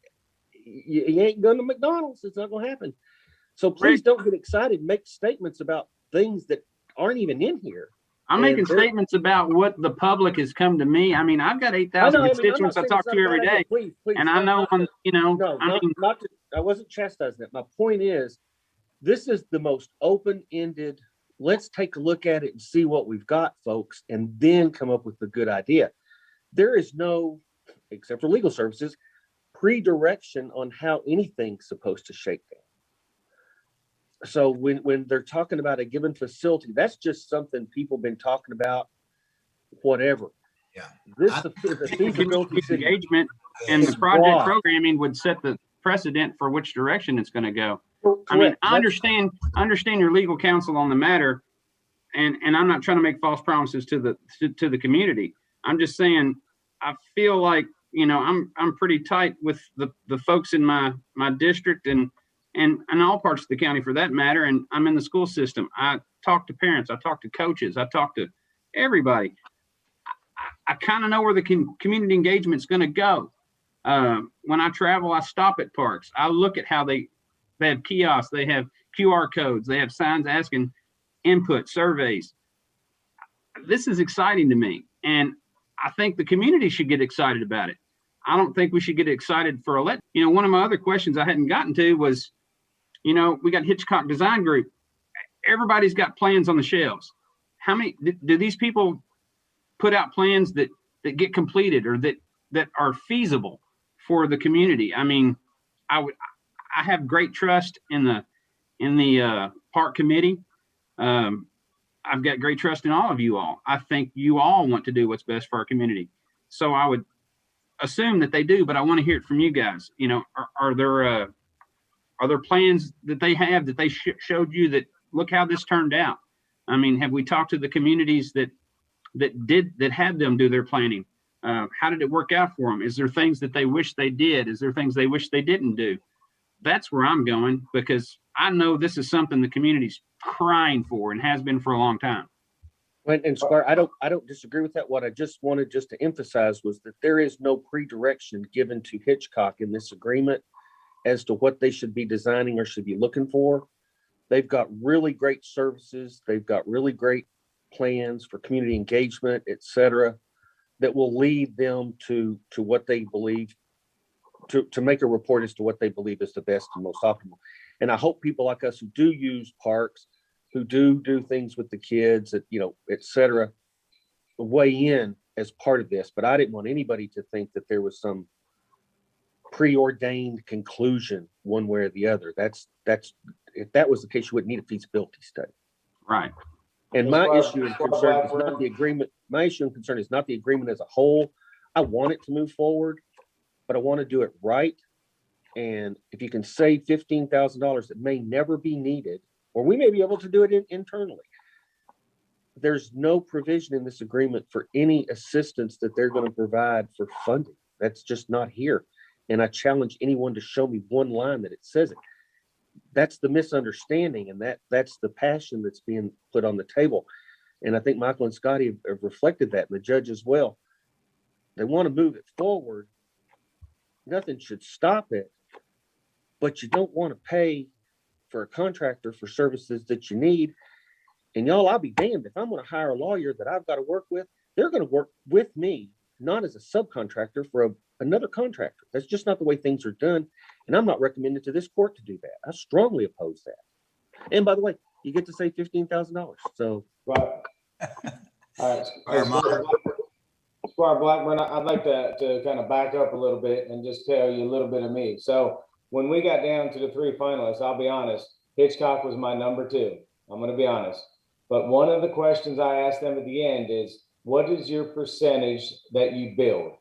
you ain't going to McDonald's. It's not going to happen. So please don't get excited, make statements about things that aren't even in here. I'm making statements about what the public has come to me. I mean, I've got 8,000 constituents I talk to every day. Please, and I know, I wasn't chastising it. My point is, this is the most open-ended, let's take a look at it and see what we've got, folks, and then come up with a good idea. There is no, except for legal services, pre-direction on how anything's supposed to shake down. So when they're talking about a given facility, that's just something people have been talking about, whatever. Yeah. The feasibility engagement and the project programming would set the precedent for which direction it's going to go. Correct. I mean, I understand your legal counsel on the matter, and I'm not trying to make false promises to the community. I'm just saying, I feel like, I'm pretty tight with the folks in my district and all parts of the county for that matter. And I'm in the school system. I talk to parents, I talk to coaches, I talk to everybody. I kind of know where the community engagement is going to go. When I travel, I stop at parks. I look at how they have kiosks, they have QR codes, they have signs asking input, surveys. This is exciting to me. And I think the community should get excited about it. I don't think we should get excited for one of my other questions I hadn't gotten to was, we got Hitchcock Design Group. Everybody's got plans on the shelves. How many do these people put out plans that get completed or that are feasible for the community? I mean, I have great trust in the park committee. I've got great trust in all of you all. I think you all want to do what's best for our community. So I would assume that they do, but I want to hear it from you guys. Are there plans that they have that they showed you that look how this turned out? I mean, have we talked to the communities that had them do their planning? How did it work out for them? Is there things that they wish they did? Is there things they wish they didn't do? That's where I'm going, because I know this is something the community's crying for and has been for a long time. And Squire, I don't disagree with that. What I just wanted to emphasize was that there is no pre-direction given to Hitchcock in this agreement as to what they should be designing or should be looking for. They've got really great services. They've got really great plans for community engagement, et cetera, that will lead them to what they believe, to make a report as to what they believe is the best and most optimal. And I hope people like us who do use parks, who do things with the kids, et cetera, weigh in as part of this. But I didn't want anybody to think that there was some preordained conclusion one way or the other. That's if that was the case, you wouldn't need a feasibility study. Right. And my issue and concern is not the agreement. My issue and concern is not the agreement as a whole. I want it to move forward, but I want to do it right. And if you can save $15,000 that may never be needed, or we may be able to do it internally. There's no provision in this agreement for any assistance that they're going to provide for funding. That's just not here. And I challenge anyone to show me one line that it says it. That's the misunderstanding, and that's the passion that's being put on the table. And I think Michael and Scotty have reflected that, and the judge as well. They want to move it forward. Nothing should stop it, but you don't want to pay for a contractor for services that you need. And y'all, I'll be damned if I'm going to hire a lawyer that I've got to work with. They're going to work with me, not as a subcontractor for another contractor. That's just not the way things are done. And I'm not recommending to this court to do that. I strongly oppose that. And by the way, you get to save $15,000. So, right. All right. Squire Blackburn, I'd like to kind of back up a little bit and just tell you a little bit of me. So when we got down to the three finalists, I'll be honest, Hitchcock was my number 2. I'm going to be honest. But one of the questions I asked them at the end is, what is your percentage that you build?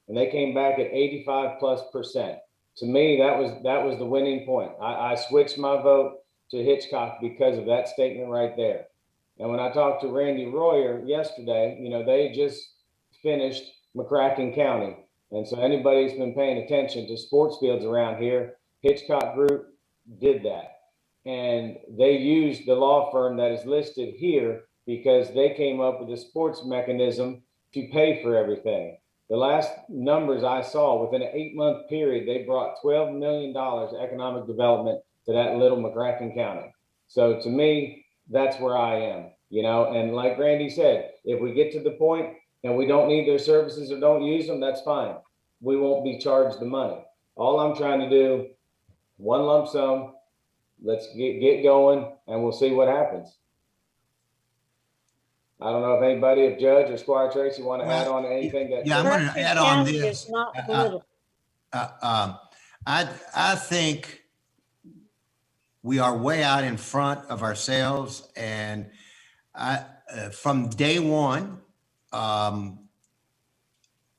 And they came back at 85+%. To me, that was the winning point. I switched my vote to Hitchcock because of that statement right there. And when I talked to Randy Royer yesterday, they just finished McCracken County. And so anybody who's been paying attention to sports fields around here, Hitchcock Group did that. And they used the law firm that is listed here because they came up with a sports mechanism to pay for everything. The last numbers I saw, within an 8-month period, they brought $12 million economic development to that little McCracken County. So to me, that's where I am, and like Randy said, if we get to the point and we don't need their services or don't use them, that's fine. We won't be charged the money. All I'm trying to do, one lump sum, let's get going and we'll see what happens. I don't know if anybody, if Judge or Squire Tracy want to add on anything that. Yeah, I'm going to add on this. Is not little. I think we are way out in front of ourselves, and from day one,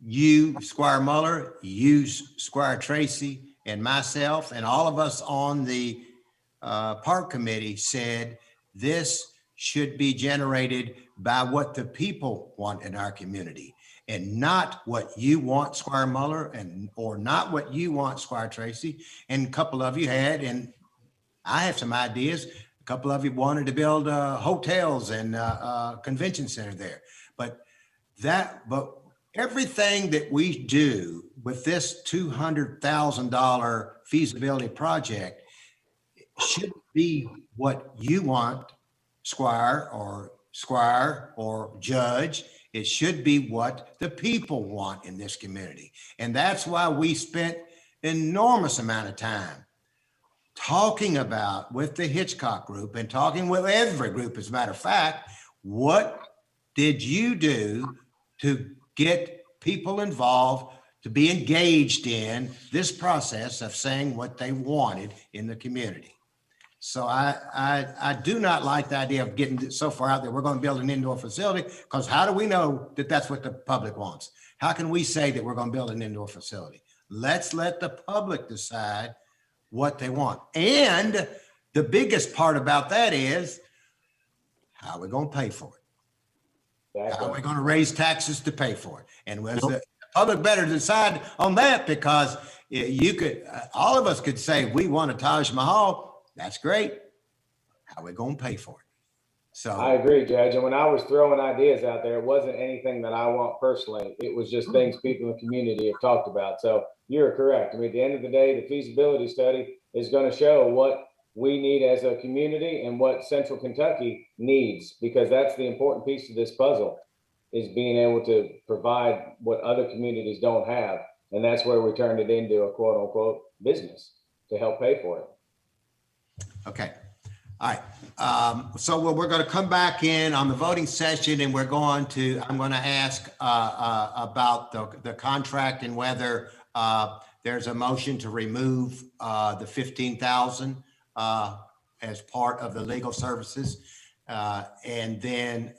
you, Squire Muller, you, Squire Tracy, and myself, and all of us on the park committee said this should be generated by what the people want in our community, and not what you want, Squire Muller, or not what you want, Squire Tracy. And a couple of you had, and I have some ideas. A couple of you wanted to build hotels and convention center there, but everything that we do with this $200,000 feasibility project should be what you want, Squire or Judge. It should be what the people want in this community. And that's why we spent enormous amount of time talking about with the Hitchcock Group and talking with every group. As a matter of fact, what did you do to get people involved, to be engaged in this process of saying what they wanted in the community? So I do not like the idea of getting so far out there. We're going to build an indoor facility, because how do we know that that's what the public wants? How can we say that we're going to build an indoor facility? Let's let the public decide what they want. And the biggest part about that is, how are we going to pay for it? How are we going to raise taxes to pay for it? And was the public better decide on that? Because you could, all of us could say we want a Taj Mahal. That's great. How are we going to pay for it? So I agree, Judge. And when I was throwing ideas out there, it wasn't anything that I want personally. It was just things people in the community have talked about. So you're correct. I mean, at the end of the day, the feasibility study is going to show what we need as a community and what Central Kentucky needs, because that's the important piece of this puzzle, is being able to provide what other communities don't have. And that's where we turned it into a quote unquote business to help pay for it. Okay. All right. So we're going to come back in on the voting session, and I'm going to ask about the contract and whether there's a motion to remove the $15,000 as part of the legal services. And then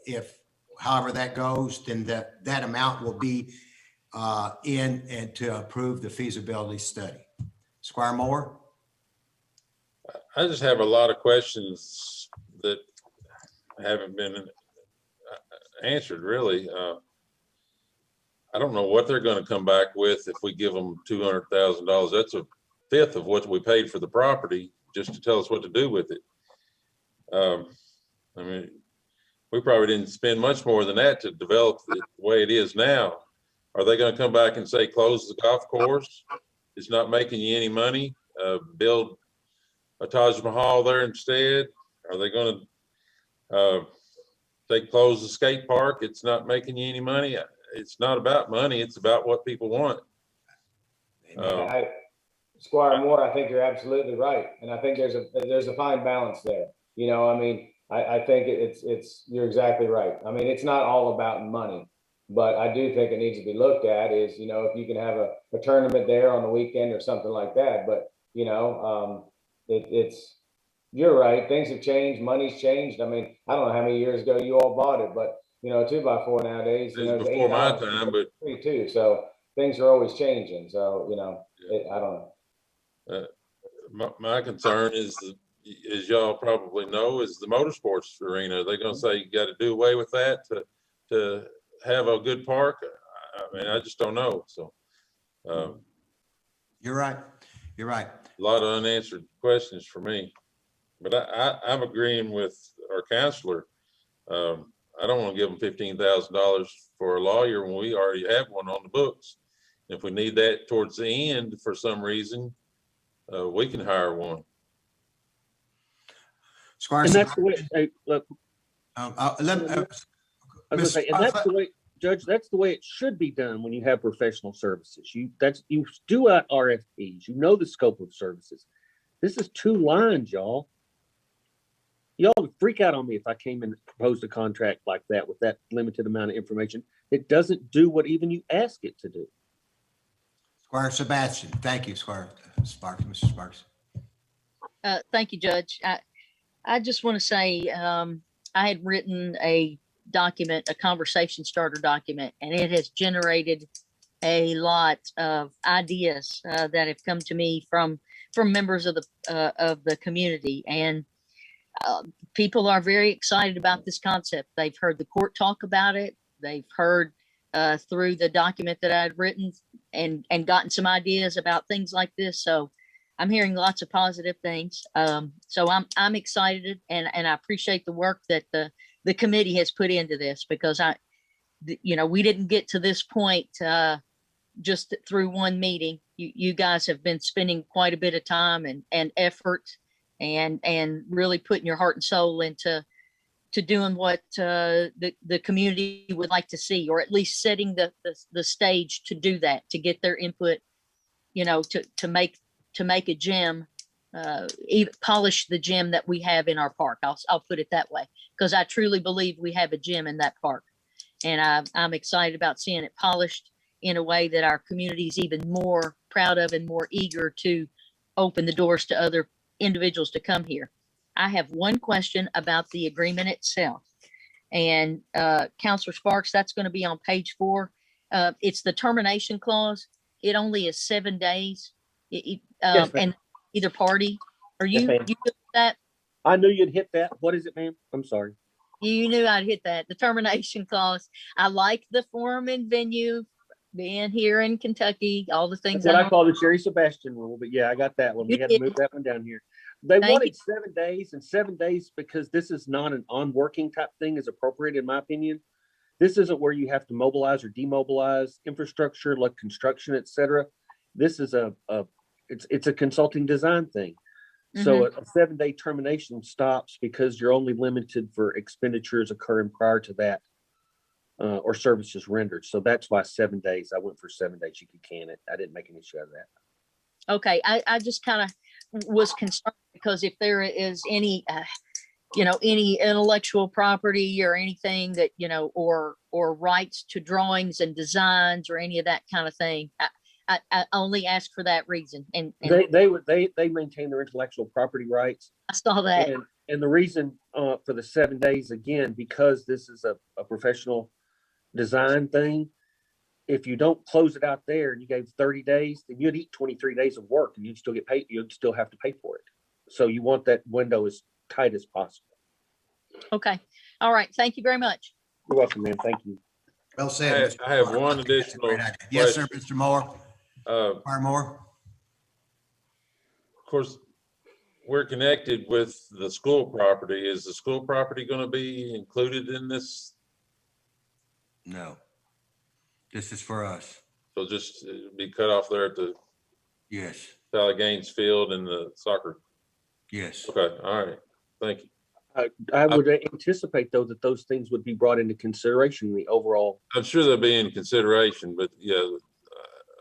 if however that goes, then that amount will be in and to approve the feasibility study. Squire Moore? I just have a lot of questions that haven't been answered, really. I don't know what they're going to come back with if we give them $200,000. That's a fifth of what we paid for the property just to tell us what to do with it. I mean, we probably didn't spend much more than that to develop it the way it is now. Are they going to come back and say, close the golf course? It's not making you any money. Build a Taj Mahal there instead? Are they going to they close the skate park? It's not making you any money. It's not about money. It's about what people want. Squire Moore, I think you're absolutely right, and I think there's a fine balance there. I mean, I think you're exactly right. I mean, it's not all about money, but I do think it needs to be looked at. Is if you can have a tournament there on the weekend or something like that, but you're right. Things have changed. Money's changed. I mean, I don't know how many years ago you all bought it, but 2x4 nowadays, before my time, but too. So things are always changing. So I don't know. My concern is as y'all probably know, is the motorsports arena. They're gonna say you gotta do away with that to have a good park. I mean, I just don't know, so. You're right. You're right. A lot of unanswered questions for me. But I'm agreeing with our counselor. I don't want to give them $15,000 for a lawyer when we already have one on the books. If we need that towards the end for some reason, we can hire one. Squire, And that's the way, hey, look, let me, I was gonna say, and that's the way, Judge, that's the way it should be done when you have professional services. You do out RFPs, you know the scope of services. This is 2 lines, y'all. Y'all would freak out on me if I came and proposed a contract like that with that limited amount of information. It doesn't do what even you ask it to do. Squire Sebastian, thank you, Squire Sparks, Mr. Sparks. Thank you, Judge. I just want to say I had written a document, a conversation starter document, and it has generated a lot of ideas that have come to me from members of the community, and people are very excited about this concept. They've heard the court talk about it. They've heard through the document that I'd written and gotten some ideas about things like this. So I'm hearing lots of positive things. So I'm excited, and I appreciate the work that the committee has put into this, because we didn't get to this point just through one meeting. You guys have been spending quite a bit of time and effort and really putting your heart and soul into doing what the community would like to see, or at least setting the stage to do that, to get their input, to make a gym, even polish the gym that we have in our park. I'll put it that way, because I truly believe we have a gym in that park, and I'm excited about seeing it polished in a way that our community is even more proud of and more eager to open the doors to other individuals to come here. I have one question about the agreement itself, and Councilor Sparks, that's going to be on page 4. It's the termination clause. It only is 7 days. Yes, and either party. Are Yes, you ma'am. you hit that? I knew you'd hit that. What is it, ma'am? I'm sorry. You knew I'd hit that. The termination clause. I like the forum and venue, being here in Kentucky, all the things. That's what I call the Jerry Sebastian rule, but yeah, I got that one. We had to move that one down here. They wanted 7 days, and 7 days because this is not an on-working type thing is appropriate, in my opinion. This isn't where you have to mobilize or demobilize infrastructure like construction, et cetera. This is it's a consulting design thing. So a 7-day termination stops because you're only limited for expenditures occurring prior to that or services rendered. So that's why 7 days. I went for 7 days. You could can it. I didn't make an issue out of that. Okay, I just kind of was concerned because if there is any, any intellectual property or anything that, or rights to drawings and designs or any of that kind of thing, I only ask for that reason. And they maintain their intellectual property rights. I saw that. And the reason for the 7 days, again, because this is a professional design thing. If you don't close it out there and you gave 30 days, then you'd eat 23 days of work and you'd still get paid. You'd still have to pay for it. So you want that window as tight as possible. Okay. All right. Thank you very much. You're welcome, man. Thank you. Well said. I have one additional. Yes, sir, Mr. Moore. Moore. Of course, we're connected with the school property. Is the school property going to be included in this? No. This is for us. So just be cut off there at the Sally Gaines Field and the soccer. Yes. Okay. All right. Thank you. I would anticipate, though, that those things would be brought into consideration in the overall. I'm sure they'll be in consideration, but yeah,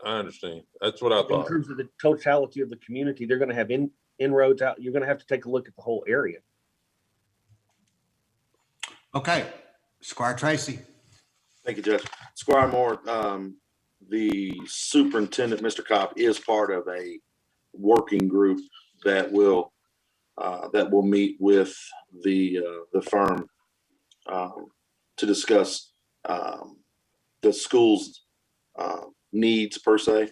I understand. That's what I thought. In terms of the totality of the community, they're going to have inroads out. You're going to have to take a look at the whole area. Okay. Squire Tracy. Thank you, Judge. Squire Moore, the superintendent, Mr. Kopp, is part of a working group that will meet with the firm to discuss the school's needs per se,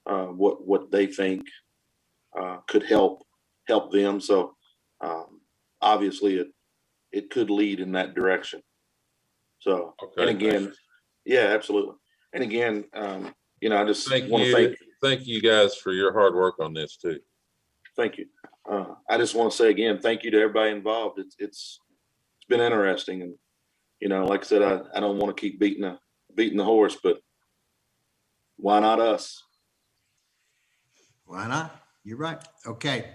what they think could help them. So obviously it could lead in that direction. So, Okay, and again, thanks. yeah, absolutely. And again, I just Thank want to you. Thank you guys for your hard work on this too. thank you. I just want to say again, thank you to everybody involved. It's been interesting, and like I said, I don't want to keep beating the horse, but why not us? Why not? You're right. Okay,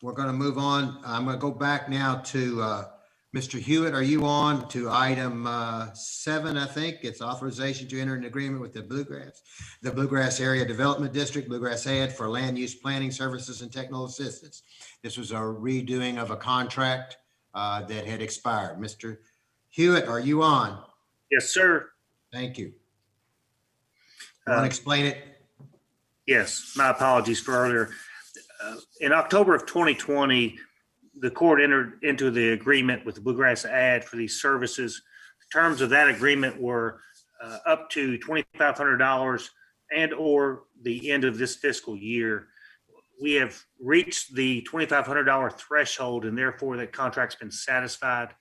we're going to move on. I'm going to go back now to Mr. Hewitt. Are you on to item 7? I think it's authorization to enter an agreement with the Bluegrass Area Development District, Bluegrass Head, for land use planning services and technical assistance. This was a redoing of a contract that had expired. Mr. Hewitt, are you on? Yes, sir. Thank you. You want to explain it? Yes, my apologies for earlier. In October of 2020, the court entered into the agreement with the Bluegrass Ad for these services. The terms of that agreement were up to $2,500 and or the end of this fiscal year. We have reached the $2,500 threshold, and therefore that contract's been satisfied.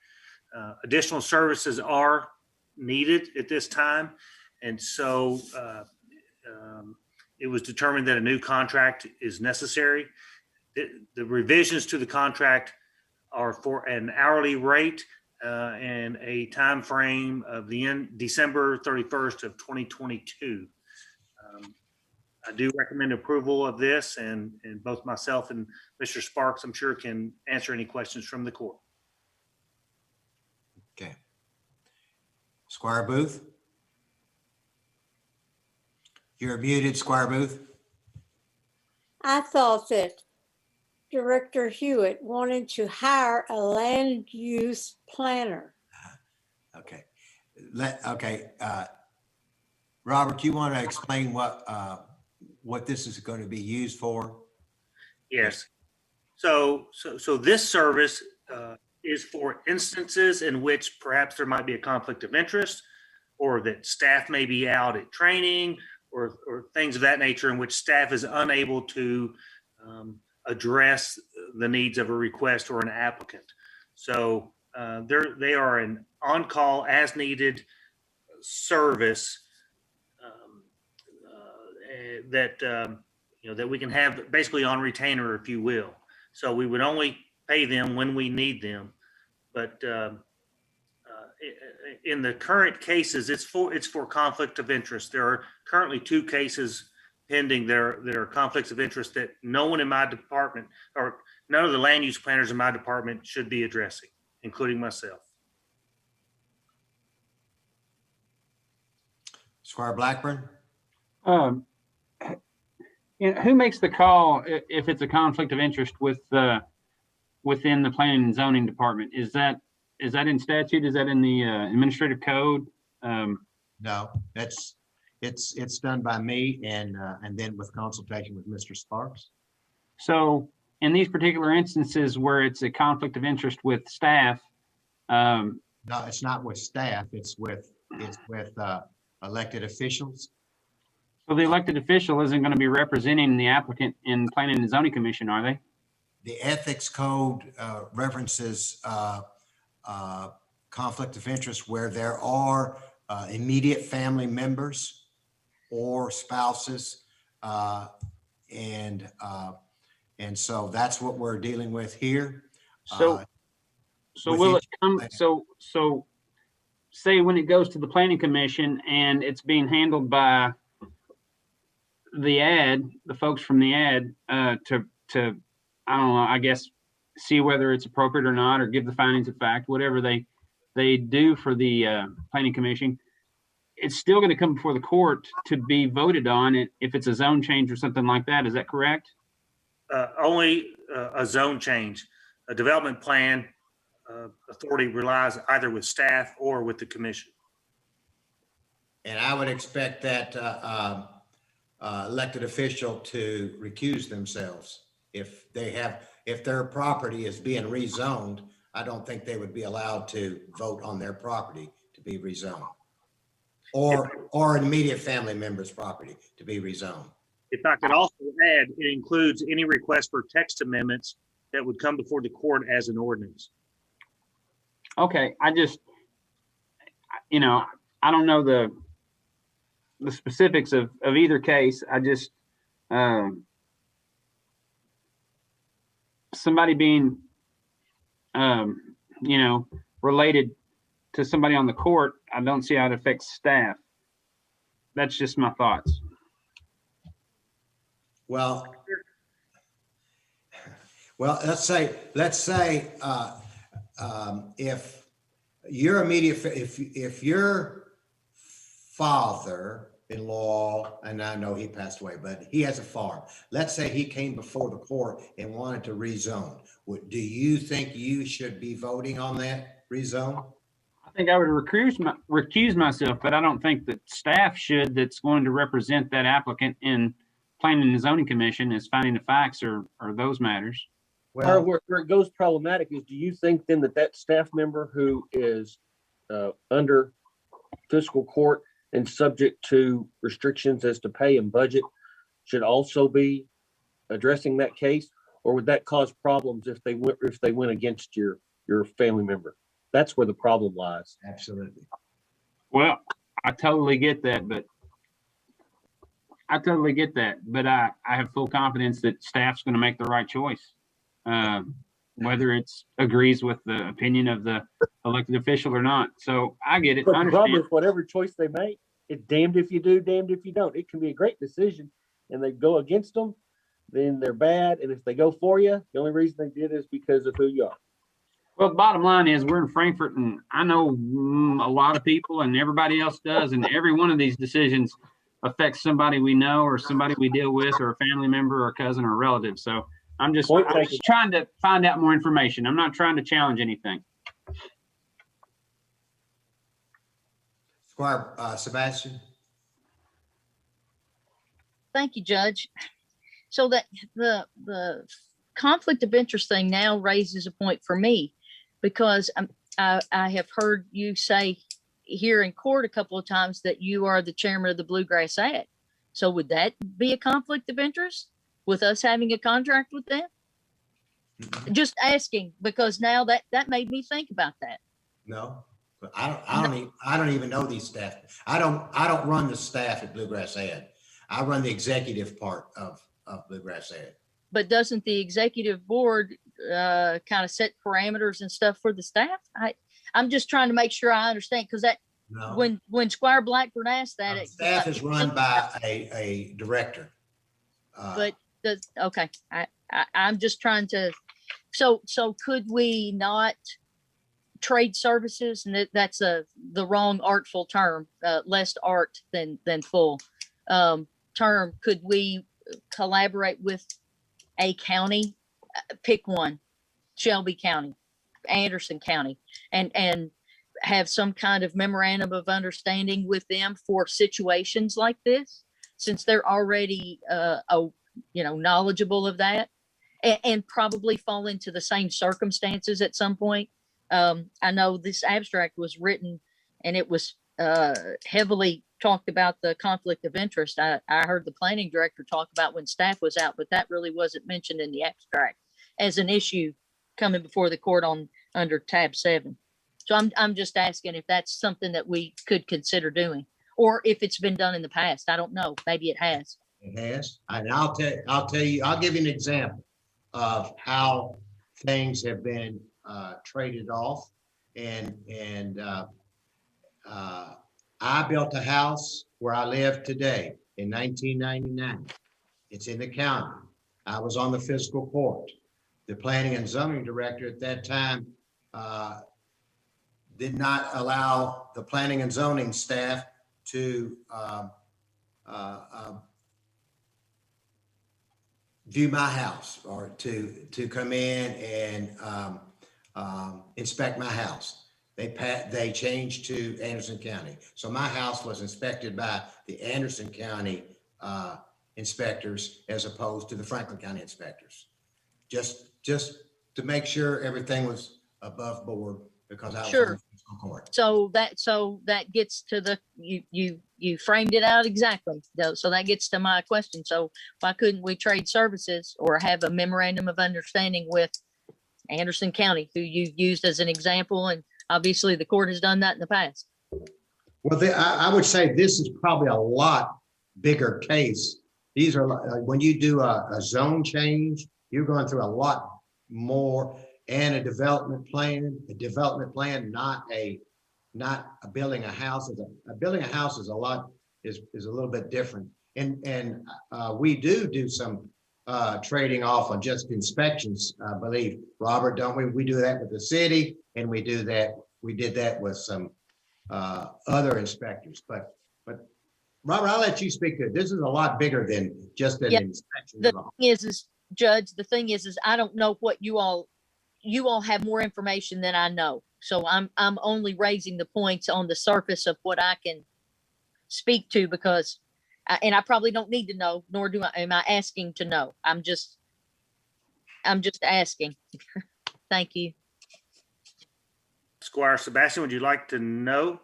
Additional services are needed at this time, and so it was determined that a new contract is necessary. The revisions to the contract are for an hourly rate and a time frame of the end December 31st of 2022. I do recommend approval of this, and both myself and Mr. Sparks, I'm sure, can answer any questions from the court. Okay. Squire Booth? You're muted, Squire Booth. I thought that Director Hewitt wanted to hire a land use planner. Okay. Robert, you want to explain what this is going to be used for? Yes. So this service is for instances in which perhaps there might be a conflict of interest, or that staff may be out at training, or things of that nature in which staff is unable to address the needs of a request or an applicant. So they are an on-call as needed service that we can have basically on retainer, if you will. So we would only pay them when we need them, but in the current cases, it's for conflict of interest. There are currently 2 cases pending. There are conflicts of interest that no one in my department, or none of the land use planners in my department, should be addressing, including myself. Squire Blackburn? Who makes the call if it's a conflict of interest within the planning and zoning department? Is that in statute? Is that in the administrative code? No, it's done by me and then with consultation with Mr. Sparks. So in these particular instances where it's a conflict of interest with staff, no, it's not with staff. It's with elected officials. So the elected official isn't going to be representing the applicant in planning and zoning commission, are they? The ethics code references conflict of interest where there are immediate family members or spouses, and so that's what we're dealing with here. So will it come? So say when it goes to the planning commission and it's being handled by the folks from the ad to I don't know, I guess see whether it's appropriate or not, or give the findings of fact, whatever they do for the planning commission, it's still going to come before the court to be voted on if it's a zone change or something like that. Is that correct? Only a zone change. A development plan authority relies either with staff or with the commission. And I would expect that elected official to recuse themselves if their property is being rezoned. I don't think they would be allowed to vote on their property to be rezoned, or an immediate family member's property to be rezoned. If I could also add, it includes any request for text amendments that would come before the court as an ordinance. Okay, I just, I don't know the specifics of either case. I just, somebody being, related to somebody on the court, I don't see how it affects staff. That's just my thoughts. Well, let's say, if your immediate, if your father-in-law, and I know he passed away, but he has a farm. Let's say he came before the court and wanted to rezone. Do you think you should be voting on that rezone? I think I would recuse myself, but I don't think that staff should, that's going to represent that applicant in Planning and Zoning Commission is finding the facts or those matters. Well, where it goes problematic is, do you think then that staff member who is under fiscal court and subject to restrictions as to pay and budget should also be addressing that case? Or would that cause problems if they went against your family member? That's where the problem lies. Absolutely. Well, I totally get that, but I have full confidence that staff's going to make the right choice. Whether it's agrees with the opinion of the elected official or not. So I get it. But I the problem understand. is whatever choice they make, it's damned if you do, damned if you don't. It can be a great decision and they go against them, then they're bad. And if they go for you, the only reason they did is because of who you are. Well, bottom line is we're in Frankfurt and I know a lot of people and everybody else does. And every one of these decisions affects somebody we know or somebody we deal with or a family member or a cousin or a relative. So I'm just trying to find out more information. I'm not trying to challenge anything. Squire Sebastian. Thank you, Judge. So that the conflict of interest thing now raises a point for me, because I have heard you say here in court a couple of times that you are the chairman of the Bluegrass Ad. So would that be a conflict of interest with us having a contract with them? Mm-hmm. Just asking, because now that made me think about that. No, but I don't even know these staff. I don't run the staff at Bluegrass Ad. I run the executive part of Bluegrass Ad. But doesn't the executive board kind of set parameters and stuff for the staff? I'm just trying to make sure I understand, because when Squire Blackburn asked that, staff is run by a director. Okay, I'm just trying to. So could we not trade services? And that's the wrong artful term, less art than full term. Could we collaborate with a county? Pick one, Shelby County, Anderson County, and have some kind of memorandum of understanding with them for situations like this, since they're already knowledgeable of that, and probably fall into the same circumstances at some point. I know this abstract was written and it was heavily talked about the conflict of interest. I heard the planning director talk about when staff was out, but that really wasn't mentioned in the abstract as an issue coming before the court under tab 7. So I'm just asking if that's something that we could consider doing, or if it's been done in the past. I don't know. Maybe it has. It has. And I'll tell you, I'll give you an example of how things have been traded off. And I built a house where I live today in 1999. It's in the county. I was on the fiscal court. The planning and zoning director at that time did not allow the planning and zoning staff to view my house or to come in and inspect my house. They changed to Anderson County. So my house was inspected by the Anderson County inspectors as opposed to the Franklin County inspectors. Just to make sure everything was above board because I was on Sure. the fiscal court. So that gets to the, you framed it out exactly. So that gets to my question. So why couldn't we trade services or have a memorandum of understanding with Anderson County, who you used as an example? And obviously the court has done that in the past. Well, I would say this is probably a lot bigger case. These are, when you do a zone change, you're going through a lot more, and a development plan, not a building a house. Building a house is a little bit different. And we do some trading off on just inspections, I believe, Robert, don't we? We do that with the city, and we did that with some other inspectors, but Robert, I'll let you speak to it. This is a lot bigger than just an inspection. The thing is, Judge, the thing is I don't know what you all have more information than I know. So I'm only raising the points on the surface of what I can speak to, because and I probably don't need to know, nor am I asking to know. I'm just asking. Thank you. Squire Sebastian, would you like to know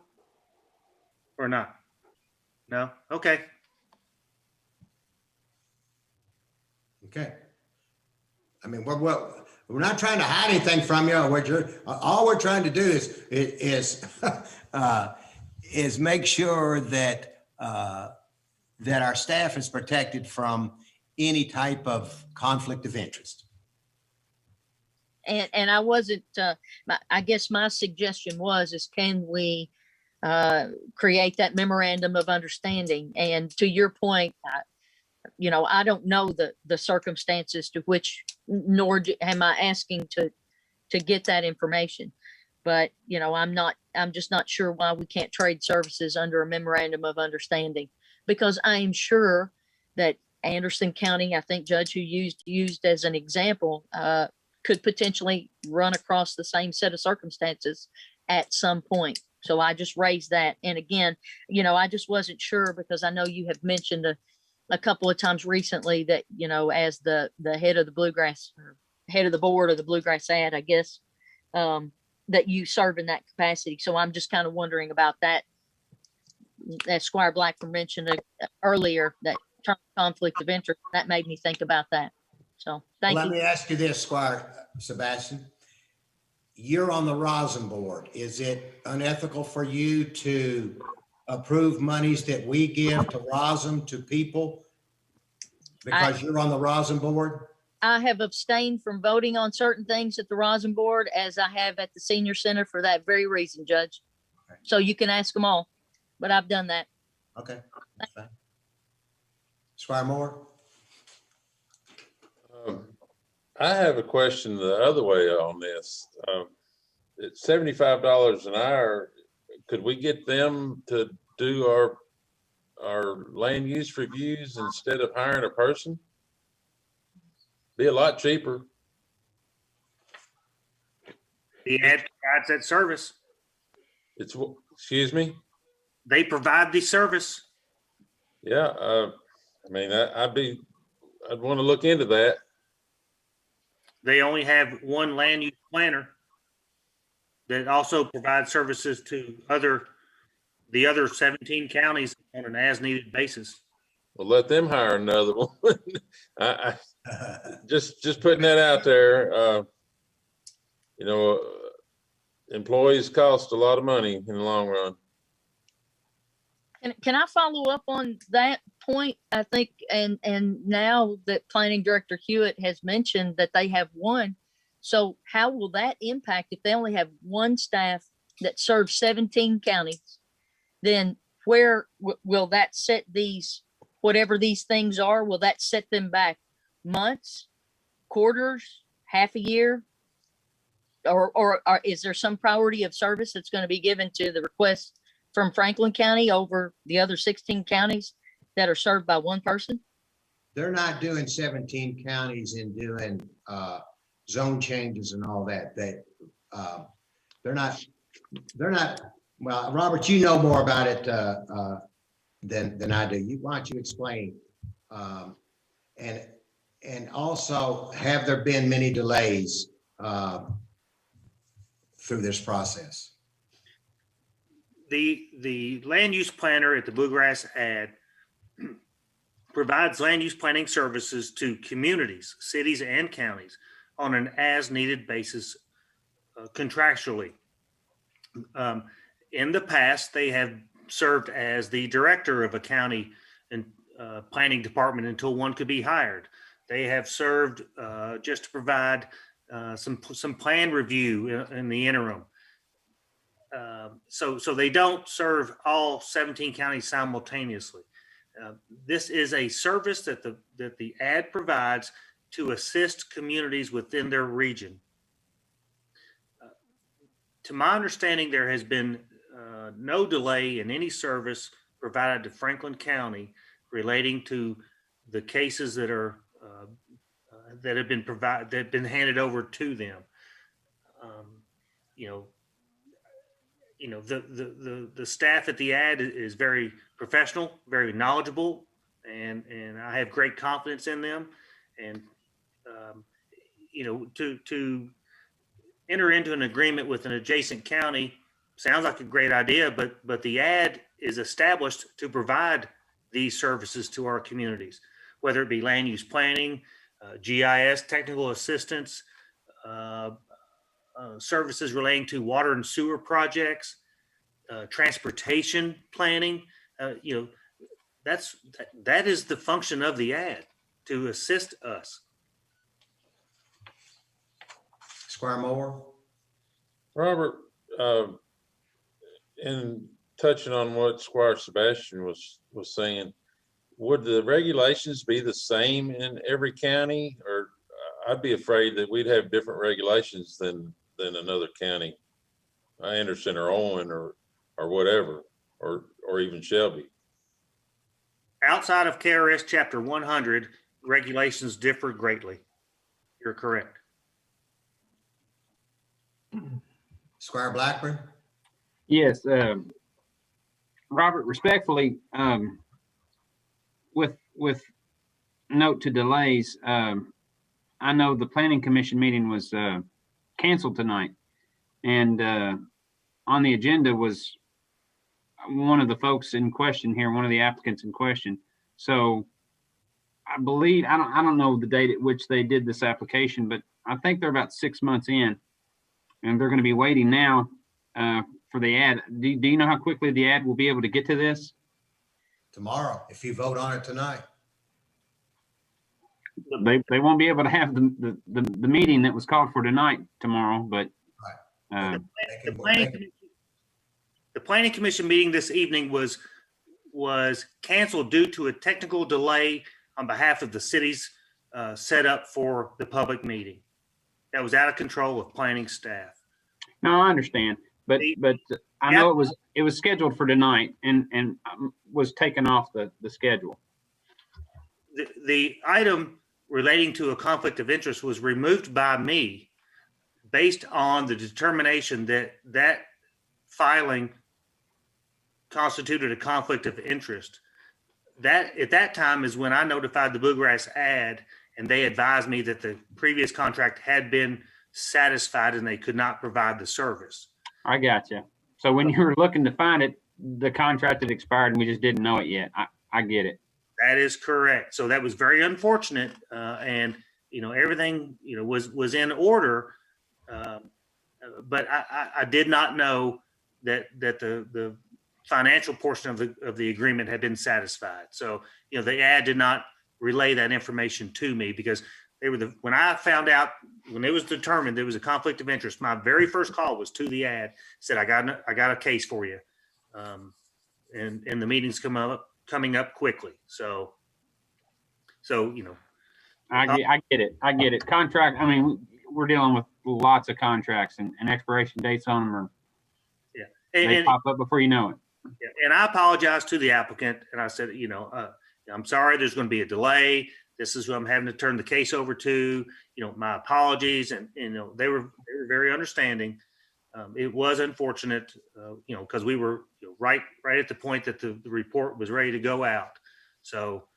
or not? No? Okay. Okay. I mean, we're not trying to hide anything from you. All we're trying to do is make sure that that our staff is protected from any type of conflict of interest. And I wasn't, I guess my suggestion is can we create that memorandum of understanding? And to your point, I don't know the circumstances to which, nor am I asking to get that information. But, I'm just not sure why we can't trade services under a memorandum of understanding, because I'm sure that Anderson County, I think Judge, who used as an example, could potentially run across the same set of circumstances at some point. So I just raised that. And again, I just wasn't sure, because I know you have mentioned a couple of times recently that, as the head of the Bluegrass, or head of the board of the Bluegrass ad, I guess, that you serve in that capacity. So I'm just kind of wondering about that. As Squire Blackburn mentioned earlier, that term conflict of interest, that made me think about that. So thank you. Let me ask you this, Squire Sebastian. You're on the Rosin board. Is it unethical for you to approve monies that we give to Rosin to people because you're on the Rosin board? I have abstained from voting on certain things at the Rosin board, as I have at the senior center, for that very reason, Judge. Okay. So you can ask them all, but I've done that. Okay. That's fine. Squire Moore? I have a question the other way on this. It's $75 an hour. Could we get them to do our land use reviews instead of hiring a person? Be a lot cheaper. The ad provides that service. Excuse me? They provide the service. Yeah, I mean, I'd want to look into that. They only have one land use planner that also provides services to the other 17 counties on an as-needed basis. Well, let them hire another one. I just putting that out there. Employees cost a lot of money in the long run. Can I follow up on that point? I think, and now that Planning Director Hewitt has mentioned that they have one, so how will that impact if they only have one staff that serves 17 counties? Then where will that set these, whatever these things are, will that set them back months, quarters, half a year? Or is there some priority of service that's going to be given to the request from Franklin County over the other 16 counties that are served by one person? They're not doing 17 counties and doing zone changes and all that. They're not, well, Robert, you know more about it than I do. Why don't you explain? And also, have there been many delays through this process? The land use planner at the Bluegrass Ad provides land use planning services to communities, cities, and counties on an as-needed basis contractually. In the past, they have served as the director of a county and planning department until one could be hired. They have served just to provide some plan review in the interim. So they don't serve all 17 counties simultaneously. This is a service that the ad provides to assist communities within their region. To my understanding, there has been no delay in any service provided to Franklin County relating to the cases that are that have been handed over to them. The staff at the ad is very professional, very knowledgeable, and I have great confidence in them. And to enter into an agreement with an adjacent county sounds like a great idea, but the ad is established to provide these services to our communities, whether it be land use planning, GIS technical assistance, services relating to water and sewer projects, transportation planning. That is the function of the ad, to assist us. Squire Moore? Robert, in touching on what Squire Sebastian was saying, would the regulations be the same in every county? Or I'd be afraid that we'd have different regulations than another county, Anderson or Owen or whatever, or even Shelby. Outside of KRS Chapter 100, regulations differ greatly. You're correct. Squire Blackburn? Yes, Robert, respectfully, with note to delays, I know the Planning Commission meeting was canceled tonight, and on the agenda was one of the folks in question here, one of the applicants in question. So I believe, I don't know the date at which they did this application, but I think they're about 6 months in, and they're going to be waiting now for the ad. Do you know how quickly the ad will be able to get to this? Tomorrow, if you vote on it tonight. They won't be able to have the meeting that was called for tonight tomorrow, but the Planning Commission meeting this evening was canceled due to a technical delay on behalf of the city's set up for the public meeting. That was out of control of planning staff. No, I understand, but I know it was scheduled for tonight and was taken off the schedule. The item relating to a conflict of interest was removed by me based on the determination that filing constituted a conflict of interest. That at that time is when I notified the Bluegrass Ad, and they advised me that the previous contract had been satisfied and they could not provide the service. I got you. So when you were looking to find it, the contract had expired and we just didn't know it yet. I get it. That is correct. So that was very unfortunate, and everything was in order, but I did not know that the financial portion of the agreement had been satisfied. So the ad did not relay that information to me, because when I found out, when it was determined there was a conflict of interest, my very first call was to the ad, said I got a case for you, and the meeting's coming up quickly. So I get it. I get it. Contract. I mean, we're dealing with lots of contracts and expiration dates on them they pop up before you know it. Yeah, and I apologize to the applicant, and I said, I'm sorry, there's going to be a delay. This is who I'm having to turn the case over to. My apologies, and they were very understanding. It was unfortunate, because we were right at the point that the report was ready to go out. So,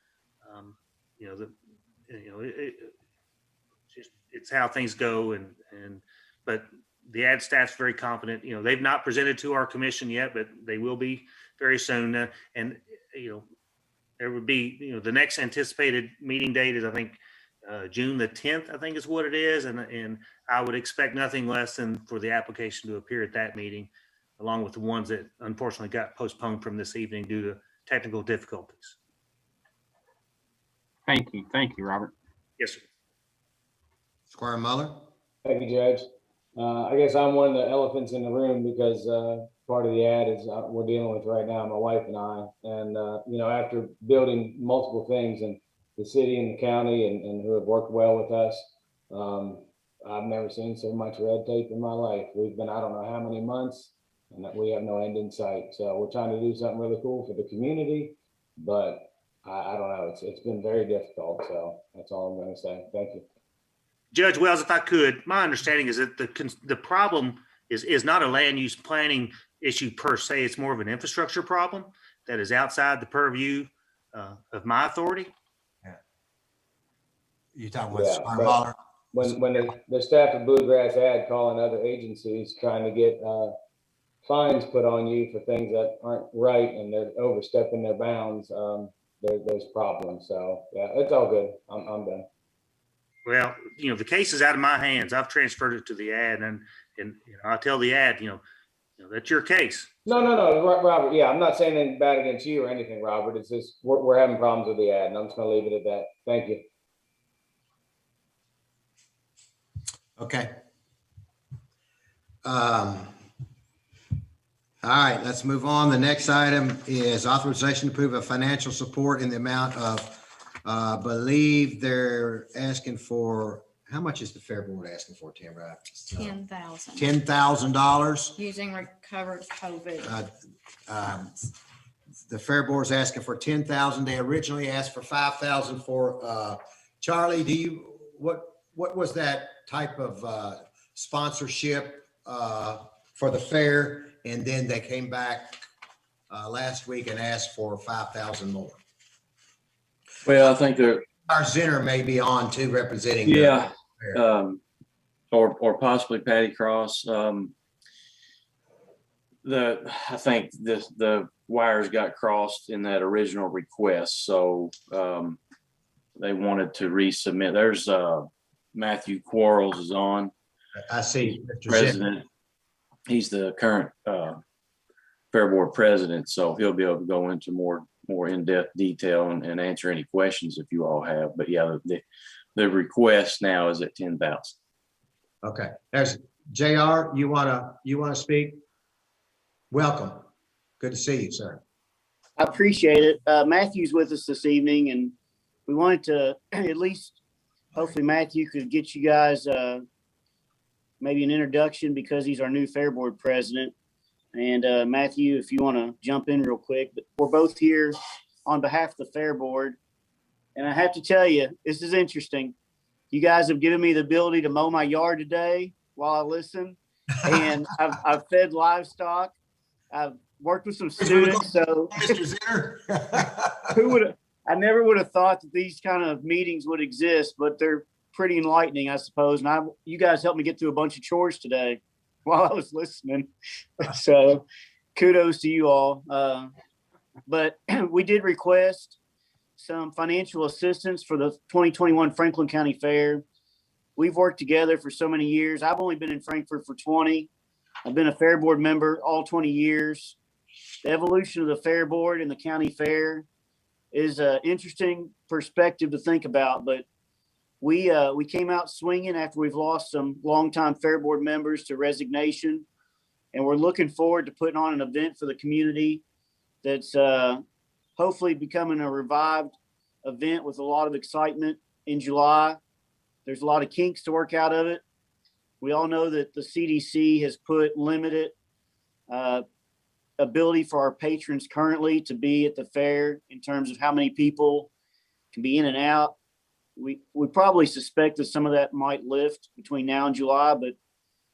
it's how things go, but the ad staff's very confident. They've not presented to our commission yet, but they will be very soon. And there would be, the next anticipated meeting date is, I think, June the 10th, I think is what it is. And I would expect nothing less than for the application to appear at that meeting, along with the ones that unfortunately got postponed from this evening due to technical difficulties. Thank you. Thank you, Robert. Yes, sir. Squire Muller. Thank you, Judge. I guess I'm one of the elephants in the room because part of the ad is we're dealing with right now, my wife and I. And, after building multiple things in the city and the county and who have worked well with us, I've never seen so much red tape in my life. We've been, I don't know how many months, and that we have no end in sight. So we're trying to do something really cool for the community, but I don't know. It's been very difficult. So that's all I'm going to say. Thank you. Judge Wells, if I could, my understanding is that the problem is not a land use planning issue per se. It's more of an infrastructure problem that is outside the purview of my authority. Yeah. You talking with Squire Muller? When the staff of Bluegrass Ad calling other agencies trying to get fines put on you for things that aren't right and they're overstepping their bounds, there's problems. So yeah, it's all good. I'm done. Well, the case is out of my hands. I've transferred it to the ad, and I tell the ad, that's your case. No, Robert. Yeah, I'm not saying anything bad against you or anything, Robert. It's just we're having problems with the ad, and I'm just going to leave it at that. Thank you. Okay. All right, let's move on. The next item is authorization to approve a financial support in the amount of, I believe they're asking for, how much is the Fair Board asking for, Tim? Right? $10,000. $10,000. Using recovered COVID. The Fair Board's asking for $10,000. They originally asked for $5,000 for Charlie. What was that type of sponsorship for the fair? And then they came back last week and asked for $5,000 more. Well, I think our Zinner may be on too, representing. Yeah, or possibly Patty Cross. I think the wires got crossed in that original request, so they wanted to resubmit. There's Matthew Quarles is on. I see, Mr. President. He's the current Fair Board president, so he'll be able to go into more in-depth detail and answer any questions if you all have. But yeah, the request now is at 10,000. Okay, there's JR. You wanna speak? Welcome. Good to see you, sir. I appreciate it. Matthew's with us this evening, and we wanted to at least, hopefully Matthew could get you guys maybe an introduction because he's our new Fair Board president. And Matthew, if you want to jump in real quick, but we're both here on behalf of the Fair Board. And I have to tell you, this is interesting. You guys have given me the ability to mow my yard today while I listen. And I've fed livestock. I've worked with some students. So I never would have thought that these kind of meetings would exist, but they're pretty enlightening, I suppose. And you guys helped me get through a bunch of chores today while I was listening. So kudos to you all. But we did request some financial assistance for the 2021 Franklin County Fair. We've worked together for so many years. I've only been in Frankfort for 20. I've been a Fair Board member all 20 years. The evolution of the Fair Board and the county fair is an interesting perspective to think about, but we came out swinging after we've lost some longtime Fair Board members to resignation, and we're looking forward to putting on an event for the community that's hopefully becoming a revived event with a lot of excitement in July. There's a lot of kinks to work out of it. We all know that the CDC has put limited ability for our patrons currently to be at the fair in terms of how many people can be in and out. We probably suspect that some of that might lift between now and July, but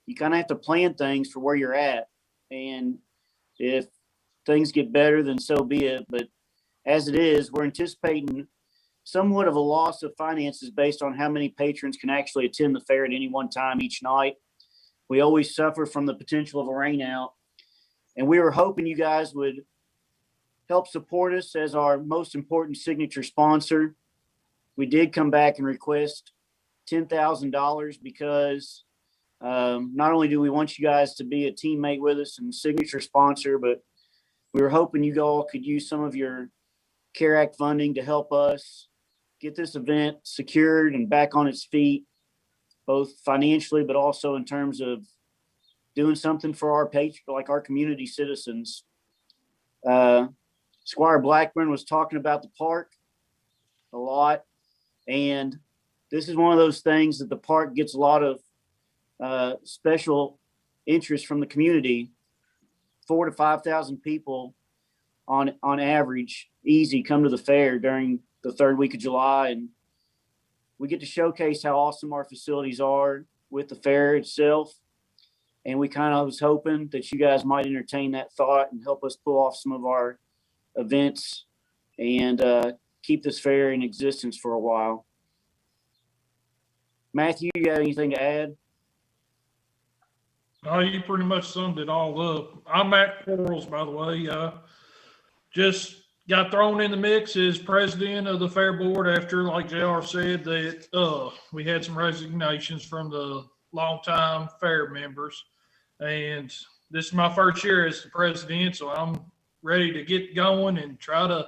you kind of have to plan things for where you're at. And if things get better, then so be it. But as it is, we're anticipating somewhat of a loss of finances based on how many patrons can actually attend the fair at any one time each night. We always suffer from the potential of a rainout. And we were hoping you guys would help support us as our most important signature sponsor. We did come back and request $10,000 because not only do we want you guys to be a teammate with us and signature sponsor, but we were hoping you all could use some of your CARE Act funding to help us get this event secured and back on its feet, both financially, but also in terms of doing something for our our community citizens. Squire Blackburn was talking about the park a lot, and this is one of those things that the park gets a lot of special interest from the community. 4,000 to 5,000 people on average, easy, come to the fair during the third week of July, and we get to showcase how awesome our facilities are with the fair itself. And we kind of was hoping that you guys might entertain that thought and help us pull off some of our events and keep this fair in existence for a while. Matthew, you got anything to add? Oh, you pretty much summed it all up. I'm Matt Quarles, by the way. Just got thrown in the mix as president of the fair board after, like JR said, that we had some resignations from the longtime fair members. And this is my first year as the president, so I'm ready to get going and try to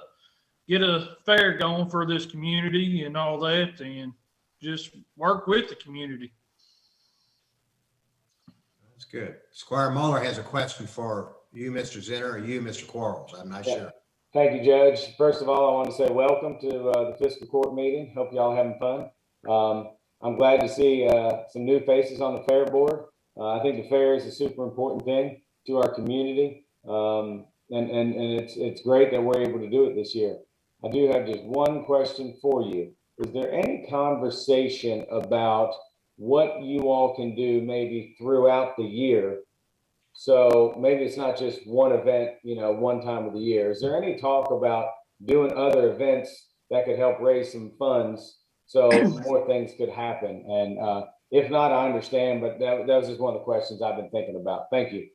get a fair going for this community and all that, and just work with the community. That's good. Squire Muller has a question for you, Mr. Zinner, or you, Mr. Quarles. I'm not sure. Thank you, Judge. First of all, I want to say welcome to the fiscal court meeting. Hope y'all having fun. I'm glad to see some new faces on the fair board. I think the fair is a super important thing to our community, and it's great that we're able to do it this year. I do have just one question for you. Is there any conversation about what you all can do maybe throughout the year? So maybe it's not just one event, one time of the year. Is there any talk about doing other events that could help raise some funds so more things could happen? And if not, I understand, but that was just one of the questions I've been thinking about. Thank you.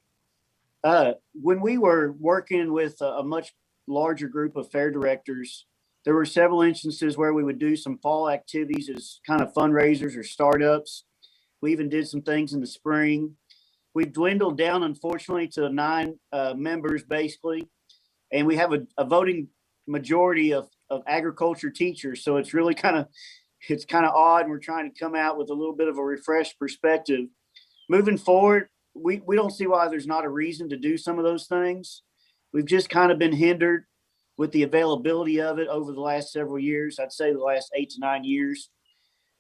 When we were working with a much larger group of fair directors, there were several instances where we would do some fall activities as kind of fundraisers or startups. We even did some things in the spring. We've dwindled down, unfortunately, to 9 members, basically. And we have a voting majority of agriculture teachers. So it's really kind of odd. And we're trying to come out with a little bit of a refreshed perspective. Moving forward, we don't see why there's not a reason to do some of those things. We've just kind of been hindered with the availability of it over the last several years. I'd say the last 8 to 9 years.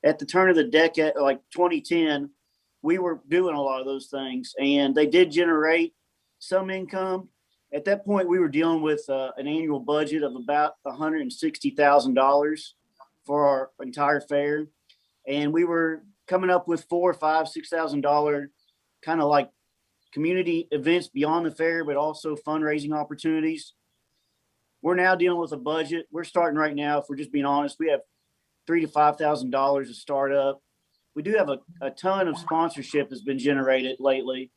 At the turn of the decade, like 2010, we were doing a lot of those things, and they did generate some income. At that point, we were dealing with an annual budget of about $160,000 for our entire fair, and we were coming up with $4,000, $5,000, $6,000 kind of like community events beyond the fair, but also fundraising opportunities. We're now dealing with a budget. We're starting right now, if we're just being honest, we have $3,000 to $5,000 to start up. We do have a ton of sponsorship that's been generated lately.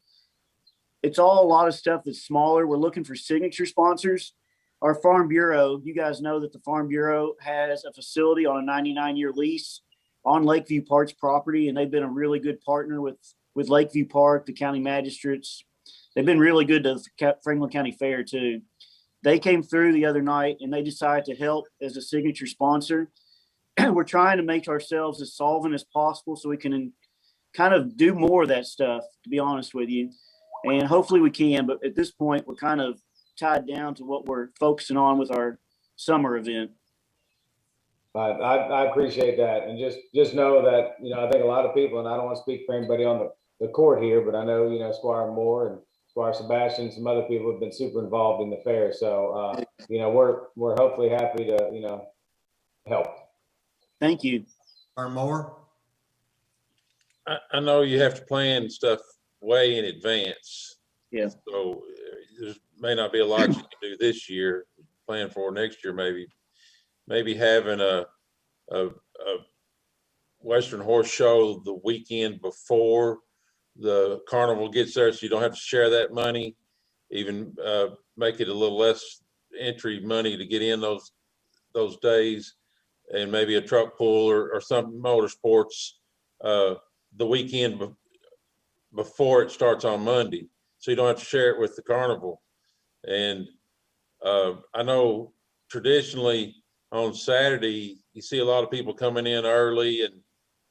It's all a lot of stuff that's smaller. We're looking for signature sponsors. Our Farm Bureau, you guys know that the Farm Bureau has a facility on a 99-year lease on Lakeview Park's property, and they've been a really good partner with Lakeview Park, the county magistrates. They've been really good to the Franklin County Fair too. They came through the other night and they decided to help as a signature sponsor. We're trying to make ourselves as solvent as possible so we can kind of do more of that stuff, to be honest with you. And hopefully we can, but at this point, we're kind of tied down to what we're focusing on with our summer event. I appreciate that. And just know that, I think a lot of people, and I don't want to speak for anybody on the court here, but I know, Squire Moore and Squire Sebastian, some other people have been super involved in the fair. So, we're hopefully happy to, help. Thank you. Or more? I know you have to plan stuff way in advance. Yeah. So there may not be a lot you can do this year. Plan for next year, maybe having a Western Horse Show the weekend before, the carnival gets there, so you don't have to share that money. Even make it a little less entry money to get in those days, and maybe a truck pull or some motorsports the weekend before it starts on Monday, so you don't have to share it with the carnival. And I know traditionally on Saturday, you see a lot of people coming in early and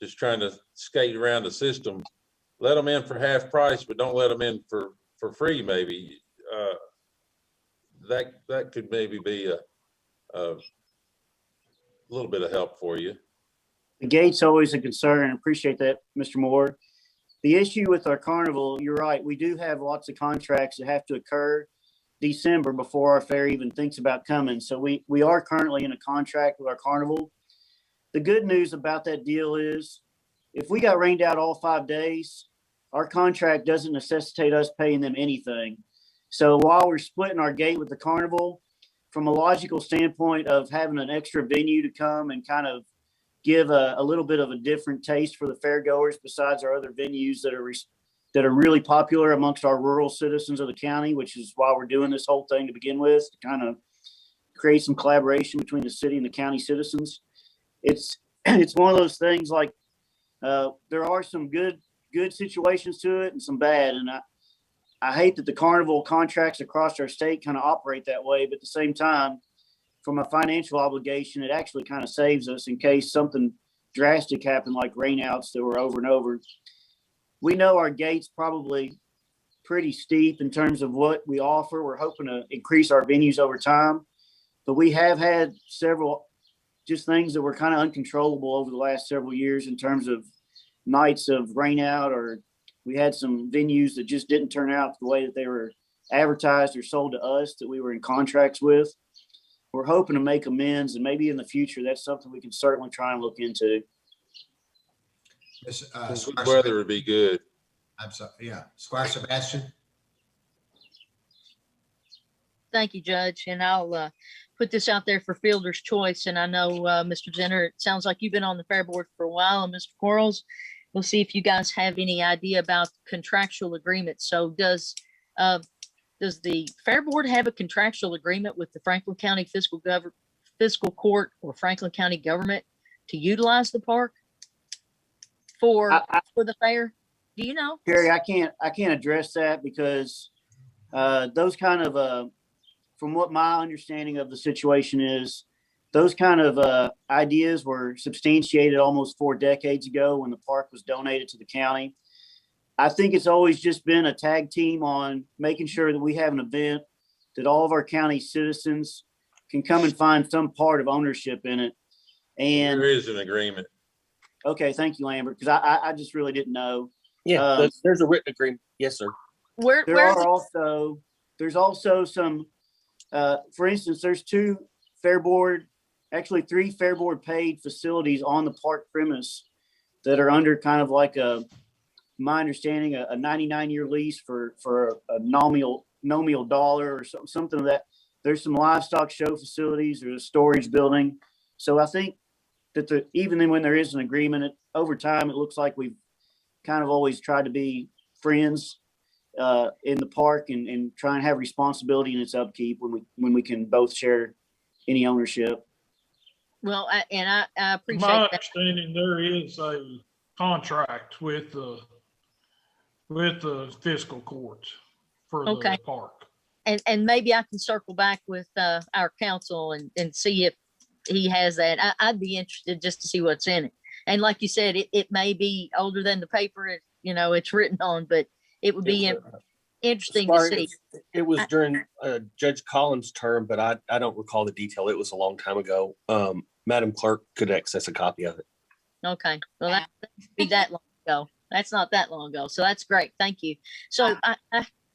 just trying to skate around the system. Let them in for half price, but don't let them in for free. Maybe that could maybe be a little bit of help for you. The gate's always a concern. Appreciate that, Mr. Moore. The issue with our carnival, you're right, we do have lots of contracts that have to occur December before our fair even thinks about coming. So we are currently in a contract with our carnival. The good news about that deal is if we got rained out all 5 days, our contract doesn't necessitate us paying them anything. So while we're splitting our gate with the carnival, from a logical standpoint of having an extra venue to come and kind of give a little bit of a different taste for the fairgoers besides our other venues that are really popular amongst our rural citizens of the county, which is why we're doing this whole thing to begin with, to kind of create some collaboration between the city and the county citizens. It's one of those things like there are some good situations to it and some bad. And I hate that the carnival contracts across our state kind of operate that way, but at the same time, from a financial obligation, it actually kind of saves us in case something drastic happened, like rainouts that were over and over. We know our gate's probably pretty steep in terms of what we offer. We're hoping to increase our venues over time, but we have had several just things that were kind of uncontrollable over the last several years in terms of nights of rainout, or we had some venues that just didn't turn out the way that they were advertised or sold to us that we were in contracts with. We're hoping to make amends, and maybe in the future, that's something we can certainly try and look into. Weather would be good. I'm sorry. Yeah. Squire Sebastian. Thank you, Judge. And I'll put this out there for Fielder's Choice. And I know, Mr. Zenner, it sounds like you've been on the Fair Board for a while, and Mr. Quarles, we'll see if you guys have any idea about contractual agreements. So does the Fair Board have a contractual agreement with the Franklin County Fiscal Court or Franklin County government to utilize the park for the fair? Do you know? Carrie, I can't address that because those kind of from what my understanding of the situation is, those kind of ideas were substantiated almost 4 decades ago when the park was donated to the county. I think it's always just been a tag team on making sure that we have an event that all of our county citizens can come and find some part of ownership in it. And there is an agreement. Okay, thank you, Lambert, because I just really didn't know. Yeah, there's a written agreement. Yes, sir. There's also some, for instance, there's 2 Fair Board, actually 3 Fair Board paid facilities on the park premise that are under kind of like my understanding, a 99-year lease for a nominal dollar or something of that. There's some livestock show facilities. There's a storage building. So I think that even then when there is an agreement, over time, it looks like we've kind of always tried to be friends in the park and try and have responsibility in its upkeep when we can both share any ownership. Well, I appreciate My that. understanding, there is a contract with the fiscal courts for the park. And maybe I can circle back with our counsel and see if he has that. I'd be interested just to see what's in it. And like you said, it may be older than the paper it's written on, but it would be interesting to see. It was during Judge Collins' term, but I don't recall the detail. It was a long time ago. Madam Clerk could access a copy of it. Okay. Well, that be that long ago. That's not that long ago. So that's great. Thank you. So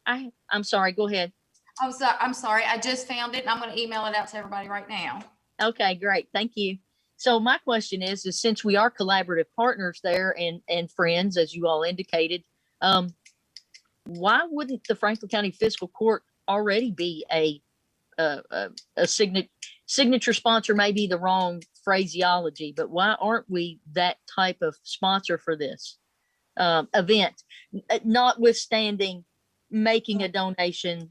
I'm sorry. Go ahead. I'm sorry. I just found it and I'm going to email it out to everybody right now. Okay, great. Thank you. So my question is since we are collaborative partners there and friends, as you all indicated, why wouldn't the Franklin County Fiscal Court already be a signature sponsor? May be the wrong phraseology, but why aren't we that type of sponsor for this? event, notwithstanding making a donation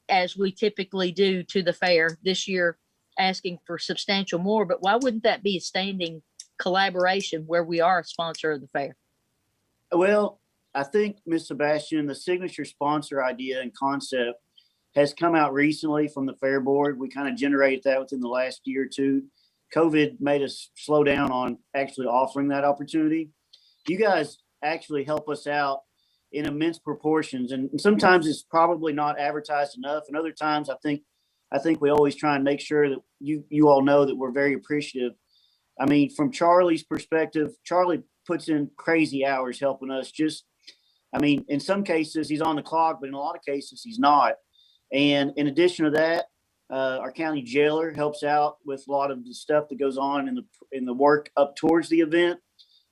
as we typically do to the fair this year, asking for substantial more. But why wouldn't that be a standing collaboration where we are a sponsor of the fair? Well, I think, Ms. Sebastian, the signature sponsor idea and concept has come out recently from the fair board. We kind of generated that within the last year or two. COVID made us slow down on actually offering that opportunity. You guys actually help us out in immense proportions, and sometimes it's probably not advertised enough, and other times I think we always try and make sure that you all know that we're very appreciative. I mean, from Charlie's perspective, Charlie puts in crazy hours helping us. In some cases he's on the clock, but in a lot of cases he's not. And in addition to that, our county jailer helps out with a lot of the stuff that goes on in the work up towards the event.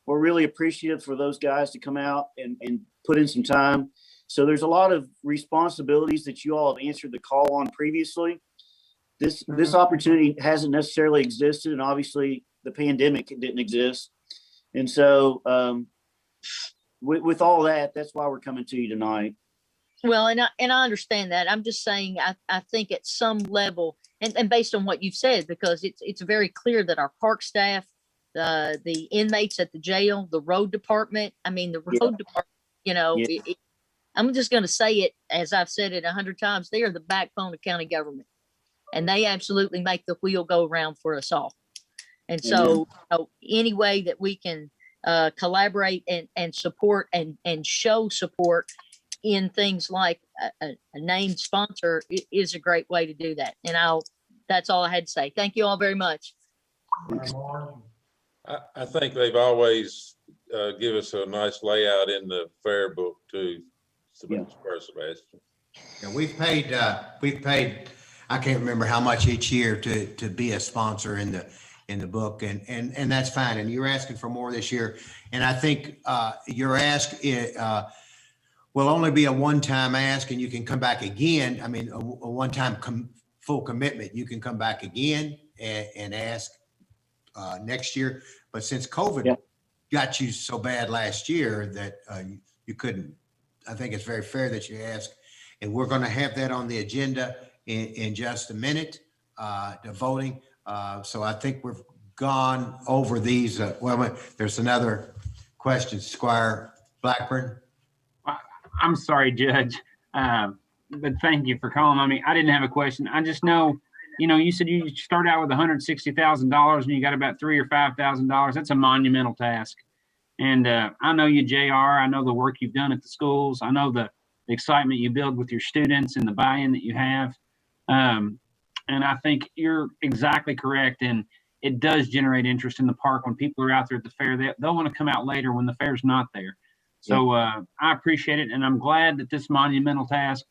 We're really appreciative for those guys to come out and put in some time. So there's a lot of responsibilities that you all have answered the call on previously. This opportunity hasn't necessarily existed, and obviously the pandemic didn't exist. And so with all that, that's why we're coming to you tonight. Well, and I understand that. I'm just saying, I think at some level, and based on what you've said, because it's very clear that our park staff, the inmates at the jail, the road department, the road department, I'm just going to say it as I've said it 100 times. They are the backbone of county government, and they absolutely make the wheel go round for us all. And so any way that we can collaborate and support and show support in things like a named sponsor is a great way to do that. And that's all I had to say. Thank you all very much. I think they've always give us a nice layout in the fair book too, Sebastian. Yeah, we've paid, I can't remember how much each year to be a sponsor in the book, and that's fine. And you're asking for more this year. And I think your ask will only be a one-time ask, and you can come back again. I mean, a one-time full commitment. You can come back again and ask next year. But since COVID got you so bad last year that you couldn't, I think it's very fair that you ask. And we're going to have that on the agenda in just a minute, the voting. So I think we've gone over these. There's another question, Squire Blackburn. I'm sorry, Judge, but thank you for calling on me. I didn't have a question. I just know, you said you start out with $160,000 and you got about $3,000 or $5,000. That's a monumental task. And I know you, JR. I know the work you've done at the schools. I know the excitement you build with your students and the buy-in that you have. And I think you're exactly correct. And it does generate interest in the park when people are out there at the fair. They'll want to come out later when the fair's not there. So I appreciate it. And I'm glad that this monumental task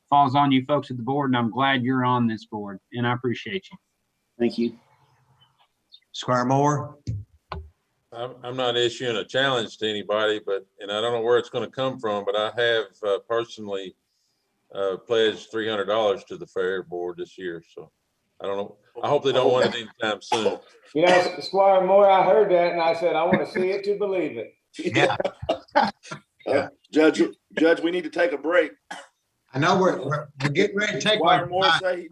falls on you folks at the board. And I'm glad you're on this board. And I appreciate you. Thank you. Squire Moore. I'm not issuing a challenge to anybody, and I don't know where it's going to come from, but I have personally pledged $300 to the fair board this year. So I don't know. I hope they don't want it anytime soon. Squire Moore, I heard that and I said, I want to see it to believe it. Yeah. Judge, we need to take a break. I know we're getting ready to take Squire one. Moore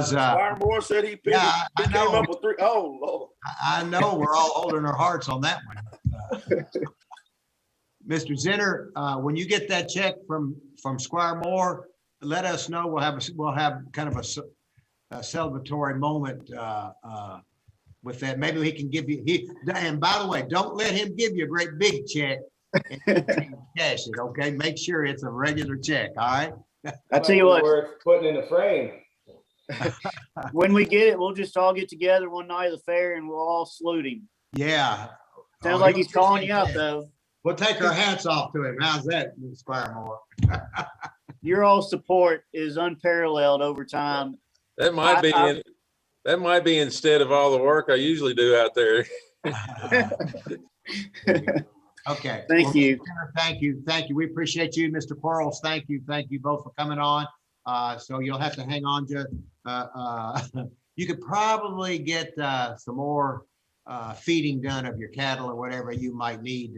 Squire Moore said he came up with three. Oh, Lord. I know we're all holding our hearts on that one. Mr. Zinner, when you get that check from Squire Moore, let us know. We'll have kind of a celebratory moment with that. Maybe he can give you. And by the way, don't let him give you a great big check. And cash it, okay? Make sure it's a regular check. All right. I tell you what, we're putting in the frame. When we get it, we'll just all get together one night of the fair and we'll all salute him. Yeah. Sounds like he's calling you out, though. We'll take our hats off to him. How's that, Squire Moore? Your all support is unparalleled over time. That might be instead of all the work I usually do out there. Okay. Thank you. Thank you. We appreciate you, Mr. Quarles. Thank you both for coming on. So you'll have to hang on to. You could probably get some more feeding done of your cattle or whatever you might need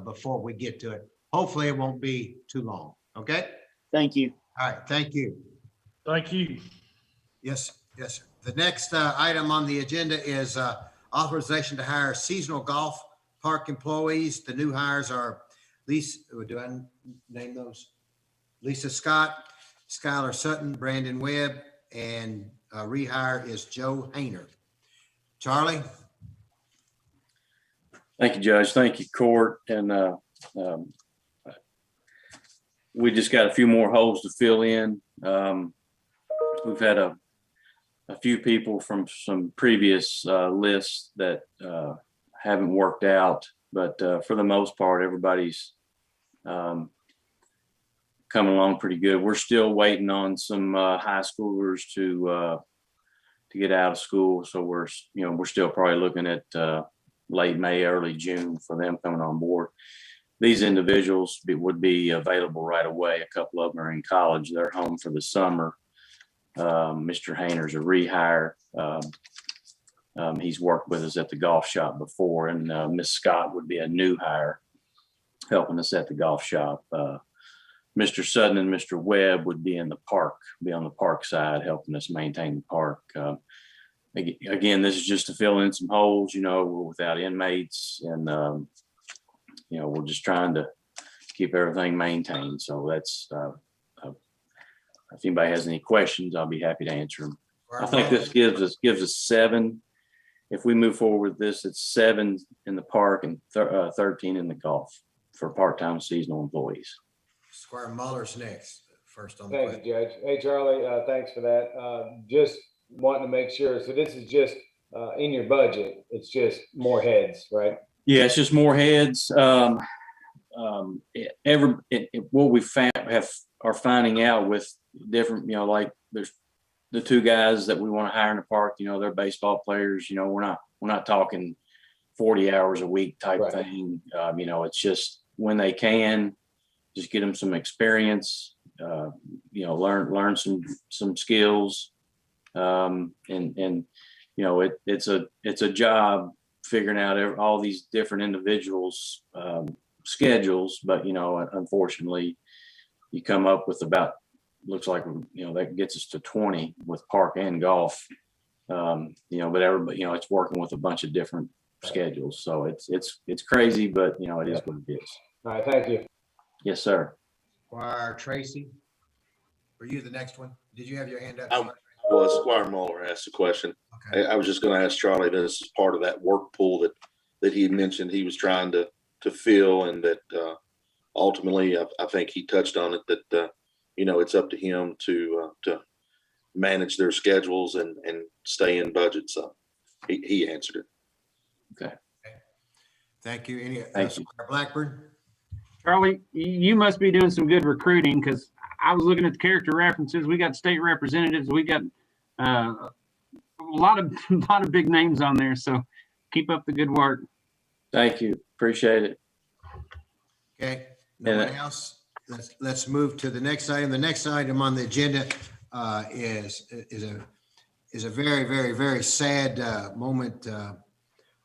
before we get to it. Hopefully it won't be too long. Okay? Thank you. All right, thank you. Thank you. Yes, yes, sir. The next item on the agenda is authorization to hire seasonal golf park employees. The new hires are Lisa, do I name those? Lisa Scott, Skylar Sutton, Brandon Webb, and rehire is Joe Hayner. Charlie? Thank you, Judge. Thank you, Court. And we just got a few more holes to fill in. We've had a few people from some previous lists that haven't worked out, but for the most part, everybody's coming along pretty good. We're still waiting on some high schoolers to get out of school, so we're still probably looking at late May, early June for them coming on board. These individuals would be available right away. A couple of them are in college; they're home for the summer. Mr. Hayner's a rehire. He's worked with us at the golf shop before, and Miss Scott would be a new hire, helping us at the golf shop. Mr. Sutton and Mr. Webb would be in the park, be on the park side, helping us maintain the park. Again, this is just to fill in some holes. We're without inmates, and we're just trying to keep everything maintained. So that's. If anybody has any questions, I'll be happy to answer them. I think this gives us 7. If we move forward with this, it's 7 in the park and 13 in the golf for part-time seasonal employees. Squire Muller's next, first on the Thank list. you, Judge. Hey, Charlie, thanks for that. Just wanting to make sure, so this is just in your budget, it's just more heads, right? Yeah, it's just more heads. What we are finding out with different, like there's the 2 guys that we want to hire in the park, they're baseball players. We're not talking 40 hours a week type thing. It's just when they can, just get them some experience, learn some skills. It's a job figuring out all these different individuals' schedules, but unfortunately you come up with looks like that gets us to 20 with park and golf. But everybody, it's working with a bunch of different schedules, so it's crazy, but it is what it is. All right, thank you. Yes, sir. Squire Tracy, were you the next one? Did you have your hand up? Squire Muller asked a question. Okay. I was just going to ask Charlie, this is part of that work pool that he mentioned he was trying to fill, and that ultimately I think he touched on it, that it's up to him to manage their schedules and stay in budget. So he answered it. Okay. Thank you. Thank you. Blackburn? Charlie, you must be doing some good recruiting, because I was looking at the character references. We got state representatives. We got a lot of big names on there. So keep up the good work. Thank you. Appreciate it. Okay. No one else? Let's move to the next item. The next item on the agenda is a very, very, very sad moment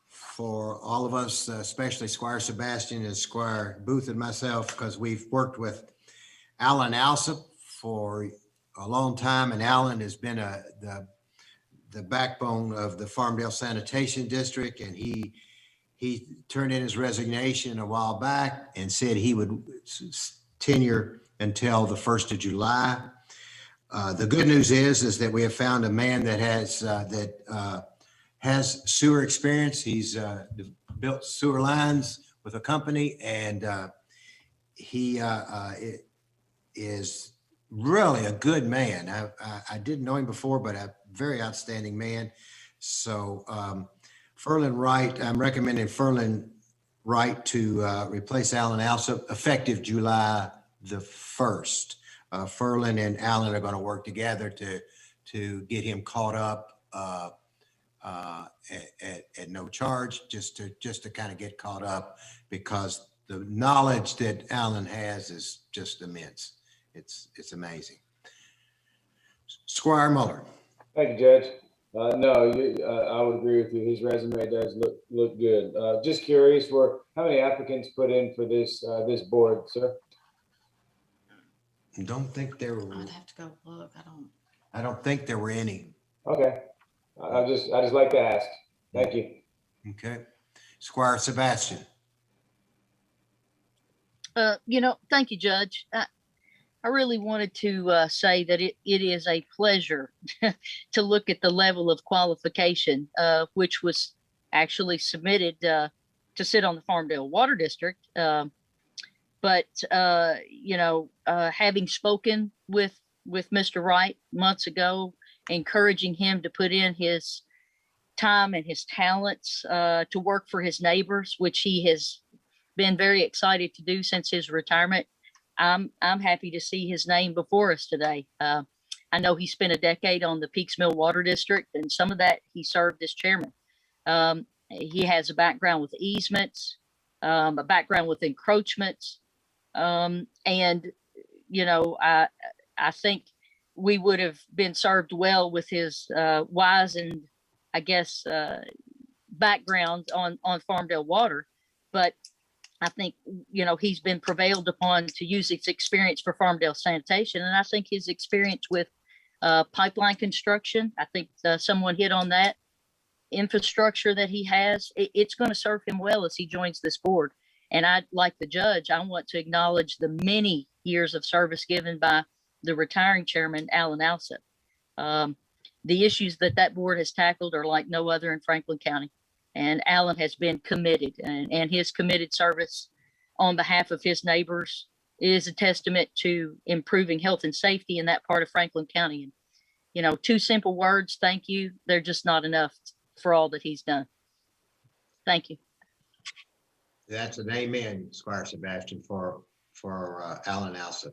for all of us, especially Squire Sebastian and Squire Booth and myself, because we've worked with Alan Alsop for a long time, and Alan has been the backbone of the Farmdale Sanitation District, and he turned in his resignation a while back and said he would tenure until the 1st of July. The good news is that we have found a man that has sewer experience. He's built sewer lines with a company, and he is really a good man. I didn't know him before, but a very outstanding man. So Ferlin Wright, I'm recommending Ferlin Wright to replace Alan Alsop effective July the 1st. Ferlin and Alan are going to work together to get him caught up at no charge, just to kind of get caught up, because the knowledge that Alan has is just immense. It's amazing. Squire Muller. Thank you, Judge. No, I would agree with you. His resume does look good. Just curious, how many applicants put in for this board, sir? Don't think there were, I'd have to go look. I don't think there were any. Okay, I just like to ask. Thank you. Okay. Squire Sebastian. Thank you, Judge. I really wanted to say that it is a pleasure to look at the level of qualification, which was actually submitted to sit on the Farmdale Water District. But having spoken with Mr. Wright months ago, encouraging him to put in his time and his talents to work for his neighbors, which he has been very excited to do since his retirement. I'm happy to see his name before us today. I know he spent a decade on the Peaks Mill Water District, and some of that he served as chairman. He has a background with easements, a background with encroachments, and I think we would have been served well with his wise and, I guess, background on Farmdale Water. But I think, he's been prevailed upon to use his experience for Farmdale sanitation. And I think his experience with pipeline construction, I think someone hit on that, infrastructure that he has, it's going to serve him well as he joins this board. And like the judge, I want to acknowledge the many years of service given by the retiring chairman, Alan Alsop. The issues that board has tackled are like no other in Franklin County. And Alan has been committed, and his committed service on behalf of his neighbors is a testament to improving health and safety in that part of Franklin County. And, 2 simple words, thank you, they're just not enough for all that he's done. Thank you. That's an amen, Squire Sebastian, for Alan Alsop.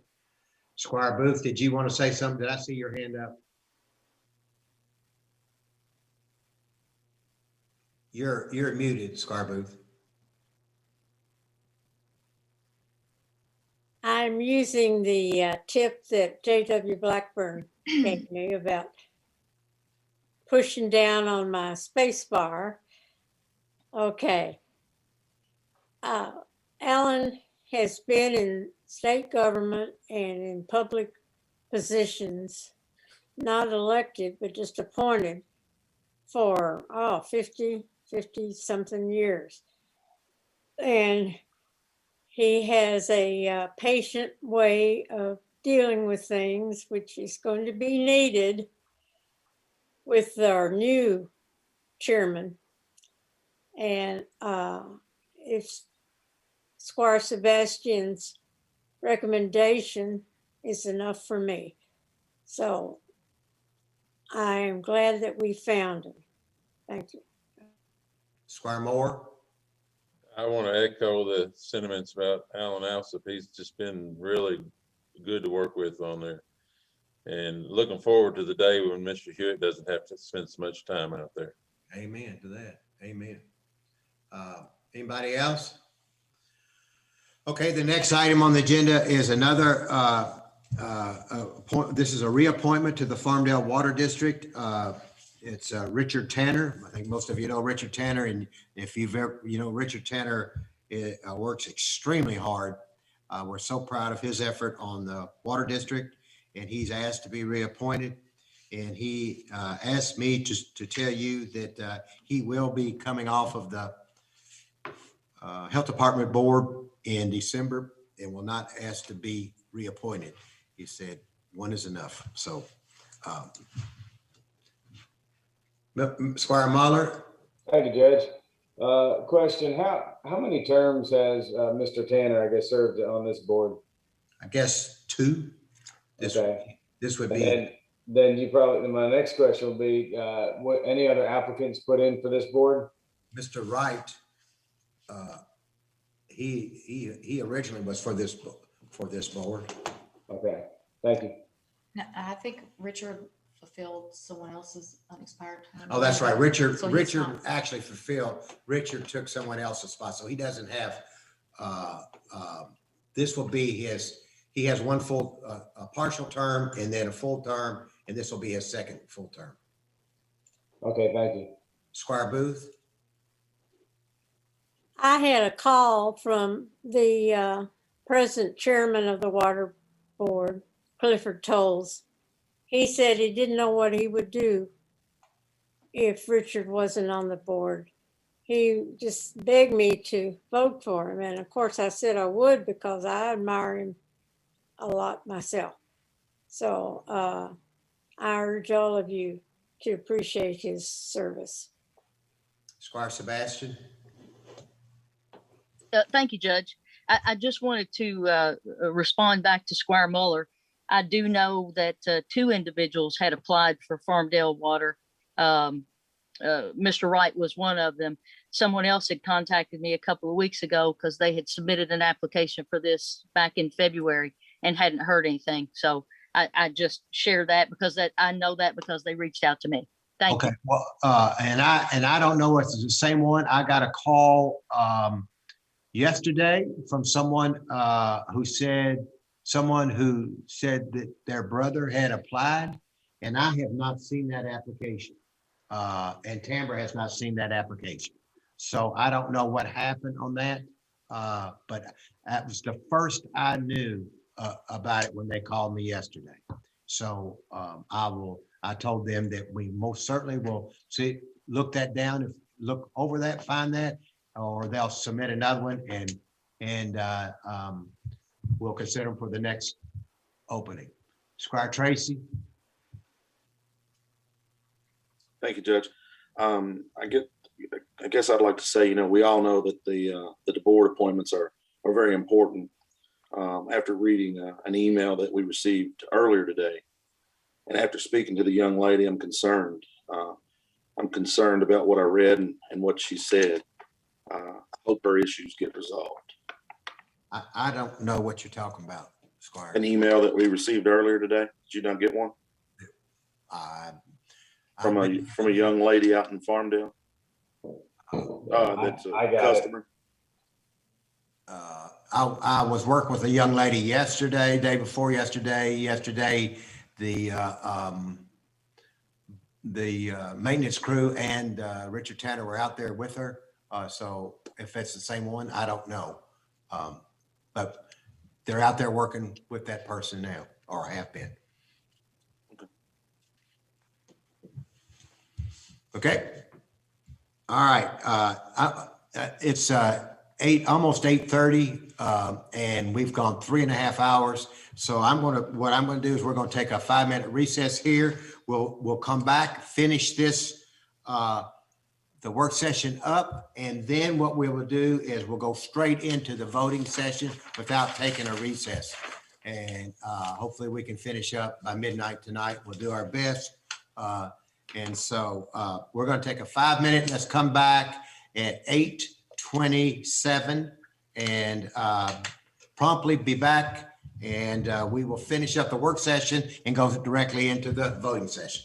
Squire Booth, did you want to say something? Did I see your hand up? You're muted, Squire Booth. I'm using the tip that J.W. Blackburn gave me about pushing down on my space bar. Okay. Alan has been in state government and in public positions, not elected, but just appointed for 50 something years. And he has a patient way of dealing with things, which is going to be needed with our new chairman. And if Squire Sebastian's recommendation is enough for me. So I am glad that we found him. Thank you. Squire Moore. I want to echo the sentiments about Alan Alsop. He's just been really good to work with on there. And looking forward to the day when Mr. Hewitt doesn't have to spend so much time out there. Amen to that. Amen. Anybody else? Okay, the next item on the agenda is another, this is a reappointment to the Farmdale Water District. It's Richard Tanner. I think most of you know Richard Tanner, and if you've ever, Richard Tanner works extremely hard. We're so proud of his effort on the Water District, and he's asked to be reappointed. And he asked me to tell you that he will be coming off of the Health Department Board in December and will not ask to be reappointed. He said one is enough. So Squire Mahler. Thank you, Judge. Question, how many terms has Mr. Tanner, I guess, served on this board? I guess 2. This would be. Then my next question will be, what any other applicants put in for this board? Mr. Wright, he originally was for this board. Okay, thank you. No, I think Richard fulfilled someone else's unexpired term. Oh, that's right. Richard So he's not- actually fulfilled. Richard took someone else's spot, so he doesn't have. This will be his. He has one full, a partial term, and then a full term, and this will be his second full term. Okay, thank you. Squire Booth? I had a call from the present chairman of the water board, Clifford Tolles. He said he didn't know what he would do if Richard wasn't on the board. He just begged me to vote for him. And of course I said I would because I admire him a lot myself. So I urge all of you to appreciate his service. Squire Sebastian? Thank you, Judge. I just wanted to respond back to Squire Muller. I do know that 2 individuals had applied for Farmdale water. Mr. Wright was one of them. Someone else had contacted me a couple of weeks ago because they had submitted an application for this back in February and hadn't heard anything. So I just share that because I know that because they reached out to me. Thank you. Okay, well, and I don't know if it's the same one. I got a call yesterday from someone who said that their brother had applied, and I have not seen that application. And Tambra has not seen that application. So I don't know what happened on that. But that was the first I knew about it when they called me yesterday. So I told them that we most certainly will look that down, look over that, find that, or they'll submit another one and we'll consider them for the next opening. Squire Tracy? Thank you, Judge. I guess I'd like to say, we all know that the board appointments are very important. After reading an email that we received earlier today, and after speaking to the young lady, I'm concerned. I'm concerned about what I read and what she said. I hope her issues get resolved. I don't know what you're talking about, Squire. An email that we received earlier today. Did you not get one? From a young lady out in Farmdale. That's a customer. I was working with a young lady yesterday, day before yesterday. Yesterday, the maintenance crew and Richard Tanner were out there with her. So if it's the same one, I don't know. But they're out there working with that person now, or have been. Okay. All right. It's almost 8:30, and we've gone 3.5 hours. So what I'm going to do is we're going to take a 5-minute recess here. We'll come back, finish this, the work session up, and then what we will do is we'll go straight into the voting session without taking a recess. And hopefully we can finish up by midnight tonight. We'll do our best. And so we're going to take a 5-minute. Let's come back at 8:27 and promptly be back. And we will finish up the work session and go directly into the voting session.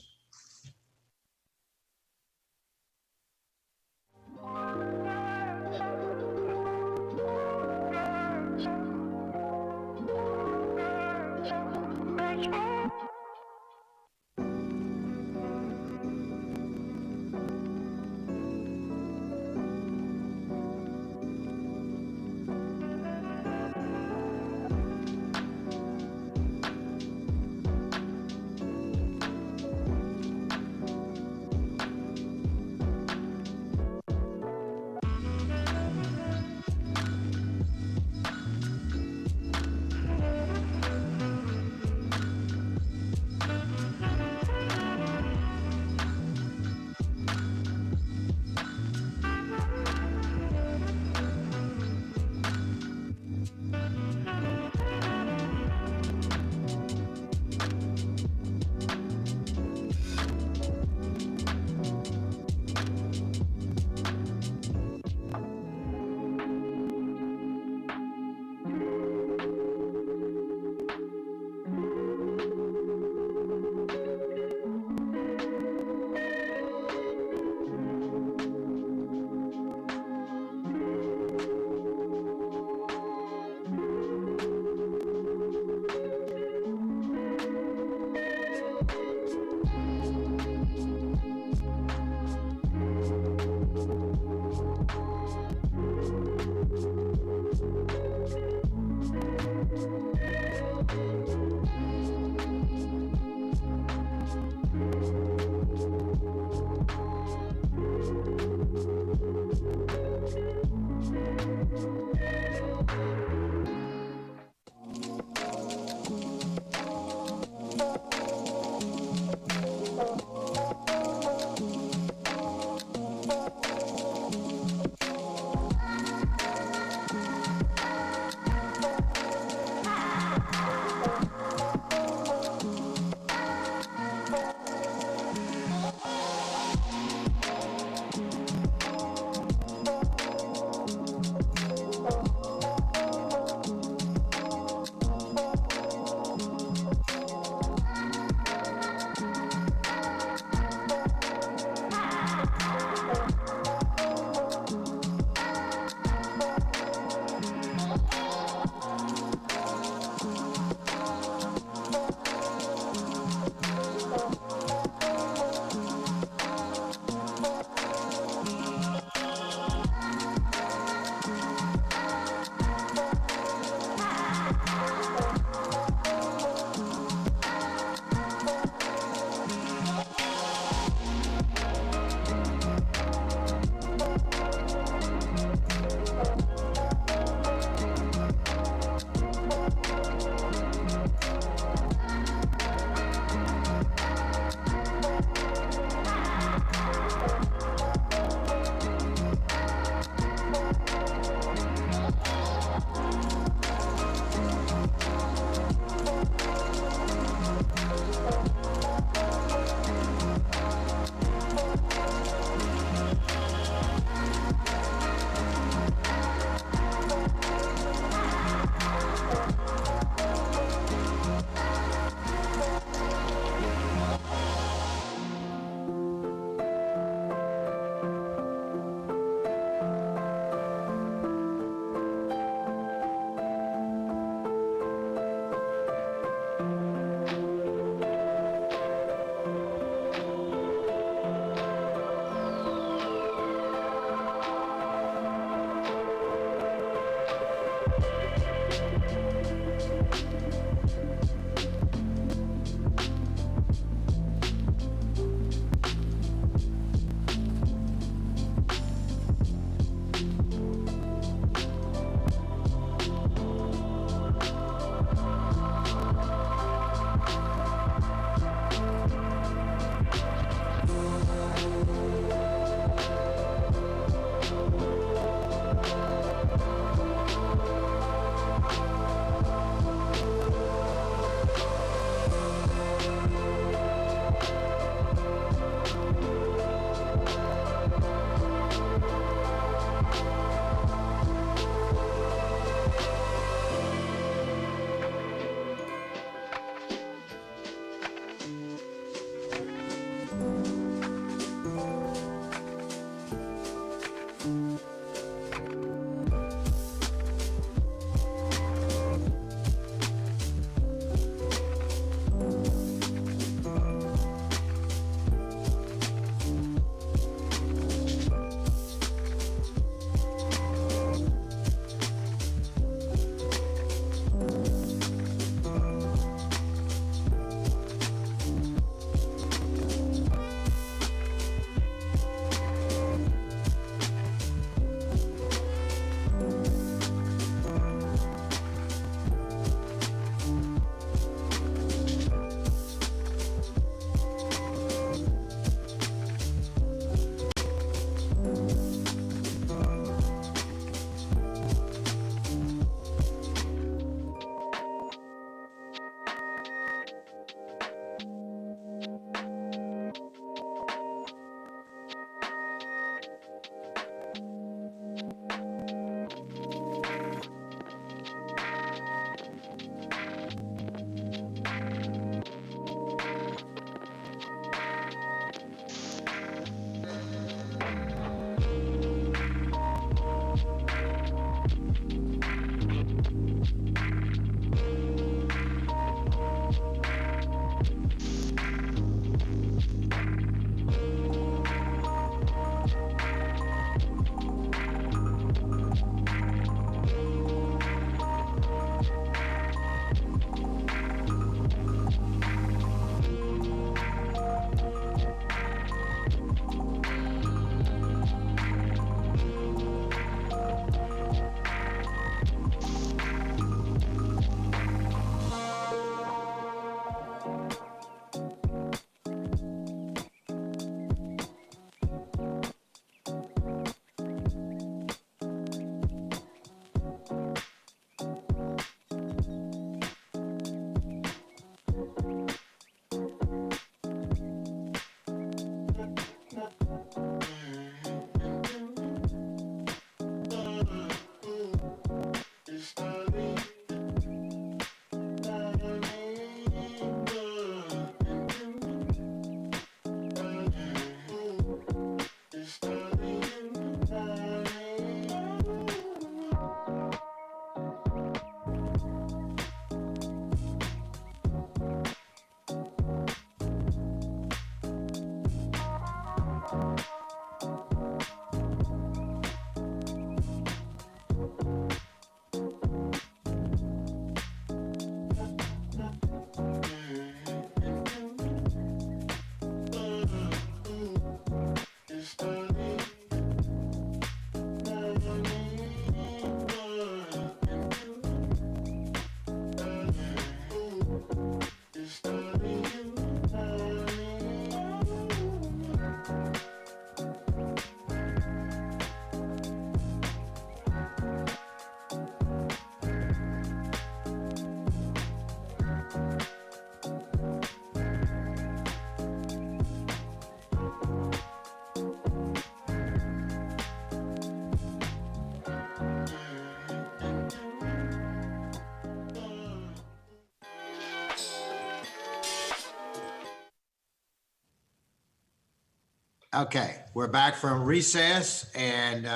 Okay, we're back from recess and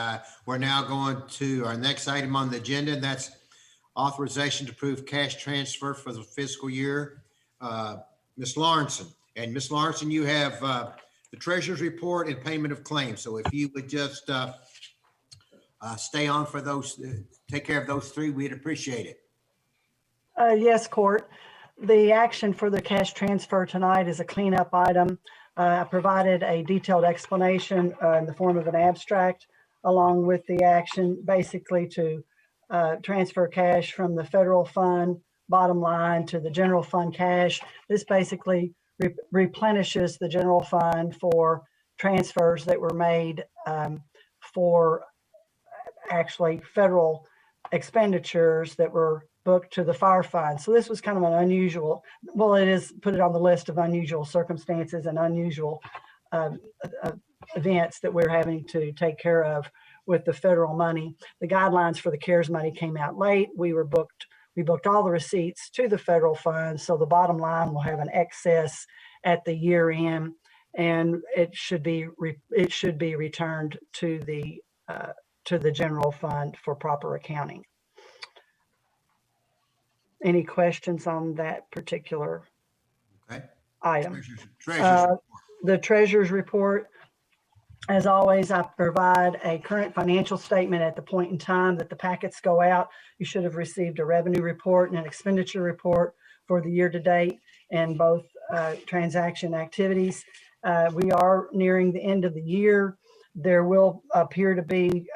we're now going to our next item on the agenda, and that's authorization to approve cash transfer for the fiscal year. Ms. Lawrenson, and Ms. Lawrenson, you have the treasurer's report and payment of claims. So if you would just stay on for those, take care of those three, we'd appreciate it. Yes, Court. The action for the cash transfer tonight is a cleanup item. I provided a detailed explanation in the form of an abstract along with the action, basically to transfer cash from the federal fund bottom line to the general fund cash. This basically replenishes the general fund for transfers that were made for actually federal expenditures that were booked to the fire fund. So this was kind of an unusual, well, it is put it on the list of unusual circumstances and unusual events that we're having to take care of with the federal money. The guidelines for the CARES money came out late. We booked all the receipts to the federal fund. So the bottom line will have an excess at the year end, and it should be returned to the general fund for proper accounting. Any questions on that particular item? The treasurer's report. As always, I provide a current financial statement at the point in time that the packets go out. You should have received a revenue report and an expenditure report for the year to date and both transaction activities. We are nearing the end of the year. There will appear to be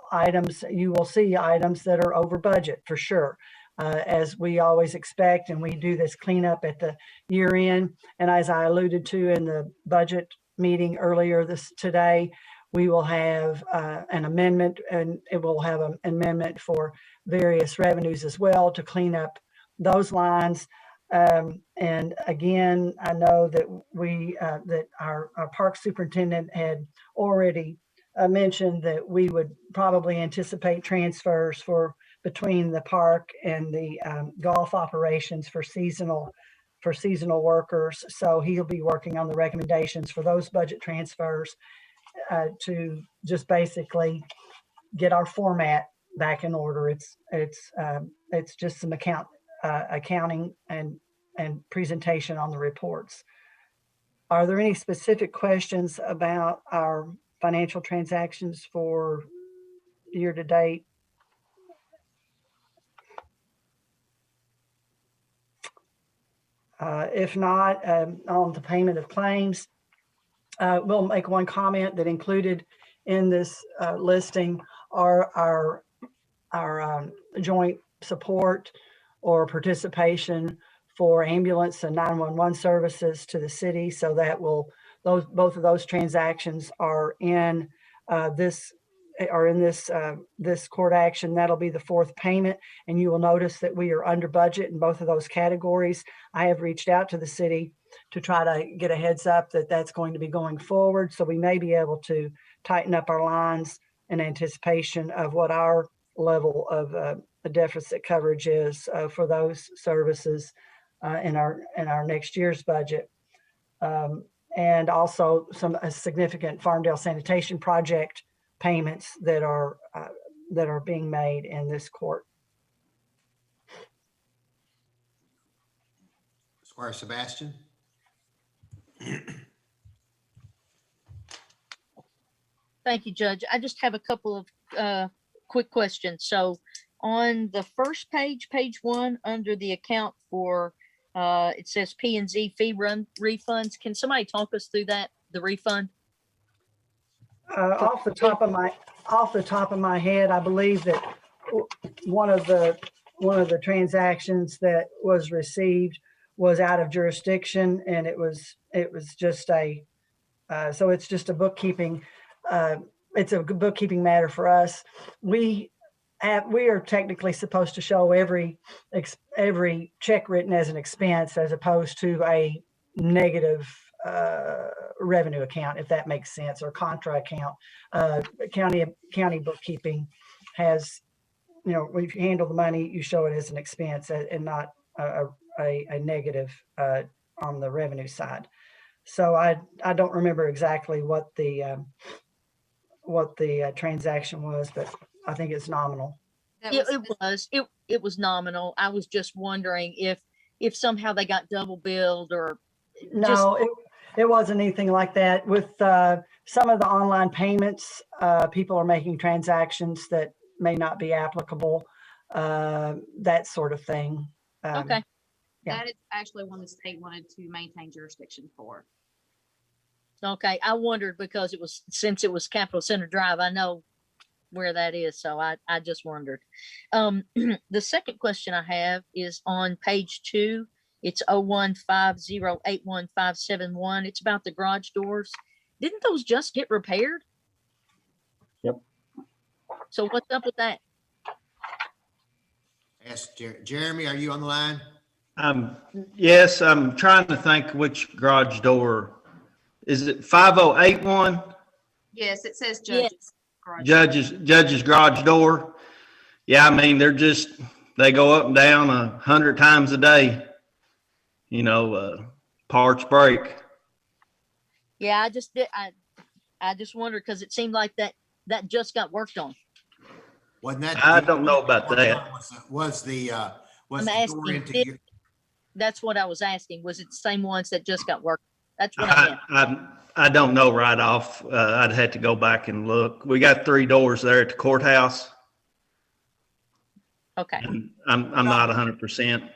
items, you will see items that are over budget for sure. As we always expect, and we do this cleanup at the year end. And as I alluded to in the budget meeting earlier today, we will have an amendment, and it will have an amendment for various revenues as well to clean up those lines. And again, I know that that our park superintendent had already mentioned that we would probably anticipate transfers for between the park and the golf operations for seasonal workers. So he'll be working on the recommendations for those budget transfers to just basically get our format back in order. It's just some accounting and presentation on the reports. Are there any specific questions about our financial transactions for year to date? If not, on the payment of claims, we'll make one comment that included in this listing are our joint support or participation for ambulance and 911 services to the city. So that will, both of those transactions are in this court action. That'll be the fourth payment, and you will notice that we are under budget in both of those categories. I have reached out to the city to try to get a heads up that that's going to be going forward, so we may be able to tighten up our lines in anticipation of what our level of deficit coverage is for those services in our next year's budget. And also a significant Farmdale sanitation project payments that are being made in this court. Squire Sebastian. Thank you, Judge. I just have a couple of quick questions. So on the first page, page 1, under the account for it says P&Z fee refunds. Can somebody talk us through that, the refund? Off the top of my head, I believe that one of the transactions that was received was out of jurisdiction, and it was just so it's just a bookkeeping. It's a bookkeeping matter for us. We are technically supposed to show every check written as an expense as opposed to a negative revenue account, if that makes sense, or contra account. County bookkeeping has, when you handle the money, you show it as an expense and not a negative on the revenue side. So I don't remember exactly what the transaction was, but I think it's nominal. It was nominal. I was just wondering if somehow they got double billed or No, it wasn't anything like that. With some of the online payments, people are making transactions that may not be applicable, that sort of thing. Okay. Yeah. That is actually one the state wanted to maintain jurisdiction for. Okay, I wondered because since it was Capitol Center Drive, I know where that is, so I just wondered. The second question I have is on page 2. It's 0150815571. It's about the garage doors. Didn't those just get repaired? Yep. So what's up with that? Ask Jeremy, are you on the line? Yes, I'm trying to think which garage door. Is it 5081? Yes, it says judges. Judge's garage door. Yeah, I mean, they go up and down 100 times a day. You know, parts break. Yeah, I just wondered because it seemed like that just got worked on. Wasn't that? I don't know about that. That's what I was asking. Was it the same ones that just got worked? That's what I meant. I don't know right off. I'd have to go back and look. We got 3 doors there at the courthouse. Okay. I'm not 100%.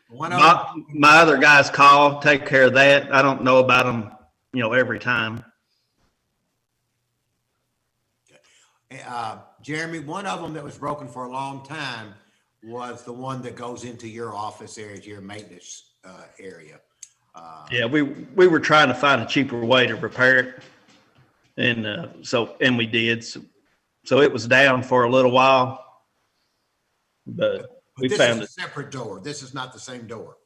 My other guys call, take care of that. I don't know about them, every time. Jeremy, one of them that was broken for a long time was the one that goes into your office area, your maintenance area. Yeah, we were trying to find a cheaper way to repair it, and we did. So it was down for a little while, but we found a separate door. This is not the same door.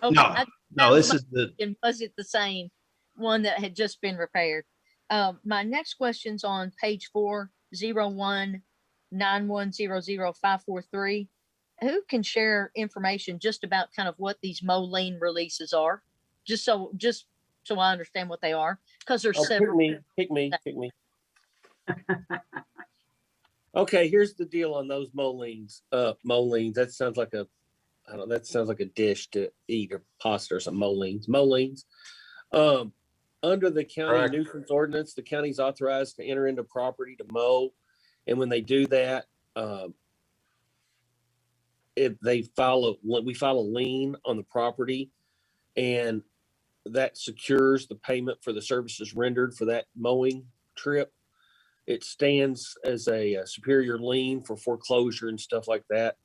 Okay. No, this is and was it the same one that had just been repaired? My next question's on page 4, 0191000543. Who can share information just about kind of what these Moline releases are? Just so I understand what they are, because there's several. Pick me. Okay, here's the deal on those Molines. Molines. That sounds like a dish to eat or pasta or some Molines. Under the county nuisance ordinance, the county's authorized to enter into property to mow, and when they do that, we file a lien on the property, and that secures the payment for the services rendered for that mowing trip. It stands as a superior lien for foreclosure and stuff like that.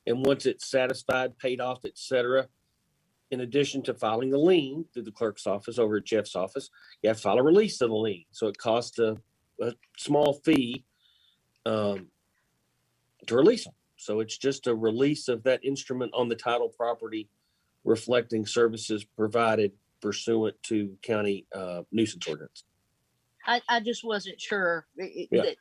And once it's satisfied, paid off, etc., in addition to filing the lien through the clerk's office over at Jeff's office, you have to file a release of the lien. So it costs a small fee to release them. So it's just a release of that instrument on the title property, reflecting services provided pursuant to county nuisance ordinance. I just wasn't sure that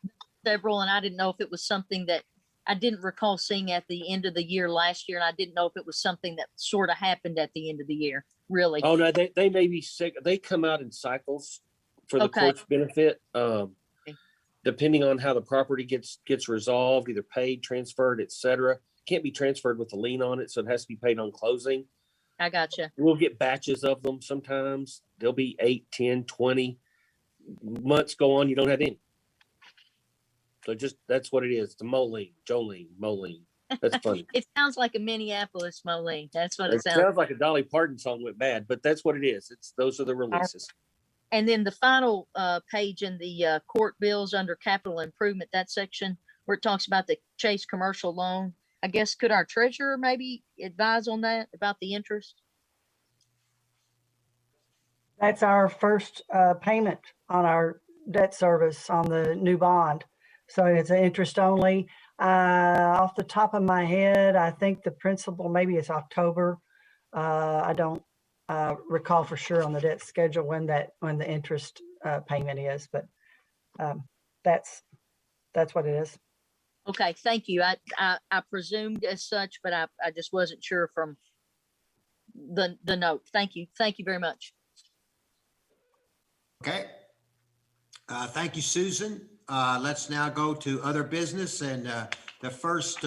several, and I didn't know if it was something that I didn't recall seeing at the end of the year last year, and I didn't know if it was something that sort of happened at the end of the year. Really? Oh no, they may be sick. They come out in cycles for the court's benefit, depending on how the property gets resolved, either paid, transferred, etc. Can't be transferred with a lien on it, so it has to be paid on closing. I gotcha. We'll get batches of them sometimes. There'll be 8, 10, 20 months go on, you don't have any. So that's what it is. It's a Moline, Moline. That's funny. It sounds like a Minneapolis Moline. That's what it sounds. It sounds like a Dolly Parton song went bad, but that's what it is. Those are the releases. And then the final page in the court bills under capital improvement, that section where it talks about the Chase commercial loan. I guess could our treasurer maybe advise on that about the interest? That's our first payment on our debt service on the new bond. So it's an interest only. Off the top of my head, I think the principal maybe it's October. I don't recall for sure on the debt schedule when the interest payment is, but that's what it is. Okay, thank you. I presumed as such, but I just wasn't sure from the note. Thank you very much. Okay. Thank you, Susan. Let's now go to other business, and the first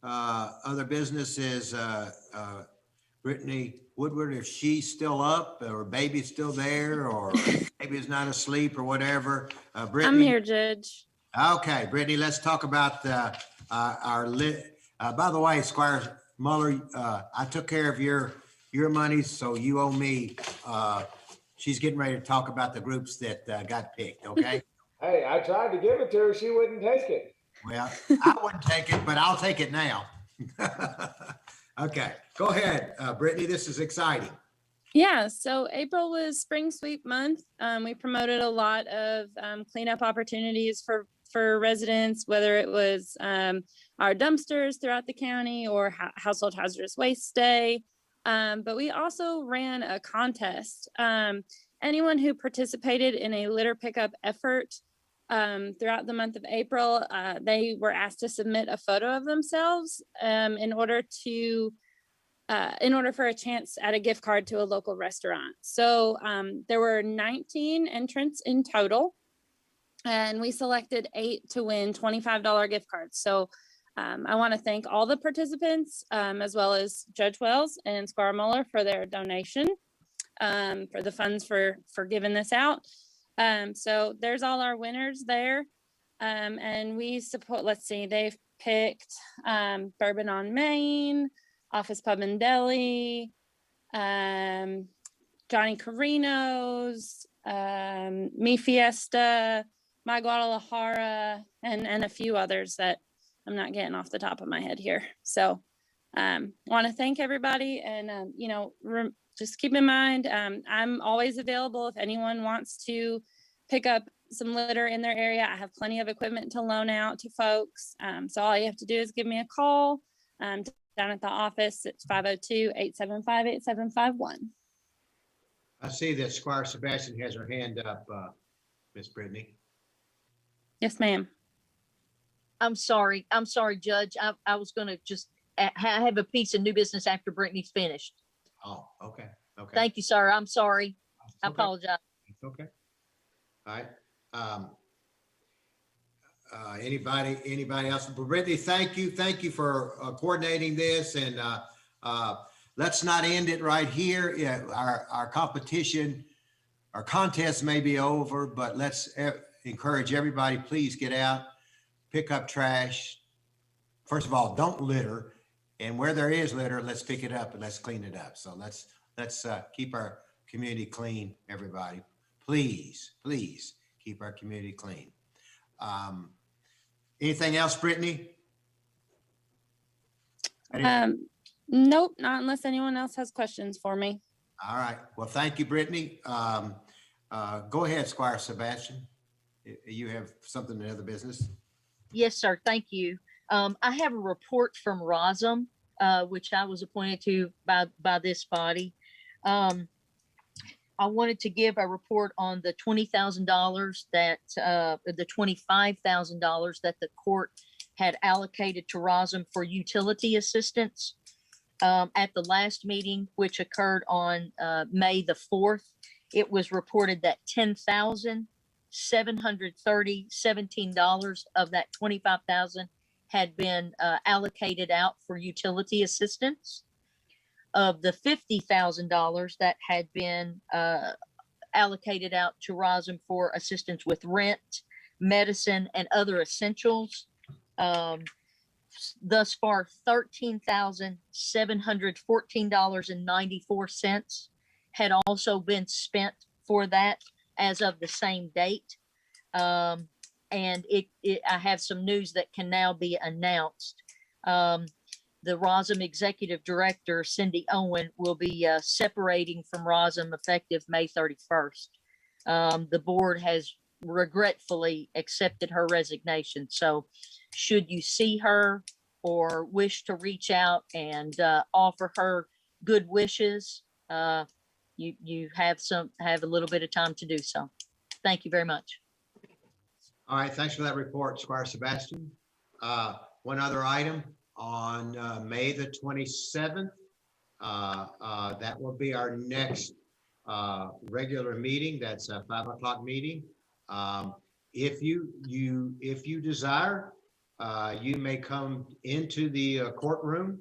other business is Brittany Woodward, if she's still up, or baby's still there, or maybe is not asleep or whatever. Brittany. I'm here, Judge. Okay, Brittany, let's talk about our lit. By the way, Squire Muller, I took care of your monies, so you owe me. She's getting ready to talk about the groups that got picked, okay? Hey, I tried to give it to her. She wouldn't take it. Well, I wouldn't take it, but I'll take it now. Okay, go ahead, Brittany. This is exciting. Yeah, so April was Spring Sweep month. We promoted a lot of cleanup opportunities for residents, whether it was our dumpsters throughout the county or household hazardous waste day. But we also ran a contest. Anyone who participated in a litter pickup effort throughout the month of April, they were asked to submit a photo of themselves in order for a chance at a gift card to a local restaurant. So there were 19 entrants in total, and we selected 8 to win $25 gift cards. So I want to thank all the participants, as well as Judge Wells and Squire Muller for their donation, for the funds for giving this out. So there's all our winners there. And we support, let's see, they've picked Bourbon on Main, Office Pub and Deli, Johnny Carino's, Mi Fiesta, My Guadalajara, and a few others that I'm not getting off the top of my head here. So want to thank everybody, and just keep in mind, I'm always available if anyone wants to pick up some litter in their area. I have plenty of equipment to loan out to folks. So all you have to do is give me a call down at the office. It's 502-875-8751. I see that Squire Sebastian has her hand up, Miss Brittany. Yes, ma'am. I'm sorry, Judge. I was going to just have a piece of new business after Brittany's finished. Oh, okay. Okay. Thank you, sir. I'm sorry. I apologize. It's okay. All right. Anybody else? Brittany, thank you. Thank you for coordinating this, and let's not end it right here. Yeah, our competition, our contest may be over, but let's encourage everybody, please get out, pick up trash. First of all, don't litter. And where there is litter, let's pick it up and let's clean it up. So let's keep our community clean, everybody. Please keep our community clean. Anything else, Brittany? Nope, not unless anyone else has questions for me. All right. Well, thank you, Brittany. Go ahead, Squire Sebastian. You have something in other business? Yes, sir. Thank you. I have a report from ROSM, which I was appointed to by this body. I wanted to give a report on the $20,000 that the $25,000 that the court had allocated to ROSM for utility assistance. At the last meeting, which occurred on May the 4th, it was reported that $10,717 of that $25,000 had been allocated out for utility assistance. Of the $50,000 that had been allocated out to ROSM for assistance with rent, medicine, and other essentials, thus far, $13,714.94 had also been spent for that as of the same date. And I have some news that can now be announced. The ROSM Executive Director, Cindy Owen, will be separating from ROSM effective May 31st. The board has regretfully accepted her resignation. So should you see her or wish to reach out and offer her good wishes, you have a little bit of time to do so. Thank you very much. All right, thanks for that report, Squire Sebastian. One other item on May the 27th, that will be our next regular meeting. That's a 5 o'clock meeting. If you desire, you may come into the courtroom.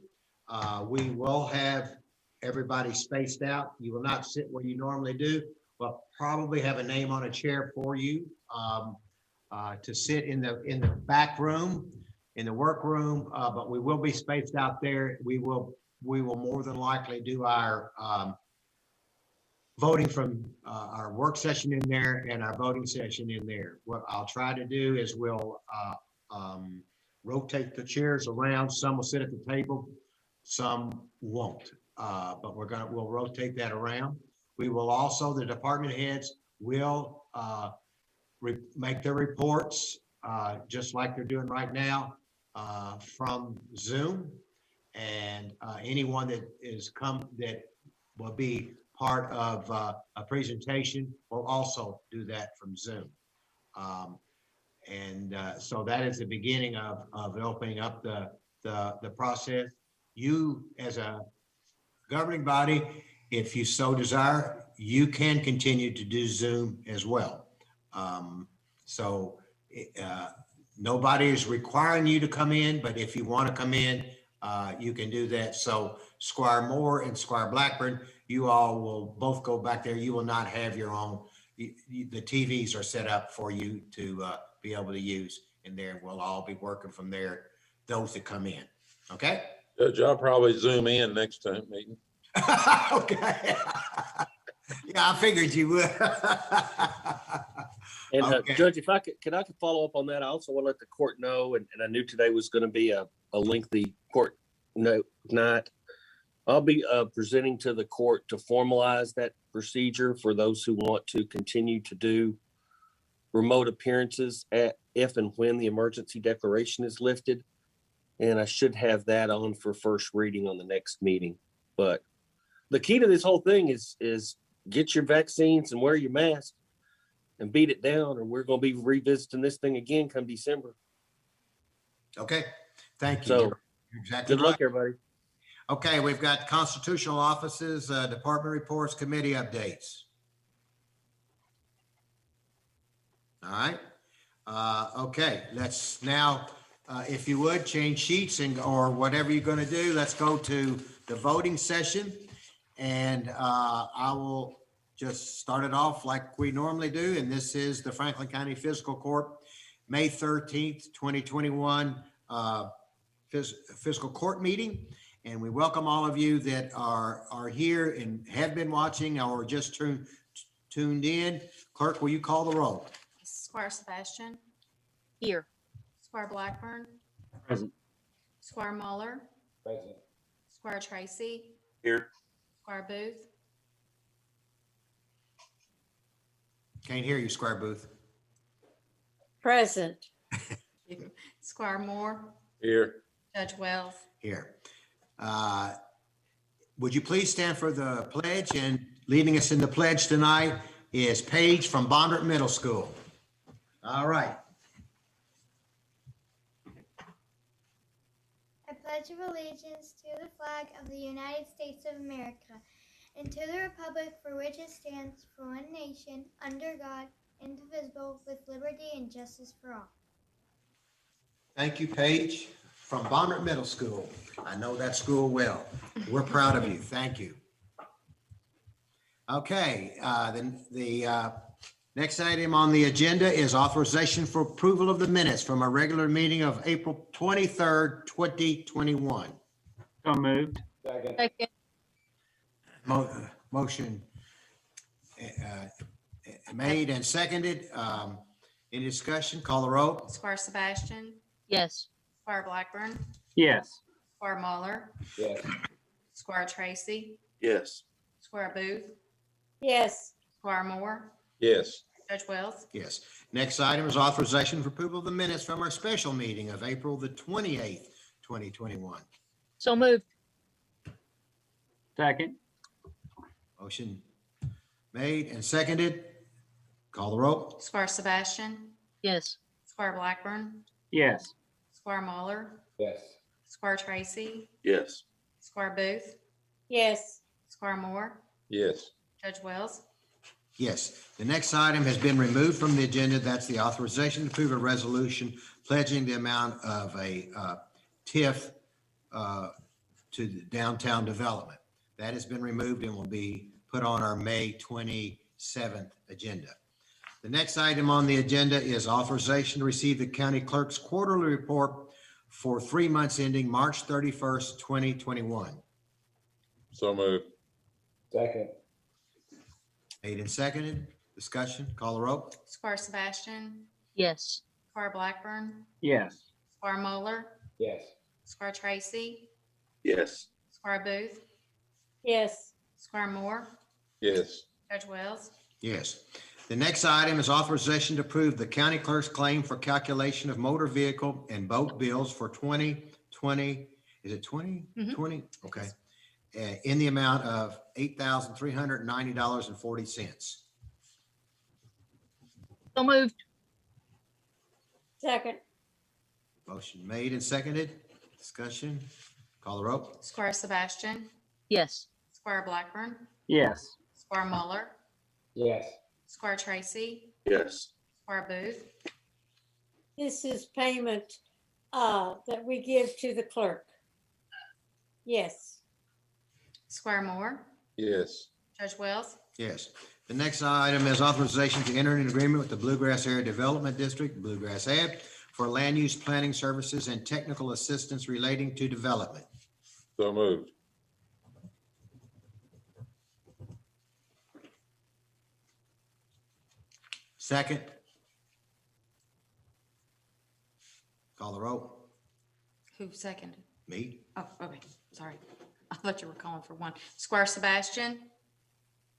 We will have everybody spaced out. You will not sit where you normally do. We'll probably have a name on a chair for you to sit in the back room, in the workroom, but we will be spaced out there. We will more than likely do our voting from our work session in there and our voting session in there. What I'll try to do is we'll rotate the chairs around. Some will sit at the table, some won't. But we'll rotate that around. We will also, the department heads will make their reports just like they're doing right now from Zoom. And anyone that will be part of a presentation will also do that from Zoom. So that is the beginning of opening up the process. You, as a governing body, if you so desire, you can continue to do Zoom as well. Nobody is requiring you to come in, but if you want to come in, you can do that. So Squire Moore and Squire Blackburn, you all will both go back there. You will not have your own. The TVs are set up for you to be able to use in there. We'll all be working from there, those that come in. Okay? Judge, I'll probably Zoom in next time meeting. Okay. Yeah, I figured you would. And Okay. Judge, if I could follow up on that. I also want to let the court know, and I knew today was going to be a lengthy court night. I'll be presenting to the court to formalize that procedure for those who want to continue to do remote appearances if and when the emergency declaration is lifted. And I should have that on for first reading on the next meeting. But the key to this whole thing is get your vaccines and wear your mask and beat it down, or we're going to be revisiting this thing again come December. Okay, thank you. So, You're exactly good luck, right. everybody. Okay, we've got constitutional offices, department reports, committee updates. All right. Okay, let's now, if you would, change sheets or whatever you're going to do. Let's go to the voting session. And I will just start it off like we normally do. And this is the Franklin County Fiscal Court, May 13th, 2021 fiscal court meeting. And we welcome all of you that are here and have been watching or just tuned in. Clerk, will you call the roll? Squire Sebastian, Here. Squire Blackburn, Present. Squire Muller, Present. Squire Tracy, Here. Squire Booth, Can't hear you, Squire Booth. Present. Squire Moore, Here. Judge Wells. Here. Would you please stand for the pledge? And leading us in the pledge tonight is Paige from Bondurant Middle School. All right. I pledge of allegiance to the flag of the United States of America and to the republic for which it stands, for one nation, under God, indivisible, with liberty and justice for all. Thank you, Paige from Bondurant Middle School. I know that school well. We're proud of you. Thank you. Okay, then the next item on the agenda is authorization for approval of the minutes from our regular meeting of April 23rd, 2021. So moved. Second. Motion made and seconded. Any discussion? Call the roll. Squire Sebastian, Yes. Squire Blackburn, Yes. Squire Muller, Yes. Squire Tracy, Yes. Squire Booth, Yes. Squire Moore, Yes. Judge Wells. Yes. Next item is authorization for approval of the minutes from our special meeting of April the 28th, 2021. So moved. Second. Motion made and seconded. Call the roll. Squire Sebastian, Yes. Squire Blackburn, Yes. Squire Muller, Yes. Squire Tracy, Yes. Squire Booth, Yes. Squire Moore, Yes. Judge Wells. Yes. The next item has been removed from the agenda. That's the authorization to approve a resolution pledging the amount of a TIF to the downtown development. That has been removed and will be put on our May 27th agenda. The next item on the agenda is authorization to receive the county clerk's quarterly report for 3 months ending March 31st, 2021. So moved. Second. Made and seconded. Discussion. Call the roll. Squire Sebastian, Yes. Squire Blackburn, Yes. Squire Moeller, Yes. Squire Tracy, Yes. Squire Booth, yes, Squire Moore, Yes. Judge Wells. Yes. The next item is authorization to approve the county clerk's claim for calculation of motor vehicle and boat bills for 2020. Is it 2020? Okay. In the amount of $8,390.40. So moved. second, Motion made and seconded. Discussion. Call the roll. Squire Sebastian, Yes. Squire Blackburn, Yes. Squire Muller, Yes. Squire Tracy, Yes. Squire Booth, this is payment that we give to the clerk. Yes, Squire Moore, Yes. Judge Wells. Yes. The next item is authorization to enter an agreement with the Bluegrass Area Development District, Bluegrass Ag, for land use planning services and technical assistance relating to development. So moved. Second. Call the roll. Who seconded? Me. Oh, okay, sorry. I thought you were calling for one. Squire Sebastian,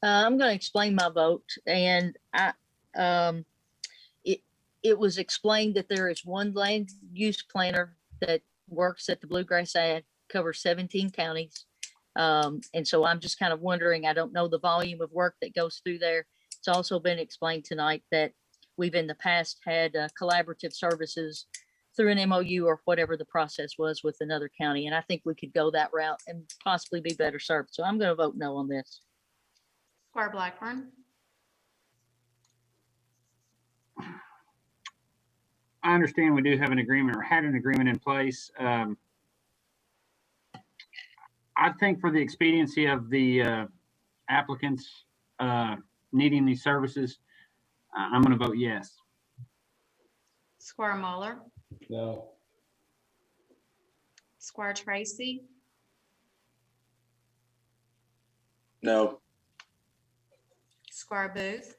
I'm going to explain my vote, and it was explained that there is one land use planner that works at the Bluegrass Ag, covers 17 counties. And so I'm just kind of wondering, I don't know the volume of work that goes through there. It's also been explained tonight that we've in the past had collaborative services through an MOU or whatever the process was with another county. And I think we could go that route and possibly be better served. So I'm going to vote no on this. Squire Blackburn, I understand we do have an agreement or had an agreement in place. I think for the expediency of the applicants needing these services, I'm going to vote yes. Squire Muller, No. Squire Tracy, No. Squire Booth,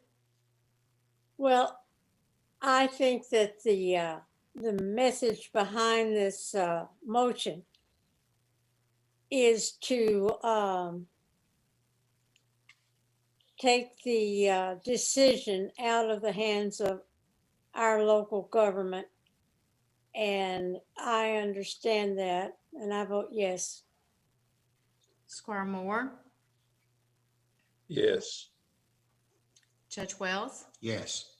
well, I think that the message behind this motion is to take the decision out of the hands of our local government. And I understand that, and I vote yes. Squire Moore, Yes. Judge Wells. Yes.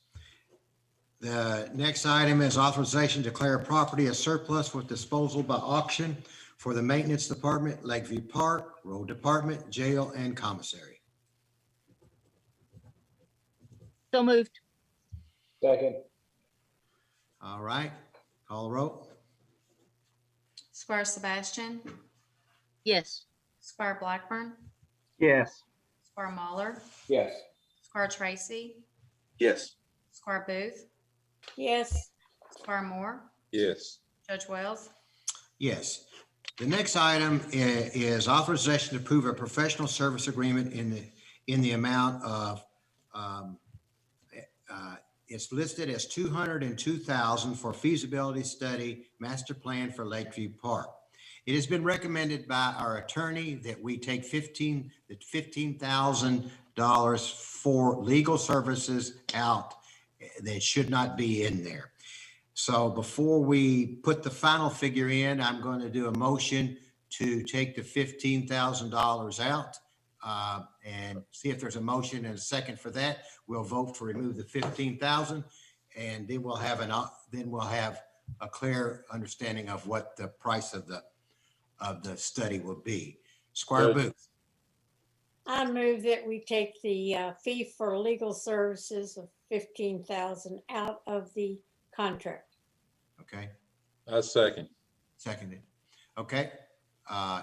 The next item is authorization to declare property as surplus with disposal by auction for the maintenance department, Lakeview Park, road department, jail, and commissary. So moved. Second. All right. Call the roll. Squire Sebastian, Yes. Squire Blackburn, Yes. Squire Muller, Yes. Squire Tracy, Yes. Squire Booth, Yes, Squire Moore, Yes. Judge Wells. Yes. The next item is authorization to approve a professional service agreement in the amount of, it's listed as $202,000 for feasibility study master plan for Lakeview Park. It has been recommended by our attorney that we take $15,000 for legal services out. That should not be in there. So before we put the final figure in, I'm going to do a motion to take the $15,000 out and see if there's a motion and a second for that. We'll vote to remove the $15,000, and then we'll have a clear understanding of what the price of the study will be. Squire Judge. Booth. I move that we take the fee for legal services of 15,000 out of the contract. Okay, I second. seconded. Okay,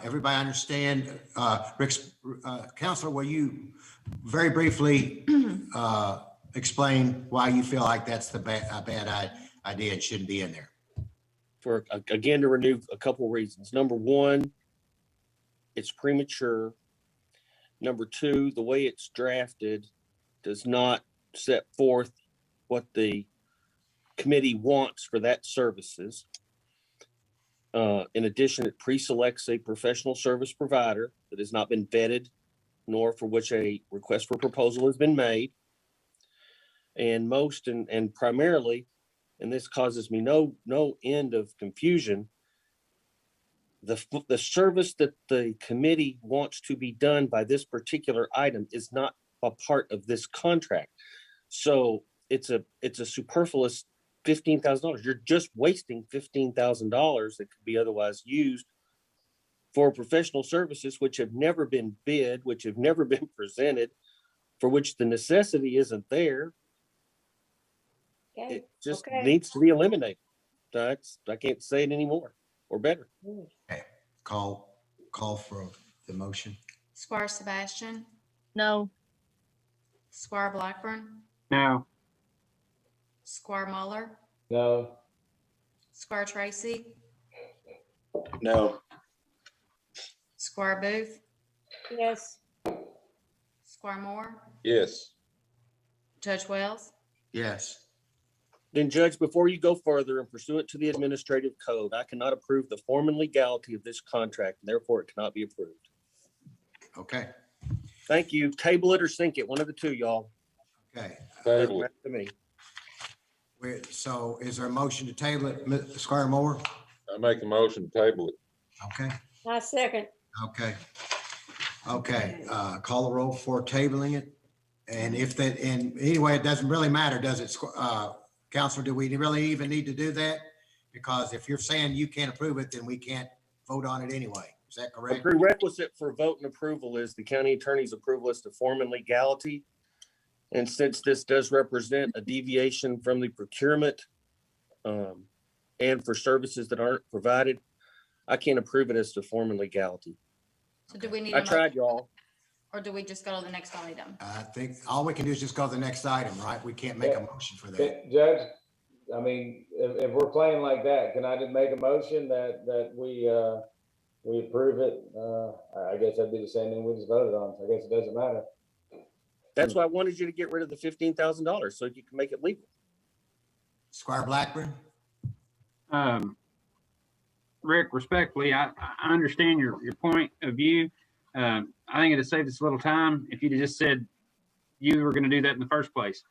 everybody understand, Rick's, Counselor, will you very briefly explain why you feel like that's a bad idea and shouldn't be in there? For, again, to renew a couple reasons. Number one, it's premature. Number two, the way it's drafted does not set forth what the committee wants for that services. In addition, it pre-selects a professional service provider that has not been vetted, nor for which a request for proposal has been made. And most and primarily, and this causes me no end of confusion, the service that the committee wants to be done by this particular item is not a part of this contract. So it's a superfluous $15,000. You're just wasting $15,000 that could be otherwise used for professional services, which have never been bid, which have never been presented, for which the necessity isn't there. Okay. It just needs to be eliminated. I can't say it anymore or better. Okay, call for the motion. Squire Sebastian, No. Squire Blackburn, No. Squire Muller, No. Squire Tracy, No. Squire Booth, Yes. Squire Moore, Yes. Judge Wells. Yes. Then, Judge, before you go further and pursuant to the administrative code, I cannot approve the form and legality of this contract, and therefore it cannot be approved. Okay. Thank you. Table it or sink it, one of the two, y'all. Okay. Table it. To me. So is there a motion to table it, Squire Moore? I make a motion to table it. Okay. I second. Okay. Okay, call the roll for tabling it. And if that, and anyway, it doesn't really matter, does it, Counselor, do we really even need to do that? Because if you're saying you can't approve it, then we can't vote on it anyway. Is that The correct? prerequisite for vote and approval is the county attorney's approval as to form and legality. And since this does represent a deviation from the procurement and for services that aren't provided, I can't approve it as to form and legality. So do we need? I tried, y'all. Or do we just go to the next item? I think all we can do is just go to the next item, right? We can't make a motion for that. Judge, I mean, if we're playing like that, can I just make a motion that we approve it? I guess that'd be the same thing we just voted on. So I guess it doesn't matter. That's why I wanted you to get rid of the $15,000 so you can make it legal. Squire Blackburn? Rick, respectfully, I understand your point of view. I think it'd save us a little time if you'd have just said you were going to do that in the first place.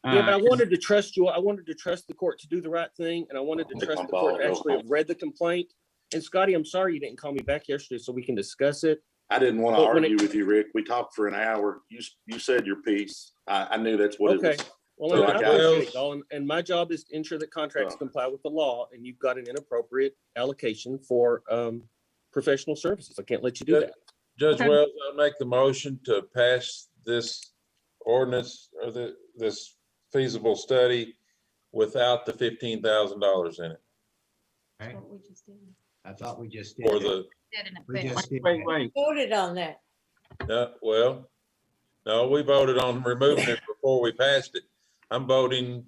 Yeah, but I wanted to trust you. I wanted to trust the court to do the right thing, and I wanted to trust the court to actually have read the complaint. And Scotty, I'm sorry you didn't call me back yesterday so we can discuss it. I didn't want to argue with you, Rick. We talked for an hour. You said your piece. I knew that's what it was. Well, I appreciate it, y'all, and my job is to ensure that contracts comply with the law, and you've got an inappropriate allocation for professional services. I can't let you do that. Judge Wells, I make the motion to pass this ordinance or this feasible study without the $15,000 in it. Okay. What we just did. I thought we just did. Or the, We just did. Wait. Voted on that. well, no, we voted on removing it before we passed it. I'm making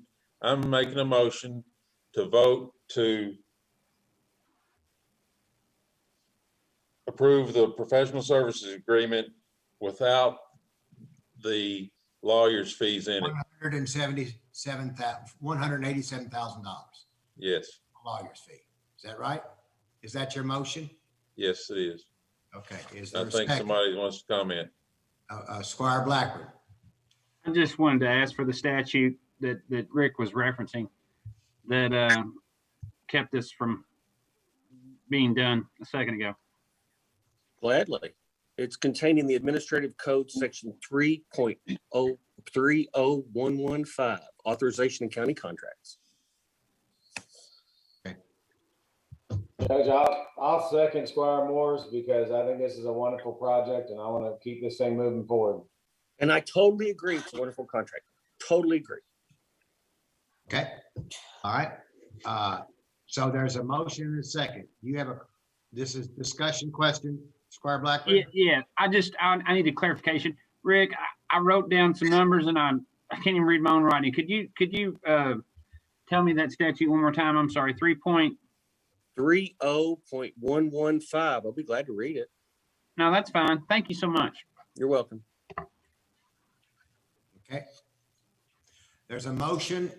a motion to vote to approve the professional services agreement without the lawyer's fees in it. $187,000. Yes, Lawyer's fee. Is that right? Is that your motion? yes, it is. Okay. Is I there a think second? somebody wants to comment. Squire Blackburn. I just wanted to ask for the statute that Rick was referencing that kept this from being done a second ago. Gladly. It's contained in the administrative code section 3.030115, authorization in county contracts. Okay. Judge, I'll second Squire Moore's because I think this is a wonderful project and I want to keep this thing moving forward. And I totally agree. It's a wonderful contract. Totally agree. Okay, all right. So there's a motion and a second. This is discussion question, Squire Blackburn? Yeah. I need a clarification. Rick, I wrote down some numbers and I can't even read my own writing. Could you tell me that statute one more time? I'm sorry, 3.30.115. I'll be glad to read it. No, that's fine. Thank you so much. You're welcome. Okay. There's a motion.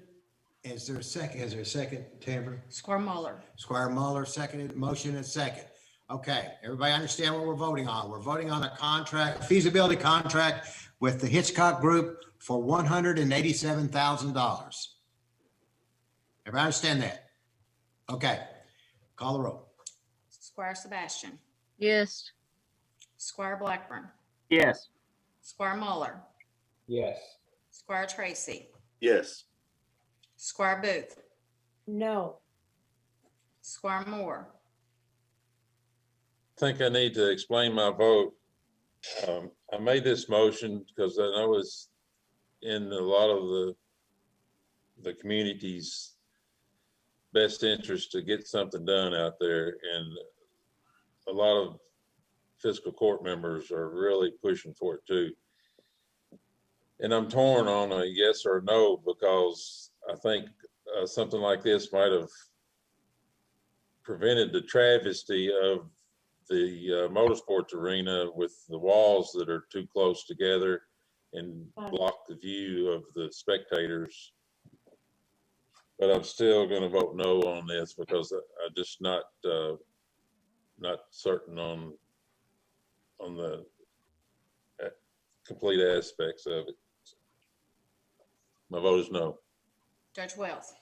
Is there a second? Is there a second, Tamara? Squire Muller. Squire Muller, seconded. Motion and second. Okay, everybody understand what we're voting on? We're voting on a contract, feasibility contract with the Hitchcock Group for $187,000. Everybody understand that? Okay, call the roll. Squire Sebastian. Yes. Squire Blackburn. Yes. Squire Muller. Yes. Squire Tracy. Yes. Squire Booth. No. Squire Moore. I think I need to explain my vote. I made this motion because I know it's in a lot of the community's best interest to get something done out there, and a lot of fiscal court members are really pushing for it too. And I'm torn on a yes or no because I think something like this might have prevented the travesty of the motorsports arena with the walls that are too close together and block the view of the spectators. But I'm still going to vote no on this because I'm just not certain on the complete aspects of it. My vote is no. Judge Wells.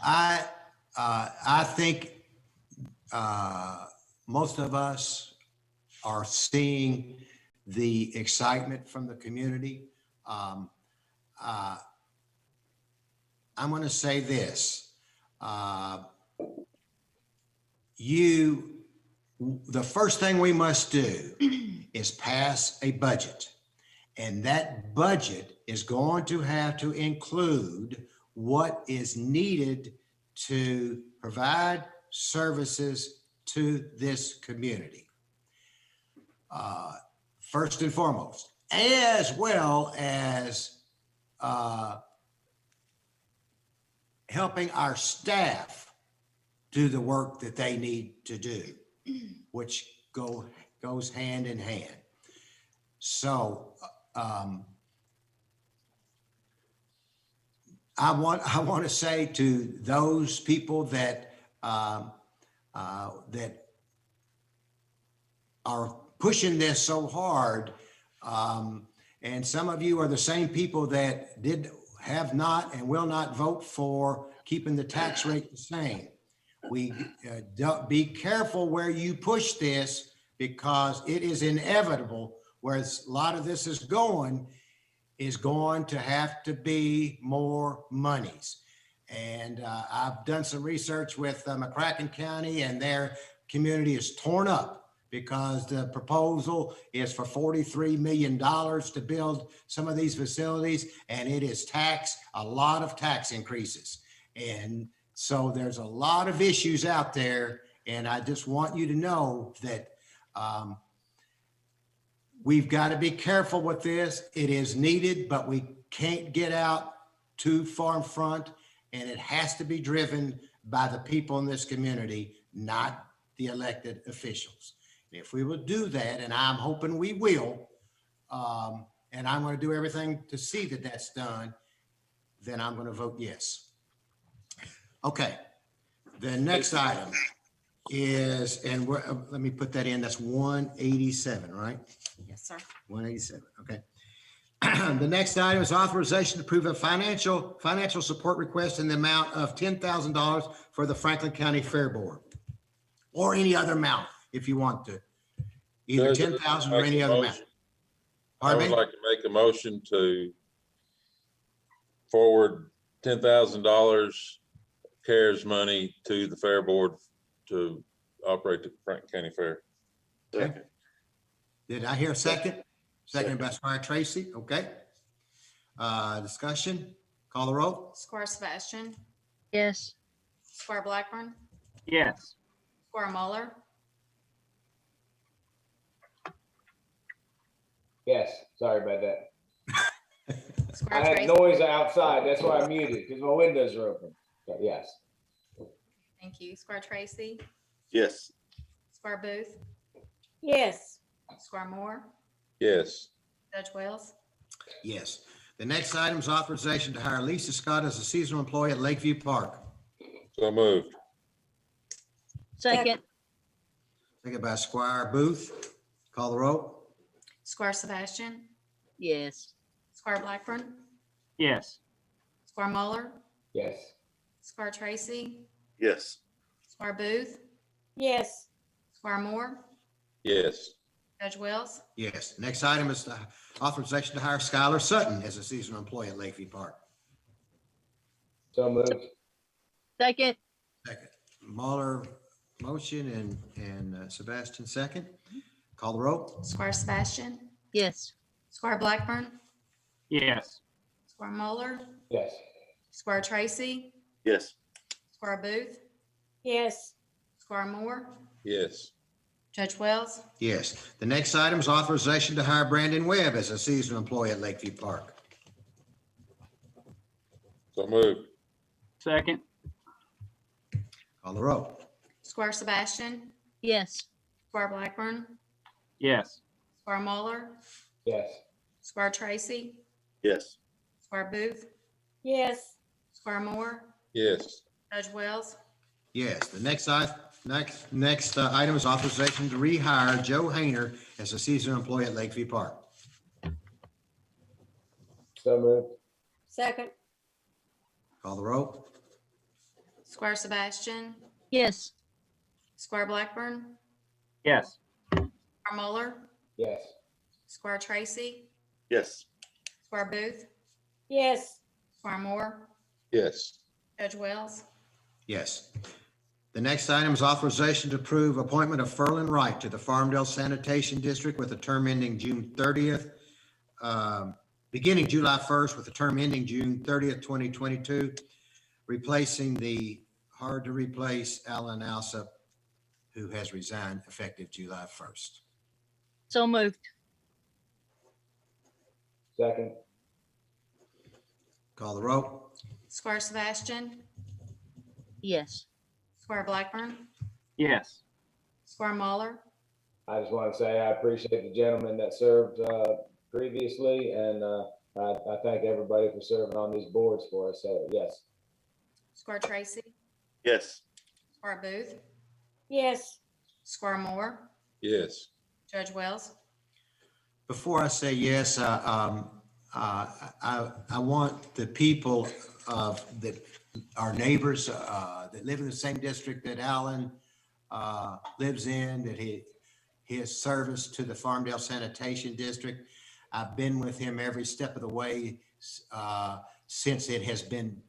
I think most of us are seeing the excitement from the community. I'm going to say this. The first thing we must do is pass a budget. And that budget is going to have to include what is needed to provide services to this community. First and foremost, as well as helping our staff do the work that they need to do, which goes hand in hand. So I want to say to those people that that are pushing this so hard, and some of you are the same people that have not and will not vote for keeping the tax rate the same. Be careful where you push this because it is inevitable. Where a lot of this is going to have to be more monies. And I've done some research with McCracken County, and their community is torn up because the proposal is for $43 million to build some of these facilities, and it is a lot of tax increases. And so there's a lot of issues out there, and I just want you to know that we've got to be careful with this. It is needed, but we can't get out too far in front, and it has to be driven by the people in this community, not the elected officials. And if we will do that, and I'm hoping we will, and I'm going to do everything to see that that's done, then I'm going to vote yes. Okay, the next item is, and let me put that in, that's 187, right? Yes, sir. 187, okay. The next item is authorization to approve a financial support request in the amount of $10,000 for the Franklin County Fair Board, or any other amount if you want to, either 10,000 or any other amount. I would like to make a motion to forward $10,000 CARES money to the Fair Board to operate the Franklin County Fair. Second. Did I hear a second? Second by Squire Tracy. Okay. Discussion. Call the roll. Squire Sebastian, Yes. Squire Blackburn, Yes. Squire Muller, Yes, sorry about that. Squire I had Tracy. noise outside, that's why I muted, because my windows are open. But yes. Thank you. Squire Tracy, Yes. Squire Booth, Yes. Squire Moore, Yes. Judge Wells. Yes. The next item is authorization to hire Lisa Scott as a seasonal employee at Lakeview Park. So moved. Second. Second by Squire Booth. Call the roll. Squire Sebastian, Yes. Squire Blackburn, Yes. Squire Muller, Yes. Squire Tracy, Yes. Squire Booth, Yes. Squire Moore, Yes. Judge Wells. Yes. Next item is the authorization to hire Skylar Sutton as a seasonal employee at Lakeview Park. So moved. Second. Second. Muller motion and Sebastian second. Call the roll. Squire Sebastian, Yes. Squire Blackburn, Yes. Squire Muller, Yes. Squire Tracy, Yes. Squire Booth, Yes. Squire Moore, Yes. Judge Wells. Yes. The next item is authorization to hire Brandon Webb as a seasonal employee at Lakeview Park. So moved. Second. Call the roll. Squire Sebastian, Yes. Squire Blackburn, Yes. Squire Muller, Yes. Squire Tracy, Yes. Squire Booth, Yes. Squire Moore, Yes. Judge Wells. Yes. The next item is authorization to rehire Joe Hayner as a seasonal employee at Lakeview Park. So moved. Second. Call the roll. Squire Sebastian, Yes. Squire Blackburn, Yes. Squire Muller, Yes. Squire Tracy, Yes. Squire Booth, Yes. Squire Moore, Yes. Judge Wells. Yes. The next item is authorization to approve appointment of Ferlin Wright to the Farmdale Sanitation District with a term ending June 30th, beginning July 1st with a term ending June 30th, 2022, replacing the hard to replace Alan Alsop, who has resigned effective July 1st. So moved. Second. Call the roll. Squire Sebastian, Yes. Squire Blackburn, Yes. Squire Muller, I just want to say I appreciate the gentleman that served previously, and I thank everybody for serving on these boards for us. So yes. Squire Tracy, Yes. Squire Booth, Yes. Squire Moore, Yes. Judge Wells. Before I say yes, I want the people that our neighbors that live in the same district that Alan lives in, that his service to the Farmdale Sanitation District. I've been with him every step of the way since it has been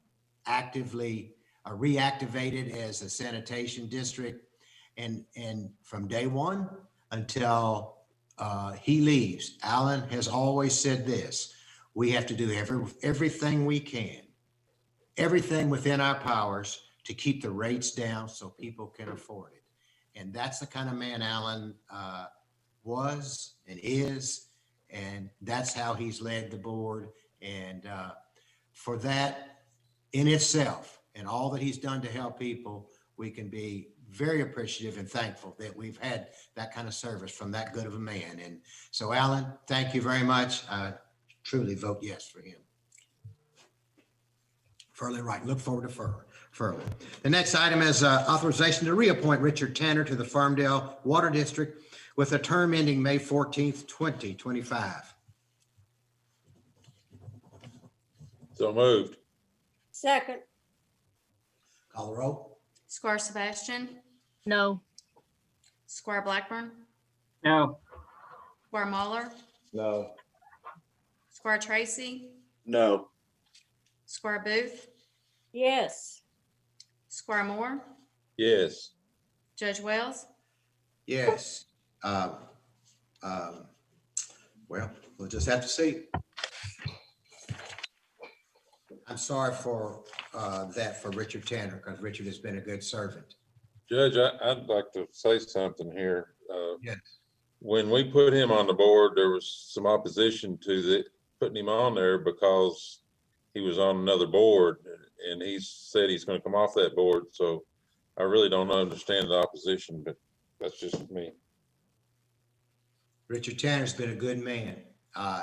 actively reactivated as a sanitation district. And from day one until he leaves, Alan has always said this: we have to do everything we can, everything within our powers to keep the rates down so people can afford it. And that's the kind of man Alan was and is, and that's how he's led the board. And for that in itself and all that he's done to help people, we can be very appreciative and thankful that we've had that kind of service from that good of a man. And so, Alan, thank you very much. I truly vote yes for him. Ferlin Wright, look forward to Ferlin. The next item is authorization to reappoint Richard Tanner to the Farmdale Water District with a term ending May 14th, 2025. So moved. Second. Call the roll. Squire Sebastian, No. Squire Blackburn, No. Squire Muller, No. Squire Tracy, No. Squire Booth, Yes. Squire Moore, Yes. Judge Wells, Yes. Well, we'll just have to see. I'm sorry for that for Richard Tanner, because Richard has been a good servant. Judge, I'd like to say something here. Yes. When we put him on the board, there was some opposition to putting him on there because he was on another board, and he said he's going to come off that board. So I really don't understand the opposition, but that's just me. Richard Tanner's been a good man.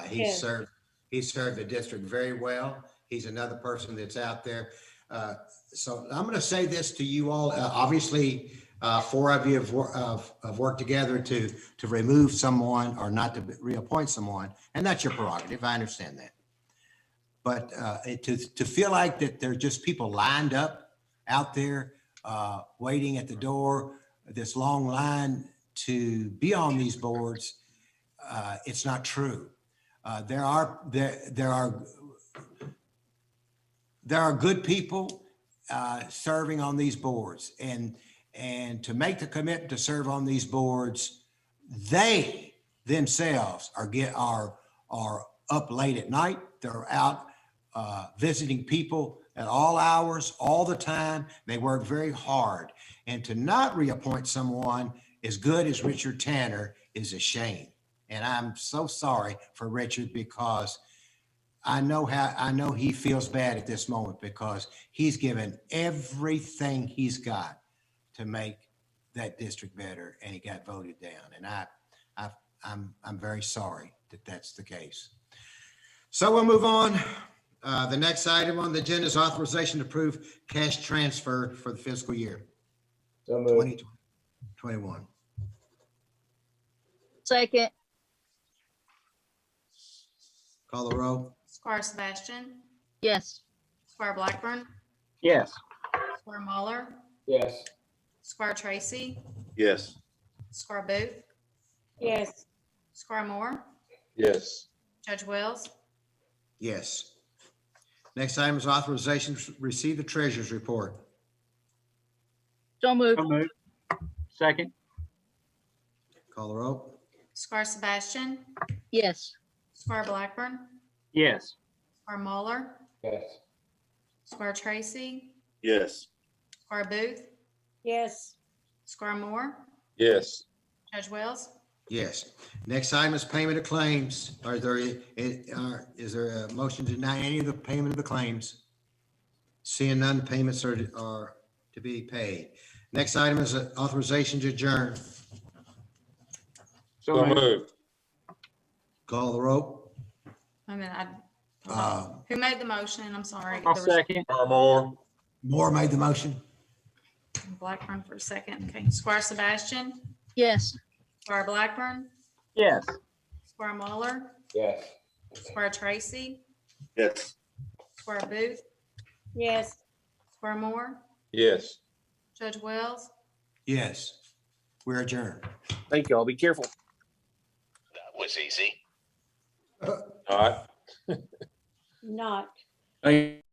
He served the district very well. He's another person that's out there. So I'm going to say this to you all. Obviously, 4 of you have worked together to remove someone or not to reappoint someone, and that's your prerogative. I understand that. But to feel like that there's just people lined up out there waiting at the door, this long line to be on these boards, it's not true. There are good people serving on these boards, and to make the commitment to serve on these boards, they themselves are up late at night. They're out visiting people at all hours, all the time. They work very hard, and to not reappoint someone as good as Richard Tanner is a shame. And I'm so sorry for Richard, because I know he feels bad at this moment, because he's given everything he's got to make that district better, and he got voted down. And I'm very sorry that that's the case. So we'll move on. The next item on the agenda is authorization to approve cash transfer for the fiscal year 2021. Second. Call the roll. Squire Sebastian, Yes. Squire Blackburn, Yes. Squire Muller, Yes. Squire Tracy, Yes. Squire Booth, Yes. Squire Moore, Yes. Judge Wells, Yes. Next item is authorization to receive the treasurer's report. So moved. So moved. Second. Call the roll. Squire Sebastian, Yes. Squire Blackburn, Yes. Squire Muller, Yes. Squire Tracy, Yes. Squire Booth, Yes. Squire Moore, Yes. Judge Wells, Yes. Next item is payment of claims. Is there a motion to deny any of the payment of the claims? Seeing none, payments are to be paid. Next item is authorization to adjourn. So moved. Call the roll. I mean, who made the motion? I'm sorry. I'll There was second. Moore. Moore made the motion. Blackburn for a second. Okay. Squire Sebastian, Yes. Squire Blackburn, Yes. Squire Muller, Yes. Squire Tracy, Yes. Squire Booth, Yes. Squire Moore, Yes. Judge Wells, Yes. We're adjourned. Thank you all. Be careful. That was easy. All right. Not. Thank